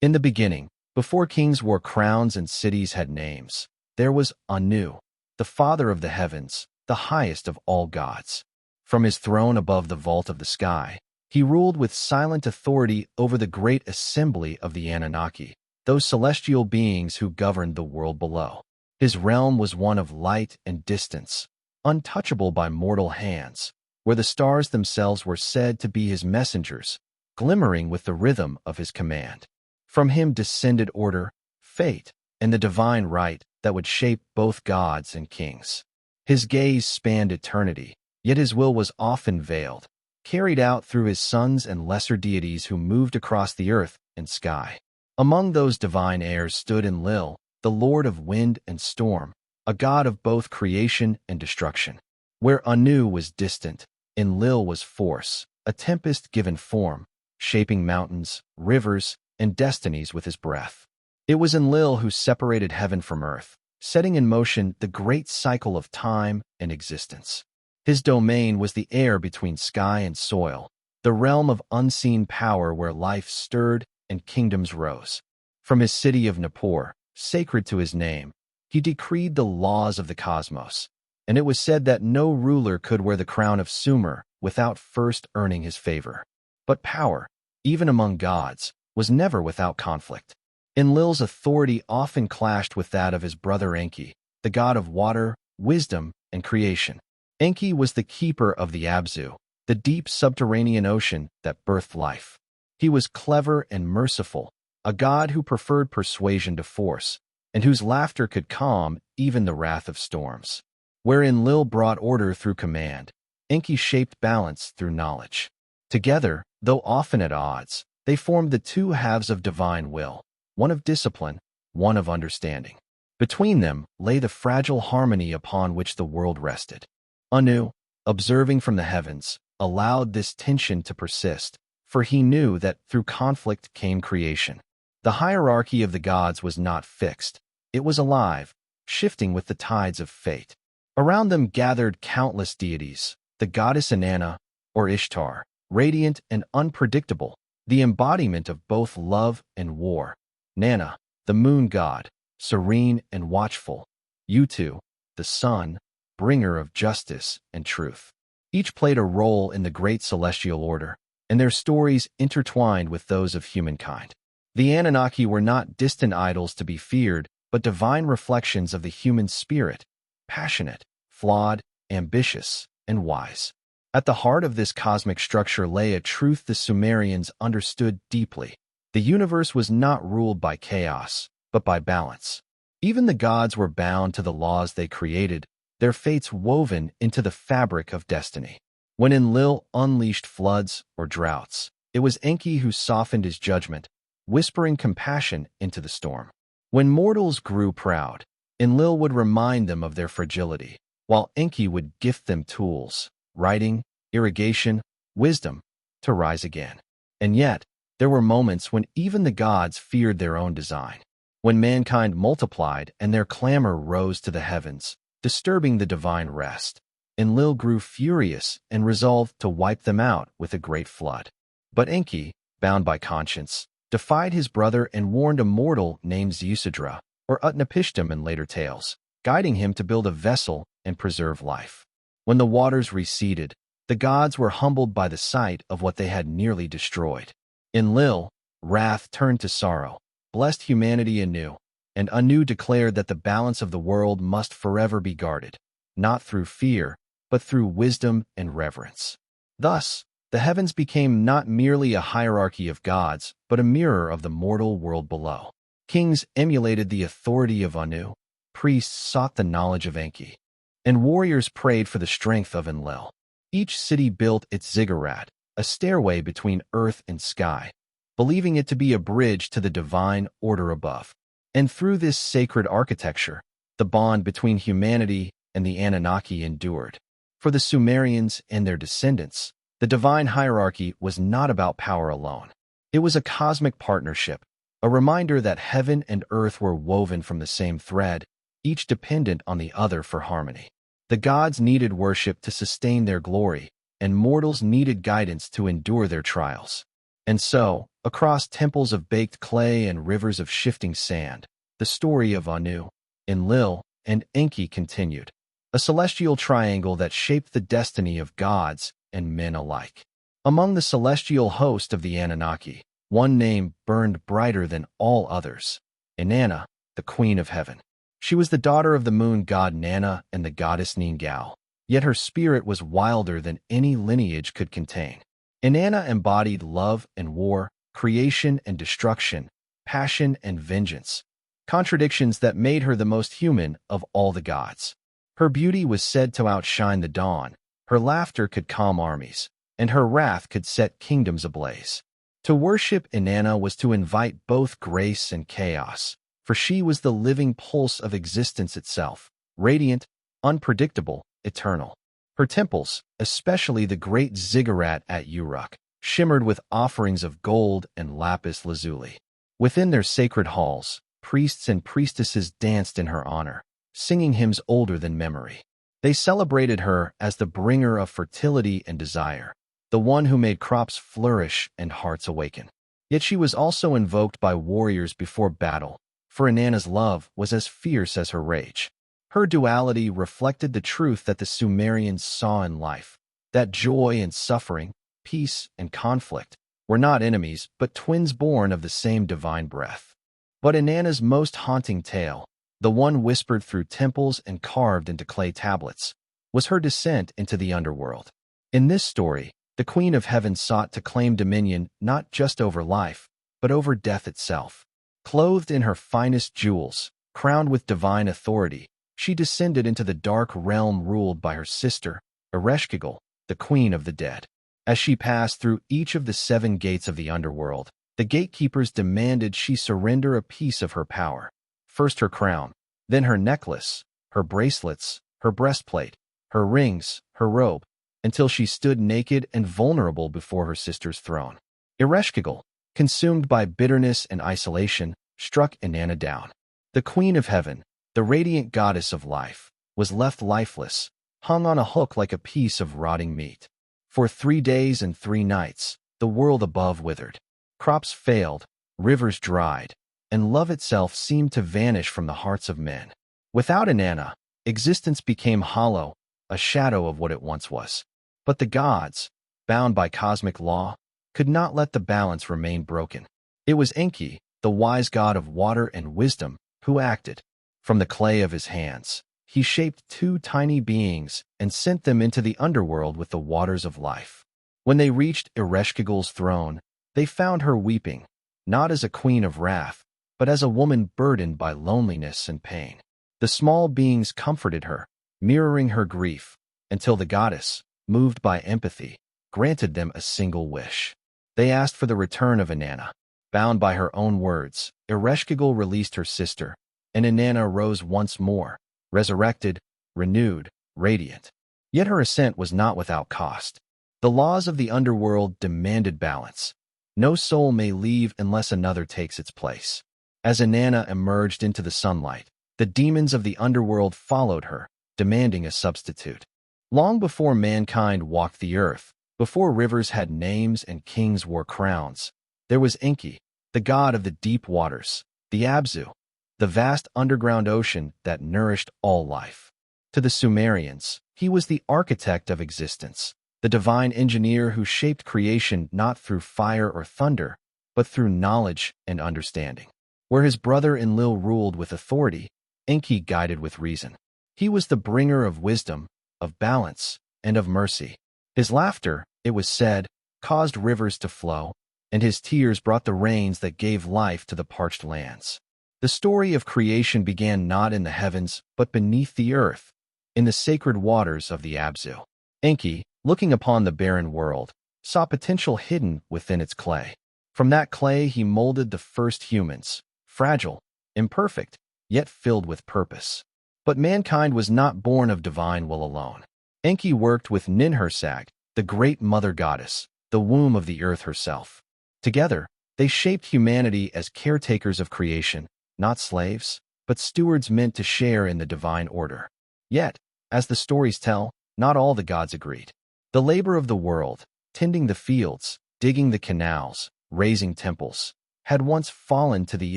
In the beginning, before kings wore crowns and cities had names, there was Anu, the father of the heavens, the highest of all gods. From his throne above the vault of the sky, he ruled with silent authority over the great assembly of the Anunnaki, those celestial beings who governed the world below. His realm was one of light and distance, untouchable by mortal hands, where the stars themselves were said to be his messengers, glimmering with the rhythm of his command. From him descended order, fate, and the divine right that would shape both gods and kings. His gaze spanned eternity, yet his will was often veiled, carried out through his sons and lesser deities who moved across the earth and sky. Among those divine heirs stood Enlil, the lord of wind and storm, a god of both creation and destruction. Where Anu was distant, Enlil was force, a tempest given form, shaping mountains, rivers, and destinies with his breath. It was Enlil who separated heaven from earth, setting in motion the great cycle of time and existence. His domain was the air between sky and soil, the realm of unseen power where life stirred and kingdoms rose. From his city of Nippur, sacred to his name, he decreed the laws of the cosmos, and it was said that no ruler could wear the crown of Sumer without first earning his favor. But power, even among gods, was never without conflict. Enlil's authority often clashed with that of his brother Enki, the god of water, wisdom, and creation. Enki was the keeper of the Abzu, the deep subterranean ocean that birthed life. He was clever and merciful, a god who preferred persuasion to force, and whose laughter could calm even the wrath of storms. Where Enlil brought order through command, Enki shaped balance through knowledge. Together, though often at odds, they formed the two halves of divine will, one of discipline, one of understanding. Between them lay the fragile harmony upon which the world rested. Anu, observing from the heavens, allowed this tension to persist, for he knew that through conflict came creation. The hierarchy of the gods was not fixed. It was alive, shifting with the tides of fate. Around them gathered countless deities, the goddess Inanna, or Ishtar, radiant and unpredictable, the embodiment of both love and war. Nanna, the moon god, serene and watchful. Utu, the sun, bringer of justice and truth. Each played a role in the great celestial order, and their stories intertwined with those of humankind. The Anunnaki were not distant idols to be feared, but divine reflections of the human spirit, passionate, flawed, ambitious, and wise. At the heart of this cosmic structure lay a truth the Sumerians understood deeply. The universe was not ruled by chaos, but by balance. Even the gods were bound to the laws they created, their fates woven into the fabric of destiny. When Enlil unleashed floods or droughts, it was Enki who softened his judgment, whispering compassion into the storm. When mortals grew proud, Enlil would remind them of their fragility, while Enki would gift them tools, writing, irrigation, wisdom, to rise again. And yet, there were moments when even the gods feared their own design. When mankind multiplied and their clamor rose to the heavens, disturbing the divine rest, Enlil grew furious and resolved to wipe them out with a great flood. But Enki, bound by conscience, defied his brother and warned a mortal named Zeusidra, or Utnapishtim in later tales, guiding him to build a vessel and preserve life. When the waters receded, the gods were humbled by the sight of what they had nearly destroyed. Enlil, wrath turned to sorrow, blessed humanity anew, and Anu declared that the balance of the world must forever be guarded, not through fear, but through wisdom and reverence. Thus, the heavens became not merely a hierarchy of gods, but a mirror of the mortal world below. Kings emulated the authority of Anu, priests sought the knowledge of Enki, and warriors prayed for the strength of Enlil. Each city built its ziggurat, a stairway between earth and sky, believing it to be a bridge to the divine order above. And through this sacred architecture, the bond between humanity and the Anunnaki endured. For the Sumerians and their descendants, the divine hierarchy was not about power alone. It was a cosmic partnership, a reminder that heaven and earth were woven from the same thread, each dependent on the other for harmony. The gods needed worship to sustain their glory, and mortals needed guidance to endure their trials. And so, across temples of baked clay and rivers of shifting sand, the story of Anu, Enlil, and Enki continued, a celestial triangle that shaped the destiny of gods and men alike. Among the celestial host of the Anunnaki, one name burned brighter than all others: Inanna, the Queen of Heaven. She was the daughter of the moon god Nanna and the goddess Ningal, yet her spirit was wilder than any lineage could contain. Inanna embodied love and war, creation and destruction, passion and vengeance, contradictions that made her the most human of all the gods. Her beauty was said to outshine the dawn, her laughter could calm armies, and her wrath could set kingdoms ablaze. To worship Inanna was to invite both grace and chaos, for she was the living pulse of existence itself, radiant, unpredictable, eternal. Her temples, especially the great ziggurat at Uruk, shimmered with offerings of gold and lapis lazuli. Within their sacred halls, priests and priestesses danced in her honor, singing hymns older than memory. They celebrated her as the bringer of fertility and desire, the one who made crops flourish and hearts awaken. Yet she was also invoked by warriors before battle, for Inanna's love was as fierce as her rage. Her duality reflected the truth that the Sumerians saw in life, that joy and suffering, peace and conflict, were not enemies but twins born of the same divine breath. But Inanna's most haunting tale, the one whispered through temples and carved into clay tablets, was her descent into the underworld. In this story, the Queen of Heaven sought to claim dominion not just over life, but over death itself. Clothed in her finest jewels, crowned with divine authority, she descended into the dark realm ruled by her sister, Ereshkigal, the Queen of the Dead. As she passed through each of the 7 gates of the underworld, the gatekeepers demanded she surrender a piece of her power. First her crown, then her necklace, her bracelets, her breastplate, her rings, her robe, until she stood naked and vulnerable before her sister's throne. Ereshkigal, consumed by bitterness and isolation, struck Inanna down. The Queen of Heaven, the radiant goddess of life, was left lifeless, hung on a hook like a piece of rotting meat. For 3 days and 3 nights, the world above withered. Crops failed, rivers dried, and love itself seemed to vanish from the hearts of men. Without Inanna, existence became hollow, a shadow of what it once was. But the gods, bound by cosmic law, could not let the balance remain broken. It was Enki, the wise god of water and wisdom, who acted. From the clay of his hands, he shaped 2 tiny beings and sent them into the underworld with the waters of life. When they reached Ereshkigal's throne, they found her weeping, not as a queen of wrath, but as a woman burdened by loneliness and pain. The small beings comforted her, mirroring her grief, until the goddess, moved by empathy, granted them a single wish. They asked for the return of Inanna. Bound by her own words, Ereshkigal released her sister, and Inanna rose once more, resurrected, renewed, radiant. Yet her ascent was not without cost. The laws of the underworld demanded balance. No soul may leave unless another takes its place. As Inanna emerged into the sunlight, the demons of the underworld followed her, demanding a substitute. Long before mankind walked the earth, before rivers had names and kings wore crowns, there was Enki, the god of the deep waters, the Abzu, the vast underground ocean that nourished all life. To the Sumerians, he was the architect of existence, the divine engineer who shaped creation not through fire or thunder, but through knowledge and understanding. Where his brother Enlil ruled with authority, Enki guided with reason. He was the bringer of wisdom, of balance, and of mercy. His laughter, it was said, caused rivers to flow, and his tears brought the rains that gave life to the parched lands. The story of creation began not in the heavens, but beneath the earth, in the sacred waters of the Abzu. Enki, looking upon the barren world, saw potential hidden within its clay. From that clay he molded the first humans, fragile, imperfect, yet filled with purpose. But mankind was not born of divine will alone. Enki worked with Ninhursag, the great mother goddess, the womb of the earth herself. Together, they shaped humanity as caretakers of creation, not slaves, but stewards meant to share in the divine order. Yet, as the stories tell, not all the gods agreed. The labor of the world, tending the fields, digging the canals, raising temples, had once fallen to the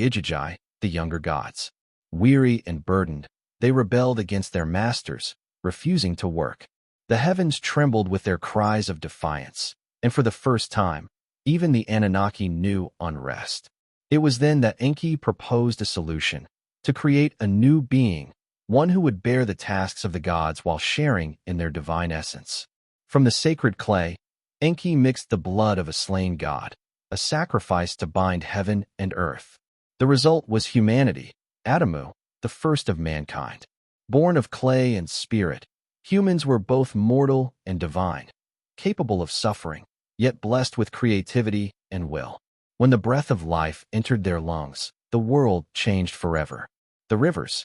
Igigi, the younger gods. Weary and burdened, they rebelled against their masters, refusing to work. The heavens trembled with their cries of defiance, and for the first time, even the Anunnaki knew unrest. It was then that Enki proposed a solution, to create a new being, one who would bear the tasks of the gods while sharing in their divine essence. From the sacred clay, Enki mixed the blood of a slain god, a sacrifice to bind heaven and earth. The result was humanity, Adamu, the first of mankind. Born of clay and spirit, humans were both mortal and divine, capable of suffering, yet blessed with creativity and will. When the breath of life entered their lungs, the world changed forever. The rivers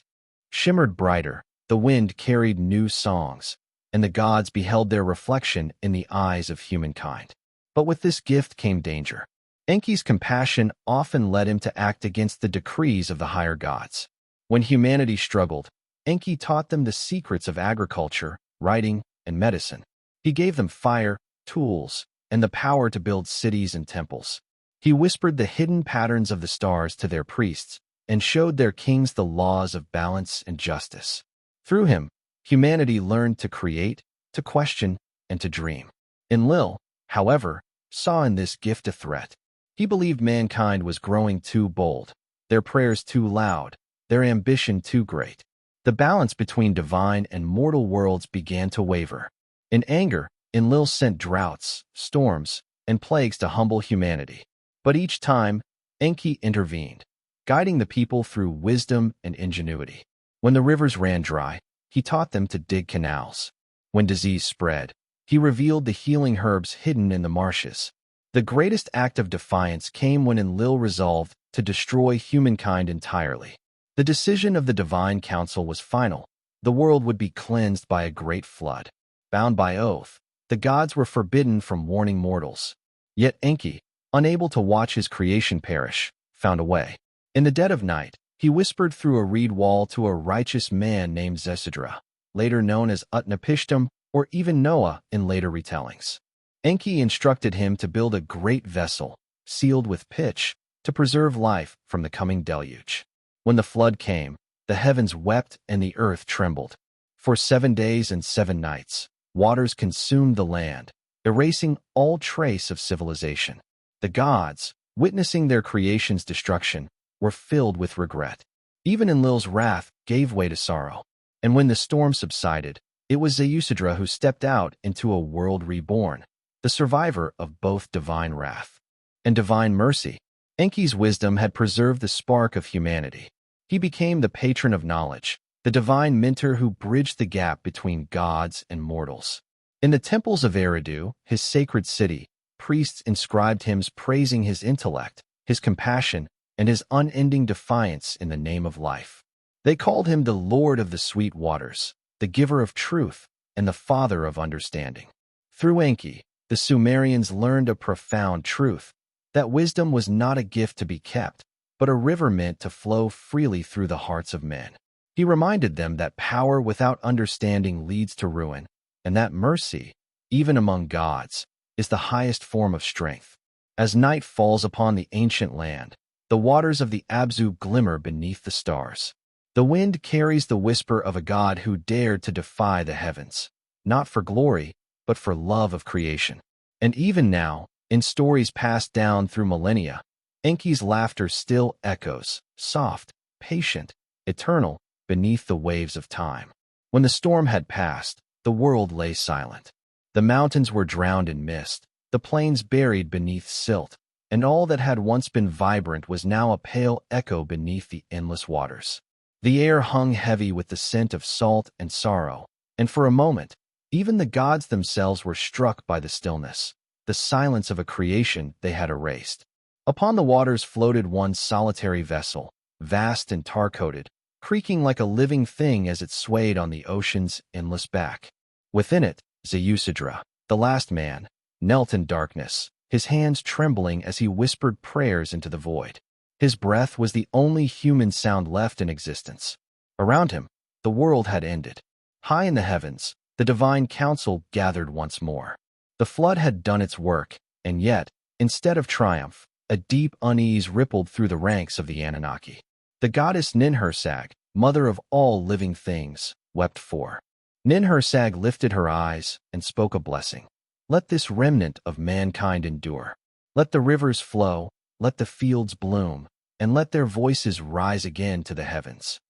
shimmered brighter, the wind carried new songs, and the gods beheld their reflection in the eyes of humankind. But with this gift came danger. Enki's compassion often led him to act against the decrees of the higher gods. When humanity struggled, Enki taught them the secrets of agriculture, writing, and medicine. He gave them fire, tools, and the power to build cities and temples. He whispered the hidden patterns of the stars to their priests and showed their kings the laws of balance and justice. Through him, humanity learned to create, to question, and to dream. Enlil, however, saw in this gift a threat. He believed mankind was growing too bold, their prayers too loud, their ambition too great. The balance between divine and mortal worlds began to waver. In anger, Enlil sent droughts, storms, and plagues to humble humanity. But each time, Enki intervened, guiding the people through wisdom and ingenuity. When the rivers ran dry, he taught them to dig canals. When disease spread, he revealed the healing herbs hidden in the marshes. The greatest act of defiance came when Enlil resolved to destroy humankind entirely. The decision of the divine council was final. The world would be cleansed by a great flood. Bound by oath, the gods were forbidden from warning mortals. Yet Enki, unable to watch his creation perish, found a way. In the dead of night, he whispered through a reed wall to a righteous man named Zesidra, later known as Utnapishtim or even Noah in later retellings. Enki instructed him to build a great vessel, sealed with pitch, to preserve life from the coming deluge. When the flood came, the heavens wept and the earth trembled. For 7 days and 7 nights, waters consumed the land, erasing all trace of civilization. The gods, witnessing their creation's destruction, were filled with regret. Even Enlil's wrath gave way to sorrow. And when the storm subsided, it was Zeusidra who stepped out into a world reborn, the survivor of both divine wrath and divine mercy. Enki's wisdom had preserved the spark of humanity. He became the patron of knowledge, the divine mentor who bridged the gap between gods and mortals. In the temples of Eridu, his sacred city, priests inscribed hymns praising his intellect, his compassion, and his unending defiance in the name of life. They called him the Lord of the Sweet Waters, the giver of truth, and the father of understanding. Through Enki, the Sumerians learned a profound truth, that wisdom was not a gift to be kept, but a river meant to flow freely through the hearts of men. He reminded them that power without understanding leads to ruin, and that mercy, even among gods, is the highest form of strength. As night falls upon the ancient land, the waters of the Abzu glimmer beneath the stars. The wind carries the whisper of a god who dared to defy the heavens, not for glory, but for love of creation. And even now, in stories passed down through millennia, Enki's laughter still echoes, soft, patient, eternal, beneath the waves of time. When the storm had passed, the world lay silent. The mountains were drowned in mist, the plains buried beneath silt, and all that had once been vibrant was now a pale echo beneath the endless waters. The air hung heavy with the scent of salt and sorrow, and for a moment, even the gods themselves were struck by the stillness, the silence of a creation they had erased. Upon the waters floated one solitary vessel, vast and tar-coated, creaking like a living thing as it swayed on the ocean's endless back. Within it, Zeusidra, the last man, knelt in darkness, his hands trembling as he whispered prayers into the void. His breath was the only human sound left in existence. Around him, the world had ended. High in the heavens, the divine council gathered once more. The flood had done its work, and yet, instead of triumph, a deep unease rippled through the ranks of the Anunnaki. The goddess Ninhursag, mother of all living things, wept for. Ninhursag lifted her eyes and spoke a blessing. Let this remnant of mankind endure. Let the rivers flow, let the fields bloom, and let their voices rise again to the heavens.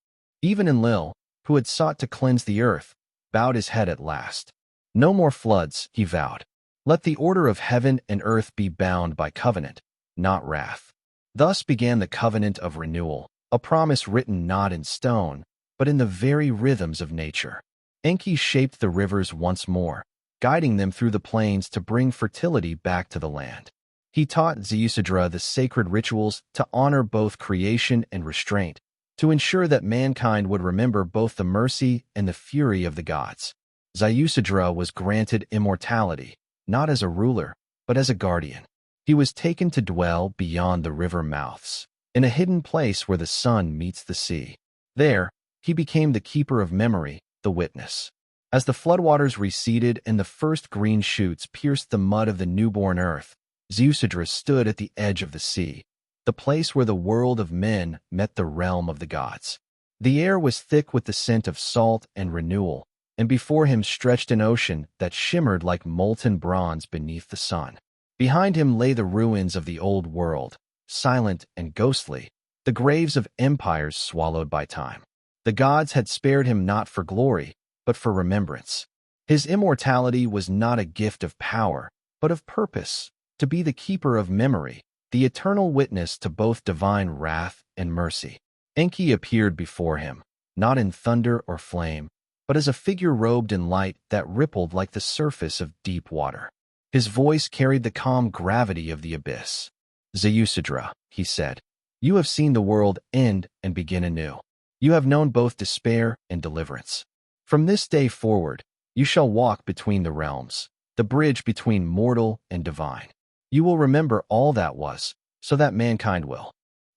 Even Enlil, who had sought to cleanse the earth, bowed his head at last. No more floods, he vowed. Let the order of heaven and earth be bound by covenant, not wrath. Thus began the covenant of renewal, a promise written not in stone, but in the very rhythms of nature. Enki shaped the rivers once more, guiding them through the plains to bring fertility back to the land. He taught Zeusidra the sacred rituals to honor both creation and restraint, to ensure that mankind would remember both the mercy and the fury of the gods. Ziusadra was granted immortality, not as a ruler, but as a guardian. He was taken to dwell beyond the river mouths, in a hidden place where the sun meets the sea. There, he became the keeper of memory, the witness. As the floodwaters receded and the first green shoots pierced the mud of the newborn earth, Ziusadra stood at the edge of the sea, the place where the world of men met the realm of the gods. The air was thick with the scent of salt and renewal, and before him stretched an ocean that shimmered like molten bronze beneath the sun. Behind him lay the ruins of the old world, silent and ghostly, the graves of empires swallowed by time. The gods had spared him not for glory, but for remembrance. His immortality was not a gift of power, but of purpose, to be the keeper of memory, the eternal witness to both divine wrath and mercy. Enki appeared before him, not in thunder or flame, but as a figure robed in light that rippled like the surface of deep water. His voice carried the calm gravity of the abyss. "Ziusadra," he said, "you have seen the world end and begin anew. You have known both despair and deliverance. From this day forward, you shall walk between the realms, the bridge between mortal and divine. You will remember all that was, so that mankind will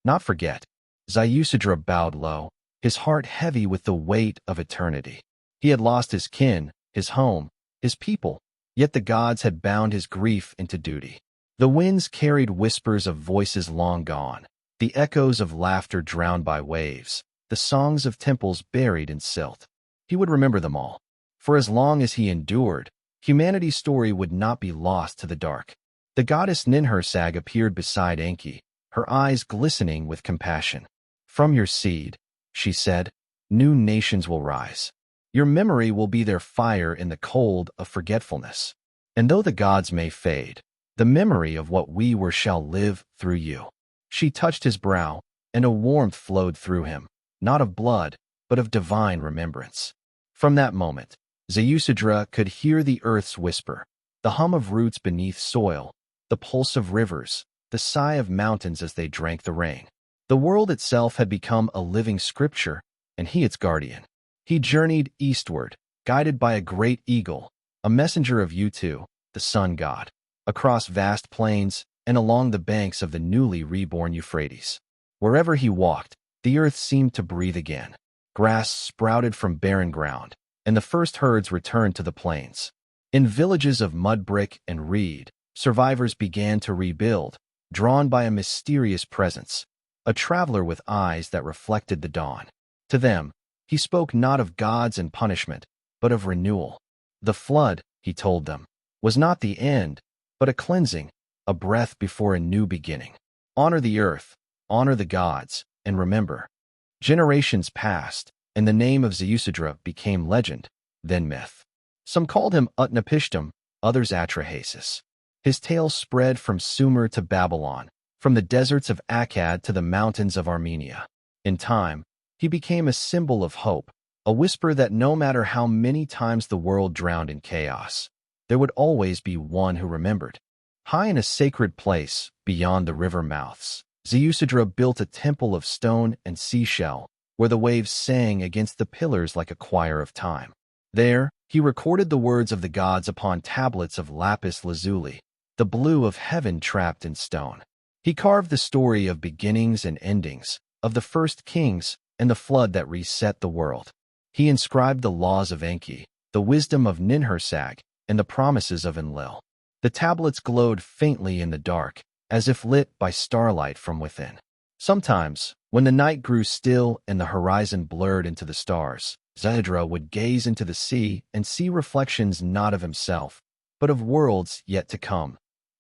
not forget." Ziusadra bowed low, his heart heavy with the weight of eternity. He had lost his kin, his home, his people, yet the gods had bound his grief into duty. The winds carried whispers of voices long gone, the echoes of laughter drowned by waves, the songs of temples buried in silt. He would remember them all. For as long as he endured, humanity's story would not be lost to the dark. The goddess Ninhursag appeared beside Enki, her eyes glistening with compassion. "From your seed," she said, "new nations will rise. Your memory will be their fire in the cold of forgetfulness. And though the gods may fade, the memory of what we were shall live through you." She touched his brow, and a warmth flowed through him, not of blood, but of divine remembrance. From that moment, Ziusadra could hear the earth's whisper, the hum of roots beneath soil, the pulse of rivers, the sigh of mountains as they drank the rain. The world itself had become a living scripture, and he its guardian. He journeyed eastward, guided by a great eagle, a messenger of Utu, the sun god, across vast plains and along the banks of the newly reborn Euphrates. Wherever he walked, the earth seemed to breathe again. Grass sprouted from barren ground, and the first herds returned to the plains. In villages of mud brick and reed, survivors began to rebuild, drawn by a mysterious presence, a traveler with eyes that reflected the dawn. To them, he spoke not of gods and punishment, but of renewal. The flood, he told them, was not the end, but a cleansing, a breath before a new beginning. Honor the earth, honor the gods, and remember. Generations passed, and the name of Ziusadra became legend, then myth. Some called him Utnapishtim, others Atrahasis. His tale spread from Sumer to Babylon, from the deserts of Akkad to the mountains of Armenia. In time, he became a symbol of hope, a whisper that no matter how many times the world drowned in chaos, there would always be one who remembered. High in a sacred place, beyond the river mouths, Ziusadra built a temple of stone and seashell, where the waves sang against the pillars like a choir of time. There, he recorded the words of the gods upon tablets of lapis lazuli, the blue of heaven trapped in stone. He carved the story of beginnings and endings, of the first kings, and the flood that reset the world. He inscribed the laws of Enki, the wisdom of Ninhursag, and the promises of Enlil. The tablets glowed faintly in the dark, as if lit by starlight from within. Sometimes, when the night grew still and the horizon blurred into the stars, Ziusadra would gaze into the sea and see reflections not of himself, but of worlds yet to come,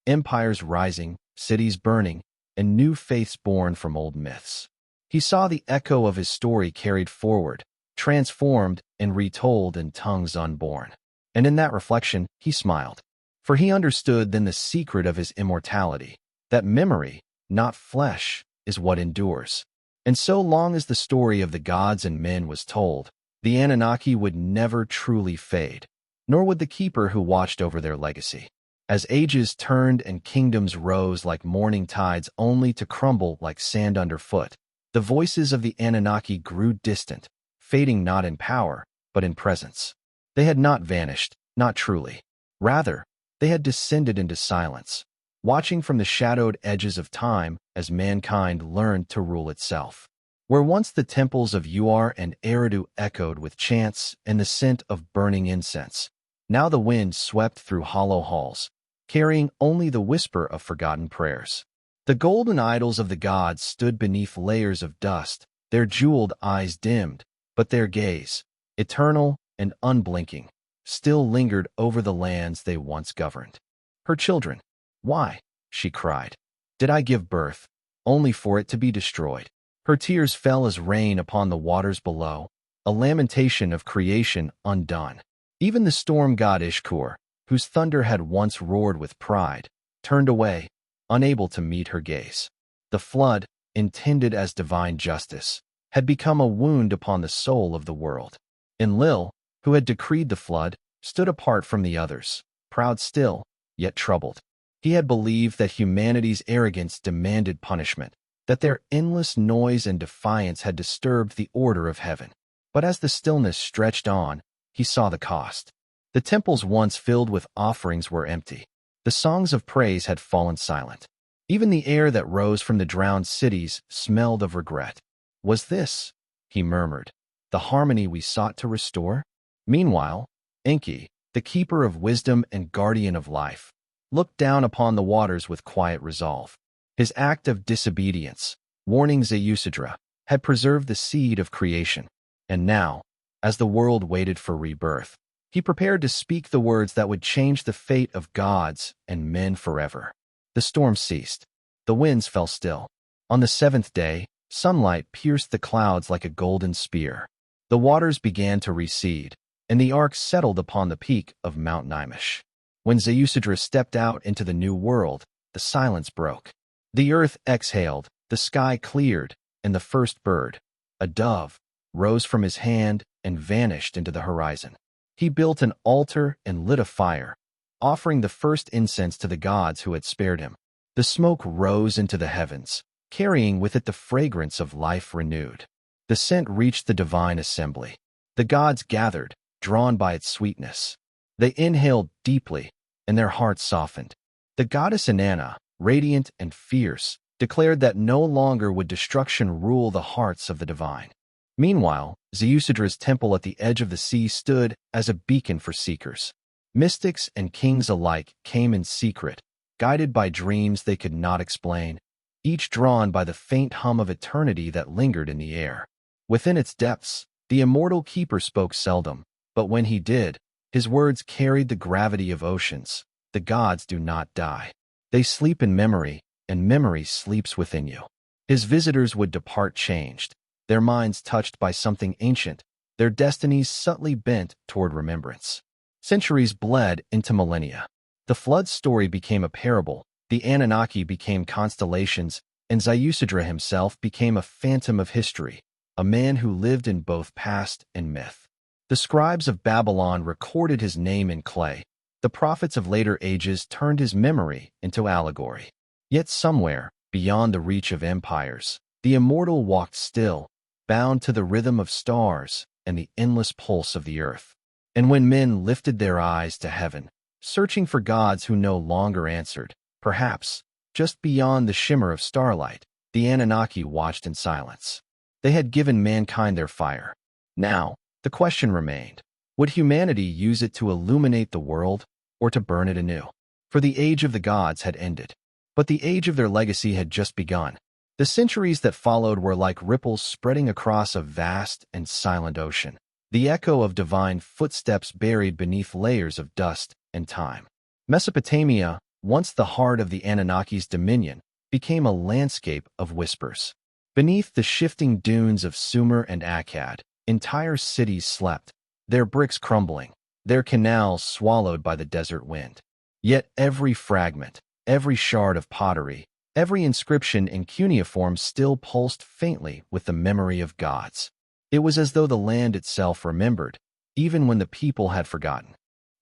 empires rising, cities burning, and new faiths born from old myths. He saw the echo of his story carried forward, transformed and retold in tongues unborn. And in that reflection, he smiled. For he understood then the secret of his immortality, that memory, not flesh, is what endures. And so long as the story of the gods and men was told, the Anunnaki would never truly fade, nor would the keeper who watched over their legacy. As ages turned and kingdoms rose like morning tides only to crumble like sand underfoot, the voices of the Anunnaki grew distant, fading not in power, but in presence. They had not vanished, not truly. Rather, they had descended into silence, watching from the shadowed edges of time as mankind learned to rule itself. Where once the temples of Uar and Eridu echoed with chants and the scent of burning incense, now the wind swept through hollow halls, carrying only the whisper of forgotten prayers. The golden idols of the gods stood beneath layers of dust, their jeweled eyes dimmed, but their gaze, eternal and unblinking, still lingered over the lands they once governed. Her children. Why, she cried, did I give birth, only for it to be destroyed? Her tears fell as rain upon the waters below, a lamentation of creation undone. Even the storm god Ishkur, whose thunder had once roared with pride, turned away, unable to meet her gaze. The flood, intended as divine justice, had become a wound upon the soul of the world. Enlil, who had decreed the flood, stood apart from the others, proud still, yet troubled. He had believed that humanity's arrogance demanded punishment, that their endless noise and defiance had disturbed the order of heaven. But as the stillness stretched on, he saw the cost. The temples once filled with offerings were empty. The songs of praise had fallen silent. Even the air that rose from the drowned cities smelled of regret. Was this, he murmured, the harmony we sought to restore? Meanwhile, Enki, the keeper of wisdom and guardian of life, looked down upon the waters with quiet resolve. His act of disobedience, warning Zeusidra, had preserved the seed of creation. And now, as the world waited for rebirth, he prepared to speak the words that would change the fate of gods and men forever. The storm ceased. The winds fell still. On the seventh day, sunlight pierced the clouds like a golden spear. The waters began to recede, and the ark settled upon the peak of Mount Nimish. When Zeusidra stepped out into the new world, the silence broke. The earth exhaled, the sky cleared, and the first bird, a dove, rose from his hand and vanished into the horizon. He built an altar and lit a fire, offering the first incense to the gods who had spared him. The smoke rose into the heavens, carrying with it the fragrance of life renewed. The scent reached the divine assembly. The gods gathered, drawn by its sweetness. They inhaled deeply, and their hearts softened. The goddess Inanna, radiant and fierce, declared that no longer would destruction rule the hearts of the divine. Meanwhile, Zeusidra's temple at the edge of the sea stood as a beacon for seekers. Mystics and kings alike came in secret, guided by dreams they could not explain, each drawn by the faint hum of eternity that lingered in the air. Within its depths, the immortal keeper spoke seldom, but when he did, his words carried the gravity of oceans. The gods do not die. They sleep in memory, and memory sleeps within you. His visitors would depart changed, their minds touched by something ancient, their destinies subtly bent toward remembrance. Centuries bled into millennia. The flood story became a parable, the Anunnaki became constellations, and Zeusidra himself became a phantom of history, a man who lived in both past and myth. The scribes of Babylon recorded his name in clay. The prophets of later ages turned his memory into allegory. Yet somewhere, beyond the reach of empires, the immortal walked still, bound to the rhythm of stars and the endless pulse of the earth. And when men lifted their eyes to heaven, searching for gods who no longer answered, perhaps, just beyond the shimmer of starlight, the Anunnaki watched in silence. They had given mankind their fire. Now, the question remained, would humanity use it to illuminate the world, or to burn it anew? For the age of the gods had ended, but the age of their legacy had just begun. The centuries that followed were like ripples spreading across a vast and silent ocean, the echo of divine footsteps buried beneath layers of dust and time. Mesopotamia, once the heart of the Anunnaki's dominion, became a landscape of whispers. Beneath the shifting dunes of Sumer and Akkad, entire cities slept, their bricks crumbling, their canals swallowed by the desert wind. Yet every fragment, every shard of pottery, every inscription in cuneiform still pulsed faintly with the memory of gods. It was as though the land itself remembered, even when the people had forgotten.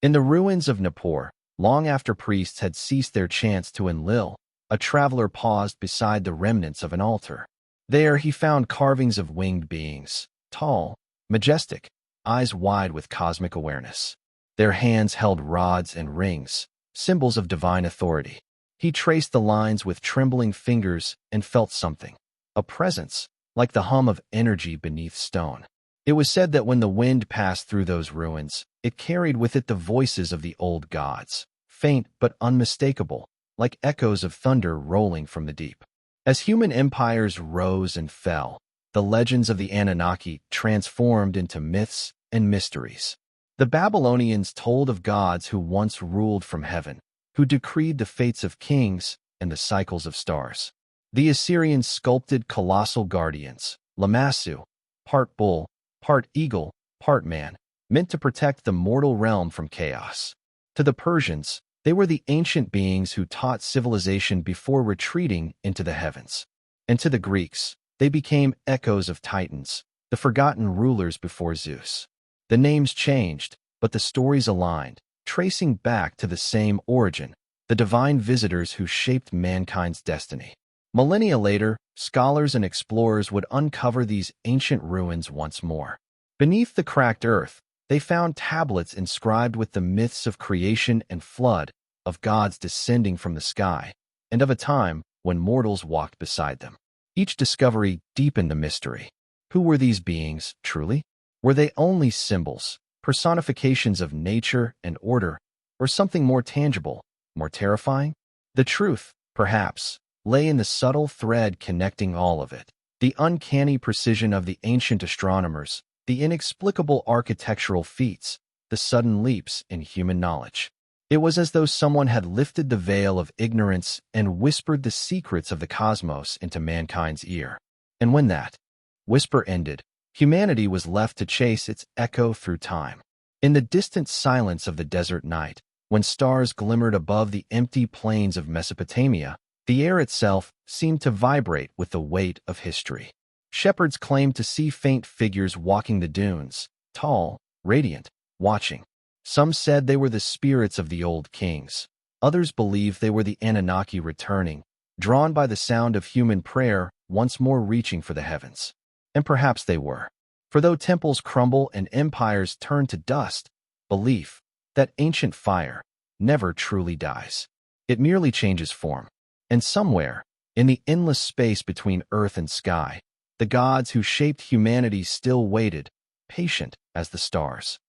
In the ruins of Nippur, long after priests had ceased their chants to Enlil, a traveler paused beside the remnants of an altar. There he found carvings of winged beings, tall, majestic, eyes wide with cosmic awareness. Their hands held rods and rings, symbols of divine authority. He traced the lines with trembling fingers and felt something, a presence, like the hum of energy beneath stone. It was said that when the wind passed through those ruins, it carried with it the voices of the old gods, faint but unmistakable, like echoes of thunder rolling from the deep. As human empires rose and fell, the legends of the Anunnaki transformed into myths and mysteries. The Babylonians told of gods who once ruled from heaven, who decreed the fates of kings and the cycles of stars. The Assyrians sculpted colossal guardians, Lamassu, part bull, part eagle, part man, meant to protect the mortal realm from chaos. To the Persians, they were the ancient beings who taught civilization before retreating into the heavens. And to the Greeks, they became echoes of titans, the forgotten rulers before Zeus. The names changed, but the stories aligned, tracing back to the same origin, the divine visitors who shaped mankind's destiny. Millennia later, scholars and explorers would uncover these ancient ruins once more. Beneath the cracked earth, they found tablets inscribed with the myths of creation and flood, of gods descending from the sky, and of a time when mortals walked beside them. Each discovery deepened the mystery. Who were these beings, truly? Were they only symbols, personifications of nature and order, or something more tangible, more terrifying? The truth, perhaps, lay in the subtle thread connecting all of it. The uncanny precision of the ancient astronomers, the inexplicable architectural feats, the sudden leaps in human knowledge. It was as though someone had lifted the veil of ignorance and whispered the secrets of the cosmos into mankind's ear. And when that whisper ended, humanity was left to chase its echo through time. In the distant silence of the desert night, when stars glimmered above the empty plains of Mesopotamia, the air itself seemed to vibrate with the weight of history. Shepherds claimed to see faint figures walking the dunes, tall, radiant, watching. Some said they were the spirits of the old kings. Others believed they were the Anunnaki returning, drawn by the sound of human prayer once more reaching for the heavens. And perhaps they were. For though temples crumble and empires turn to dust, belief, that ancient fire, never truly dies. It merely changes form. And somewhere, in the endless space between earth and sky, the gods who shaped humanity still waited, patient as the stars.